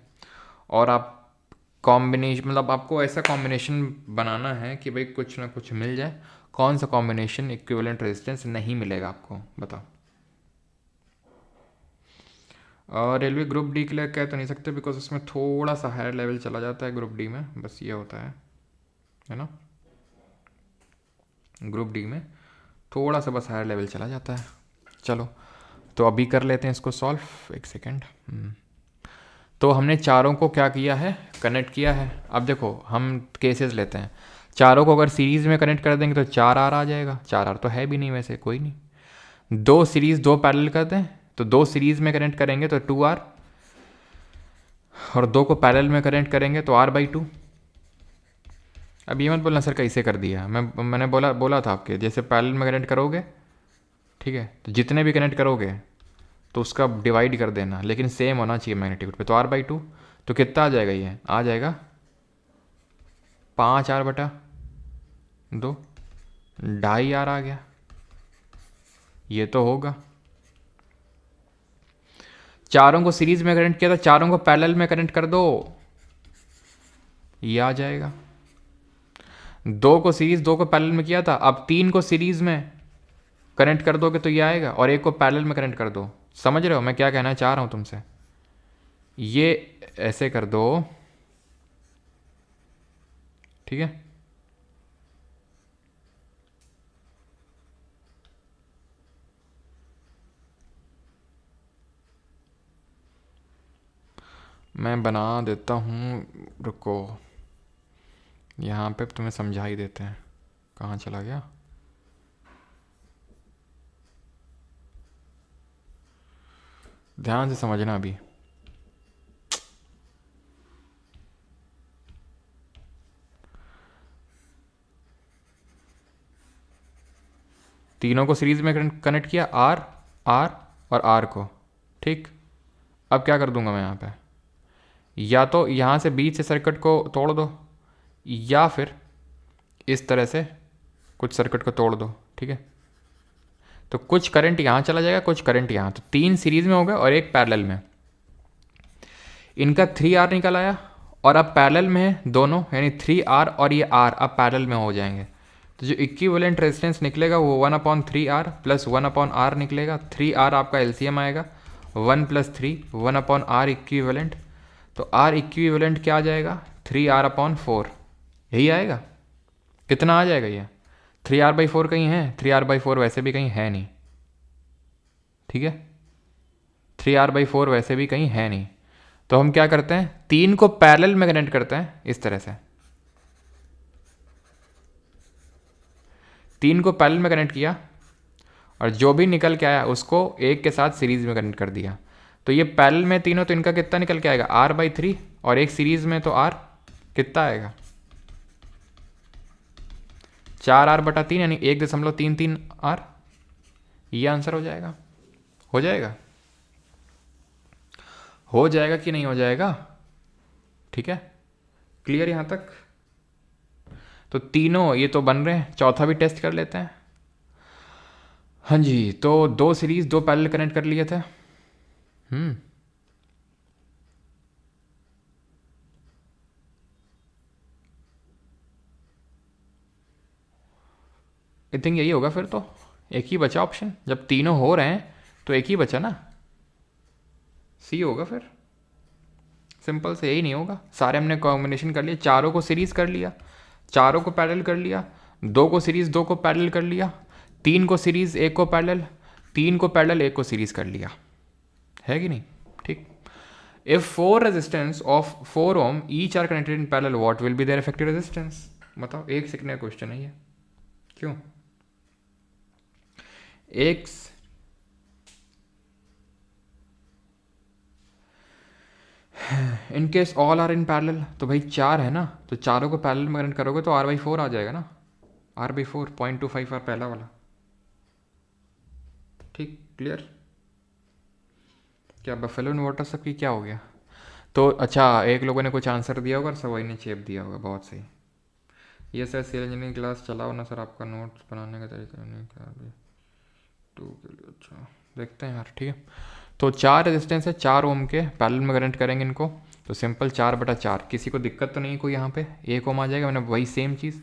और आप कॉम्बिनेशन, मतलब आपको ऐसा कॉम्बिनेशन बनाना है कि भाई कुछ ना कुछ मिल जाए, कौन सा कॉम्बिनेशन इक्विवेलेंट रेजिस्टेंस नहीं मिलेगा आपको, बताओ। और रेलवे ग्रुप डी के लिए कह तो नहीं सकते बिकॉज उसमें थोड़ा सा हायर लेवल चला जाता है ग्रुप डी में, बस ये होता है ना, ग्रुप डी में थोड़ा सा बस हायर लेवल चला जाता है। चलो तो अभी कर लेते हैं इसको सॉल्व, एक सेकेंड। तो हमने चारों को क्या किया है, कनेक्ट किया है। अब देखो हम केसेस लेते हैं, चारों को अगर सीरीज़ में कनेक्ट कर देंगे तो 4R आ जाएगा, 4R तो है भी नहीं वैसे, कोई नहीं। दो सीरीज़ दो पैरेलल कर दें तो दो सीरीज़ में कनेक्ट करेंगे तो 2R, और दो को पैरेलल में कनेक्ट करेंगे तो R/2। अब ये मत बोलना सर कैसे कर दिया, मैंने बोला था आपके, जैसे पैरेलल में कनेक्ट करोगे, ठीक है, तो जितने भी कनेक्ट करोगे तो उसका डिवाइड कर देना, लेकिन सेम होना चाहिए मैग्नीट्यूड पे। तो R/2 तो कितना आ जाएगा, ये आ जाएगा 5R/2, 2.5R आ गया, ये तो होगा। चारों को सीरीज में कनेक्ट किया था, चारों को पैरेलल में कनेक्ट कर दो, ये आ जाएगा। दो को सीरीज, दो को पैरेलल में किया था, अब 3 को सीरीज में कनेक्ट कर दोगे तो ये आएगा, और एक को पैरेलल में कनेक्ट कर दो। समझ रहे हो मैं क्या कहना चाह रहा हूं तुमसे, ये ऐसे कर दो, ठीक है। मैं बना देता हूं, रुको, यहां पे तुम्हें समझा ही देते हैं। कहाँ चला गया, ध्यान से समझना अभी। तीनों को सीरीज में कनेक्ट किया, आर आर और आर को, ठीक। अब क्या कर दूंगा मैं यहाँ पे, या तो यहाँ से बीच से सर्किट को तोड़ दो, या फिर इस तरह से कुछ सर्किट को तोड़ दो, ठीक है। तो कुछ करंट यहाँ चला जाएगा, कुछ करंट यहाँ, तो 3 सीरीज में हो गए और एक पैरेलल में। इनका 3R निकल आया, और अब पैरेलल में है दोनों, यानी 3R और ये R अब पैरेलल में हो जाएंगे। तो जो इक्विवेलेंट रेजिस्टेंस निकलेगा वो 1/3R प्लस 1/R निकलेगा। 3R आपका LCM आएगा, 1 + 3 1/R इक्विवेलेंट। तो R इक्विवेलेंट क्या आ जाएगा, 3R/4, यही आएगा। कितना आ जाएगा ये, 3R/4 कहीं है, 3R/4 वैसे भी कहीं है नहीं, ठीक है, 3R/4 वैसे भी कहीं है नहीं। तो हम क्या करते हैं, 3 को पैरेलल में कनेक्ट करते हैं इस तरह से, 3 को पैरेलल में कनेक्ट किया, और जो भी निकल के आया उसको एक के साथ सीरीज में कनेक्ट कर दिया। तो ये पैरेलल में तीनों, तो इनका कितना निकल के आएगा, R/3, और एक सीरीज में तो R कितना आएगा, 4R/3, यानी 1.33R। ये आंसर हो जाएगा, हो जाएगा, हो जाएगा कि नहीं हो जाएगा, ठीक है, क्लियर यहां तक। तो तीनों ये तो बन रहे हैं, चौथा भी टेस्ट कर लेते हैं। हाँ जी, तो 2 सीरीज 2 पैरेलल कनेक्ट कर लिए थे। आई थिंक यही होगा फिर, तो एक ही बचा ऑप्शन, जब तीनों हो रहे हैं तो एक ही बचा ना, सी होगा फिर, सिंपल से यही नहीं होगा। सारे हमने कॉम्बिनेशन कर लिया, चारों को सीरीज कर लिया, चारों को पैरेलल कर लिया, 2 को सीरीज 2 को पैरेलल कर लिया, 3 को सीरीज 1 को पैरेलल, 3 को पैरेलल 1 को सीरीज कर लिया, है कि नहीं, ठीक। If 4 resistance of 4 ohm each are connected in parallel, what will be their effective resistance. बताओ, एक सेकंड का क्वेश्चन है ये, क्यों एक in case all are in parallel, तो भाई 4 है ना, तो चारों को पैरेलल में कनेक्ट करोगे तो R/4 आ जाएगा ना, R/4 0.25R पहला वाला, ठीक, क्लियर। क्या बफेलो इन्वर्टर सबकी क्या हो गया। तो अच्छा, एक लोगों ने कुछ आंसर दिया होगा और सवाई ने चेप दिया होगा, बहुत सही। ये सर सिविल इंजीनियरिंग क्लास चलाओ ना सर, आपका नोट्स बनाने का तरीका नहीं क्या अभी 2 के लिए, अच्छा देखते हैं यार, ठीक है। तो 4 रेजिस्टेंस है, 4 ओम के, पैरेलल में कनेक्ट करेंगे इनको, तो सिंपल 4/4, किसी को दिक्कत तो नहीं कोई, यहाँ पे 1 ओम आ जाएगा। मैंने वही सेम चीज़,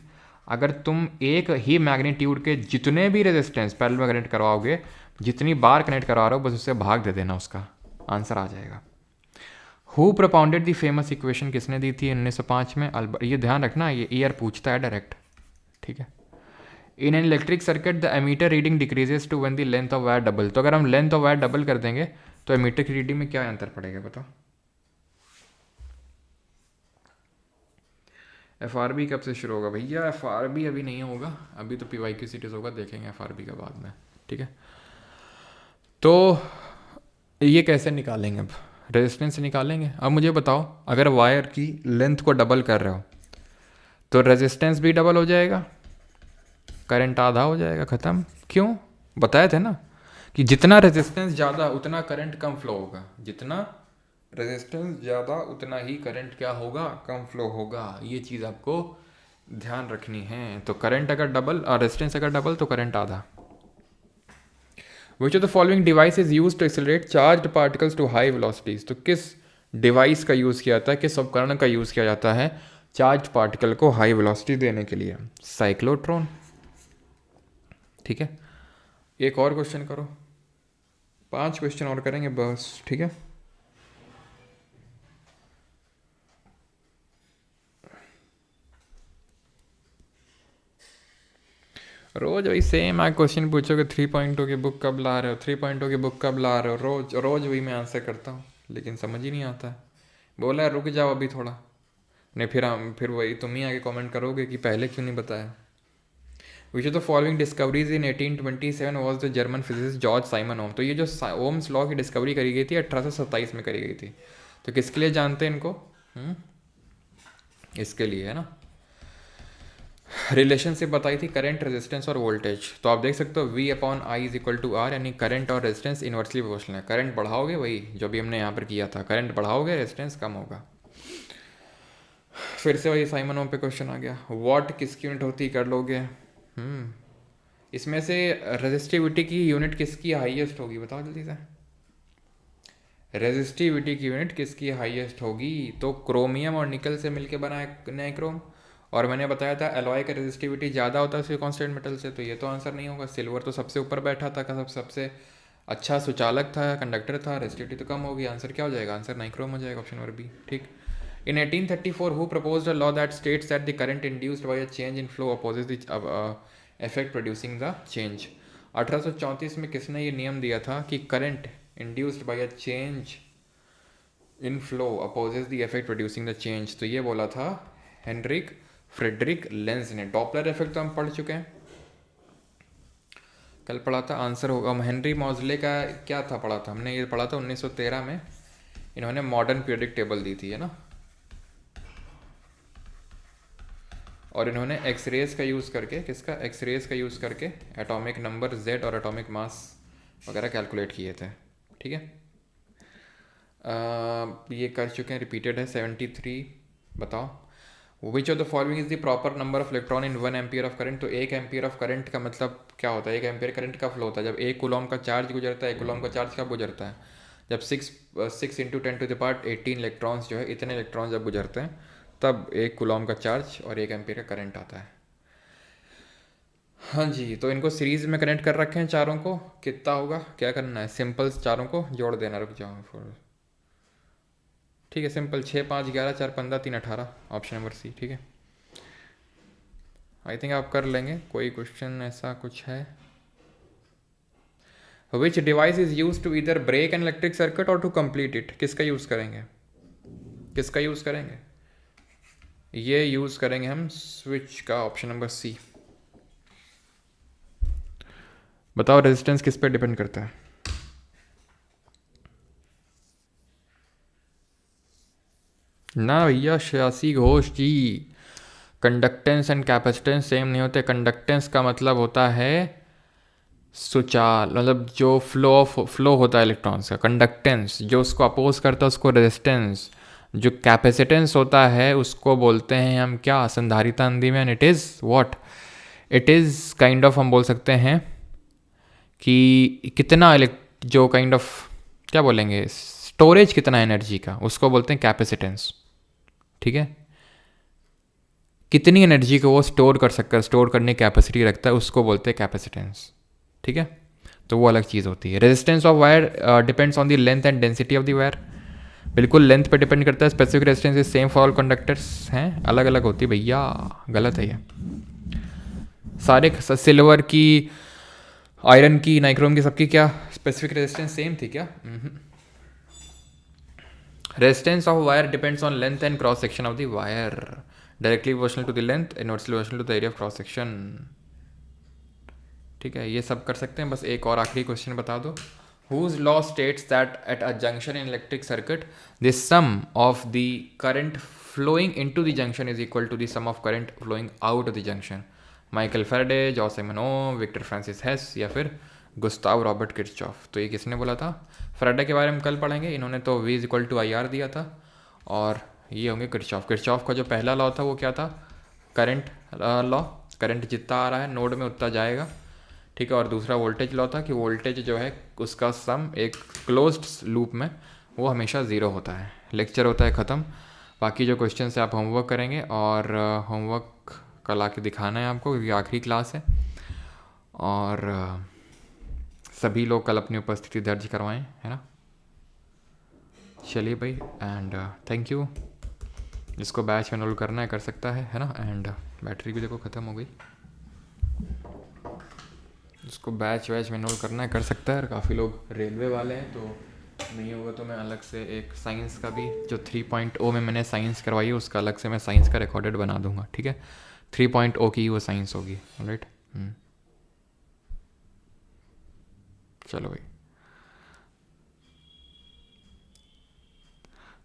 अगर तुम एक ही मैग्नीट्यूड के जितने भी रेजिस्टेंस पैरेलल में कनेक्ट करवाओगे, जितनी बार कनेक्ट करवा रहे हो, बस उससे भाग दे देना उसका, आंसर आ जाएगा। Who propounded the famous equation, किसने दी थी 1905 में? ये ध्यान रखना, ये ईयर पूछता है डायरेक्ट, ठीक है। In an electric circuit the ammeter reading decreases to when the length of wire double. तो अगर हम लेंथ ऑफ वायर डबल कर देंगे तो एमीटर की रीडिंग में क्या अंतर पड़ेगा बताओ? FRB कब से शुरू होगा भैया? FRB अभी नहीं होगा, अभी तो PYQ सीरीज होगा, देखेंगे FRB का बाद में, ठीक है। तो ये कैसे निकालेंगे? अब रेजिस्टेंस निकालेंगे। अब मुझे बताओ, अगर वायर की लेंथ को डबल कर रहे हो तो रेजिस्टेंस भी डबल हो जाएगा, करंट आधा हो जाएगा, ख़त्म। क्यों? बताए थे ना कि जितना रेजिस्टेंस ज़्यादा उतना करंट कम फ्लो होगा, जितना रेजिस्टेंस ज़्यादा उतना ही करंट क्या होगा? कम फ्लो होगा। ये चीज़ आपको ध्यान रखनी है। तो करंट अगर डबल और रेजिस्टेंस अगर डबल तो करंट आधा। Which of the following device is use to accelerate charged particles to high velocities. तो किस डिवाइस का यूज़ किया जाता है, किस उपकरण का यूज़ किया जाता है चार्ज पार्टिकल को हाई वेलोसिटी देने के लिए? साइक्लोट्रॉन, ठीक है। एक और क्वेश्चन करो, 5 क्वेश्चन और करेंगे बस, ठीक है। रोज वही सेम आप क्वेश्चन पूछोगे, 3.2 की बुक कब ला रहे हो, 3.2 की बुक कब ला रहे हो, रोज रोज वही मैं आंसर करता हूँ, लेकिन समझ ही नहीं आता है। बोला रुक जाओ अभी थोड़ा, नहीं फिर वही तुम ही आगे कमेंट करोगे कि पहले क्यों नहीं बताया। Which of the following discoveries in 1827 was the German physicist George Simon Ohm. तो ये जो ओम्स लॉ की डिस्कवरी करी गई थी 1827 में करी गई थी। तो किसके लिए जानते हैं इनको? इसके लिए है ना। रिलेशनशिप बताई थी करंट, रेजिस्टेंस और वोल्टेज। तो आप देख सकते हो V/I is equal to R, यानी करंट और रेजिस्टेंस इन्वर्सली प्रोपोर्शनल है। करंट बढ़ाओगे, वही जो भी हमने यहाँ पर किया था, करंट बढ़ाओगे रेजिस्टेंस कम होगा। फिर से वही साइमन ओम पे क्वेश्चन आ गया। वॉट किसकी यूनिट होती कर लोगे? इसमें से रेजिस्टिविटी की यूनिट किसकी हाईएस्ट होगी बताओ जल्दी से। रेजिस्टिविटी की यूनिट किसकी हाईएस्ट होगी? तो क्रोमियम और निकल से मिलके बना है नाइक्रोम, और मैंने बताया था एलॉय का रेजिस्टिविटी ज़्यादा होता है उसके कांस्टेंट मेटल से, तो ये तो आंसर नहीं होगा। सिल्वर तो सबसे ऊपर बैठा था, सबसे अच्छा सुचालक था, कंडक्टर था, रेजिस्टिविटी तो कम होगी। आंसर क्या हो जाएगा? आंसर नाइक्रोम हो जाएगा, ऑप्शन नंबर बी, ठीक। In 1834, who proposed a law that states that the current induced by a change in flow opposes the effect producing the change? 1834 में किसने ये नियम दिया था कि current induced by a change in flow opposes the effect producing the change? तो ये बोला था हेनरिक फ्रेडरिक लेंज ने। डॉपलर इफेक्ट तो हम पढ़ चुके हैं, कल पढ़ा था। आंसर होगा हेनरी मॉजले का क्या था, पढ़ा था हमने, ये पढ़ा था 1913 में। इन्होंने मॉडर्न पीरियडिक टेबल दी थी, है ना। और इन्होंने एक्सरेज का यूज़ करके, किसका? एक्सरेज का यूज़ करके एटॉमिक नंबर Z और एटॉमिक मास वगैरह कैलकुलेट किए थे, ठीक है। ये कर चुके हैं, रिपीटेड है। 73 बताओ। विच of the following is the proper number of electron in 1 ampere of current? तो 1 एम्पियर ऑफ करंट का मतलब क्या होता है? 1 एम्पियर करंट का फ्लो होता है जब 1 कूलम का चार्ज गुजरता है। 1 कूलम का चार्ज कब गुजरता है? जब 6 × 10⁻18 इलेक्ट्रॉन्स जो है, इतने इलेक्ट्रॉन्स जब गुजरते हैं तब 1 कूलम का चार्ज और 1 एम्पियर का करंट आता है। हाँ जी, तो इनको सीरीज में कनेक्ट कर रखे हैं चारों को। कितना होगा, क्या करना है? सिंपल चारों को जोड़ देना। रुक जाओ फिर, ठीक है। सिंपल 6 5 11 4 15 3 18, ऑप्शन नंबर सी, ठीक है। आई थिंक आप कर लेंगे। कोई क्वेश्चन ऐसा कुछ है? Which device is use to either break an electric circuit और टू कंप्लीट इट? किसका यूज़ करेंगे? किसका यूज़ करेंगे? ये यूज़ करेंगे हम स्विच का, ऑप्शन नंबर सी। बताओ रेजिस्टेंस किस पे डिपेंड करता है? ना भैया, श्रेयासी घोष जी, कंडक्टेंस एंड कैपेसिटेंस सेम नहीं होते। कंडक्टेंस का मतलब होता है सुचाल, मतलब जो फ्लो होता है इलेक्ट्रॉन्स का। कंडक्टेंस जो उसको अपोज करता है उसको रेजिस्टेंस। जो कैपेसिटेंस होता है उसको बोलते हैं हम क्या? संधारिता हिंदी में। It is what? It is kind of, हम बोल सकते हैं कि कितना जो काइंड ऑफ क्या बोलेंगे, स्टोरेज कितना एनर्जी का, उसको बोलते हैं कैपेसिटेंस, ठीक है। कितनी एनर्जी को वो स्टोर करने की कैपेसिटी रखता है उसको बोलते हैं कैपेसिटेंस, ठीक है। तो वो अलग चीज़ होती है। Resistance of wire depends on the length and density of the wire. बिल्कुल लेंथ पे डिपेंड करता है। Specific resistance is same for all conductors हैं, अलग अलग होती है भैया, गलत है ये। सारे सिल्वर की, आयरन की, नाइक्रोम की, सबकी क्या स्पेसिफिक रेजिस्टेंस सेम थी क्या? Resistance of wire depends on length and cross section of the wire, directly proportional to the length, inversely proportional to the area of cross section. ठीक है, ये सब कर सकते हैं। बस एक और आखिरी क्वेश्चन बता दो। Whose law states that at a junction in electric circuit, the sum of the current flowing into the junction is equal to the sum of current flowing out of the junction? Michael Faraday, जॉस Simon Ohm, Victor Francis Hess या फिर Gustav Robert Kirchhoff? तो ये किसने बोला था? Faraday के बारे में कल पढ़ेंगे। इन्होंने तो V is equal to IR दिया था। और ये होंगे किर्चॉफ। किर्चॉफ का जो पहला लॉ था वो क्या था? Current law. करंट जितना आ रहा है नोड में उतना जाएगा, ठीक है। और दूसरा वोल्टेज लॉ था कि वोल्टेज जो है उसका सम एक क्लोज्ड लूप में वो हमेशा ज़ीरो होता है। लेक्चर होता है ख़त्म। बाकी जो क्वेश्चन से आप होमवर्क करेंगे, और होमवर्क कल आके दिखाना है आपको क्योंकि आखिरी क्लास है। और सभी लोग कल अपनी उपस्थिति दर्ज करवाएं, है ना। चलिए भाई, एंड थैंक यू। जिसको बैच में एनरोल करना है कर सकता है ना। एंड बैटरी भी देखो ख़त्म हो गई। जिसको बैच वैच में एनरोल करना है कर सकता है। और काफ़ी लोग रेलवे वाले हैं, तो नहीं होगा तो मैं अलग से एक साइंस का भी, जो 3.0 में मैंने साइंस करवाई है उसका अलग से मैं साइंस का रिकॉर्डेड बना दूंगा, ठीक है। 3.0 की वो साइंस होगी, राइट। चलो भाई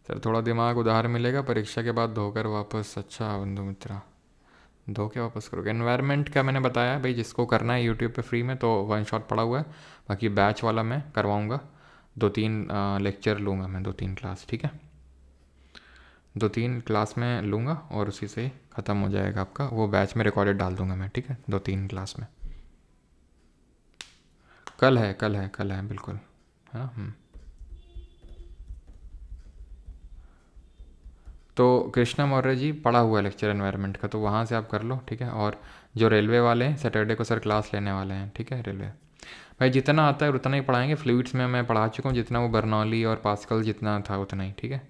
सर, थोड़ा दिमाग उधार मिलेगा परीक्षा के बाद धोकर वापस। अच्छा बंधु मित्रा, धो के वापस करोगे। एनवायरनमेंट का मैंने बताया भाई, जिसको करना है यूट्यूब पे फ्री में तो वन शॉट पड़ा हुआ है। बाकी बैच वाला मैं करवाऊँगा, 2-3 लेक्चर लूँगा मैं, 2-3 क्लास, ठीक है। 2-3 क्लास में लूँगा और उसी से ख़त्म हो जाएगा आपका। वो बैच में रिकॉर्डेड डाल दूँगा मैं, ठीक है, 2-3 क्लास में। कल है बिल्कुल, है ना। तो कृष्णा मौर्य जी पढ़ा हुआ है लेक्चर एनवायरनमेंट का, तो वहाँ से आप कर लो, ठीक है। और जो रेलवे वाले हैं सैटरडे को सर क्लास लेने वाले हैं, ठीक है। रेलवे भाई जितना आता है उतना ही पढ़ाएंगे। फ्लूइड्स में मैं पढ़ा चुका हूँ, जितना वो बर्नौली और पास्कल जितना था उतना ही, ठीक है।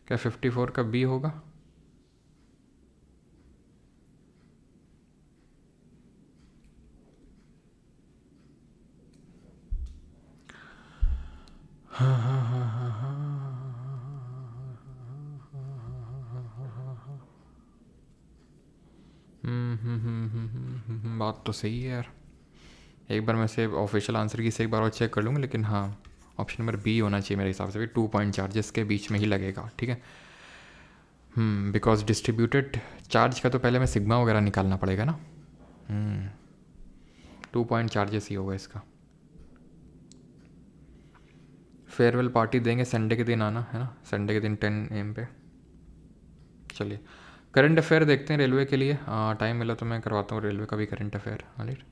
क्या 54 का B होगा? बात तो सही है यार। एक बार मैं से ऑफिशियल आंसर की से एक बार और चेक कर लूँगा, लेकिन हाँ ऑप्शन नंबर B होना चाहिए मेरे हिसाब से भी। 2 पॉइंट चार्जेस के बीच में ही लगेगा, ठीक है। बिकॉज डिस्ट्रीब्यूटेड चार्ज का तो पहले मैं सिग्मा वगैरह निकालना पड़ेगा ना। 2 पॉइंट चार्जेस ही होगा इसका। फेयरवेल पार्टी देंगे, संडे के दिन आना, है ना। संडे के दिन 10 AM पे। चलिए करंट अफेयर देखते हैं रेलवे के लिए। टाइम मिला तो मैं करवाता हूँ रेलवे का भी करंट अफेयर, राइट।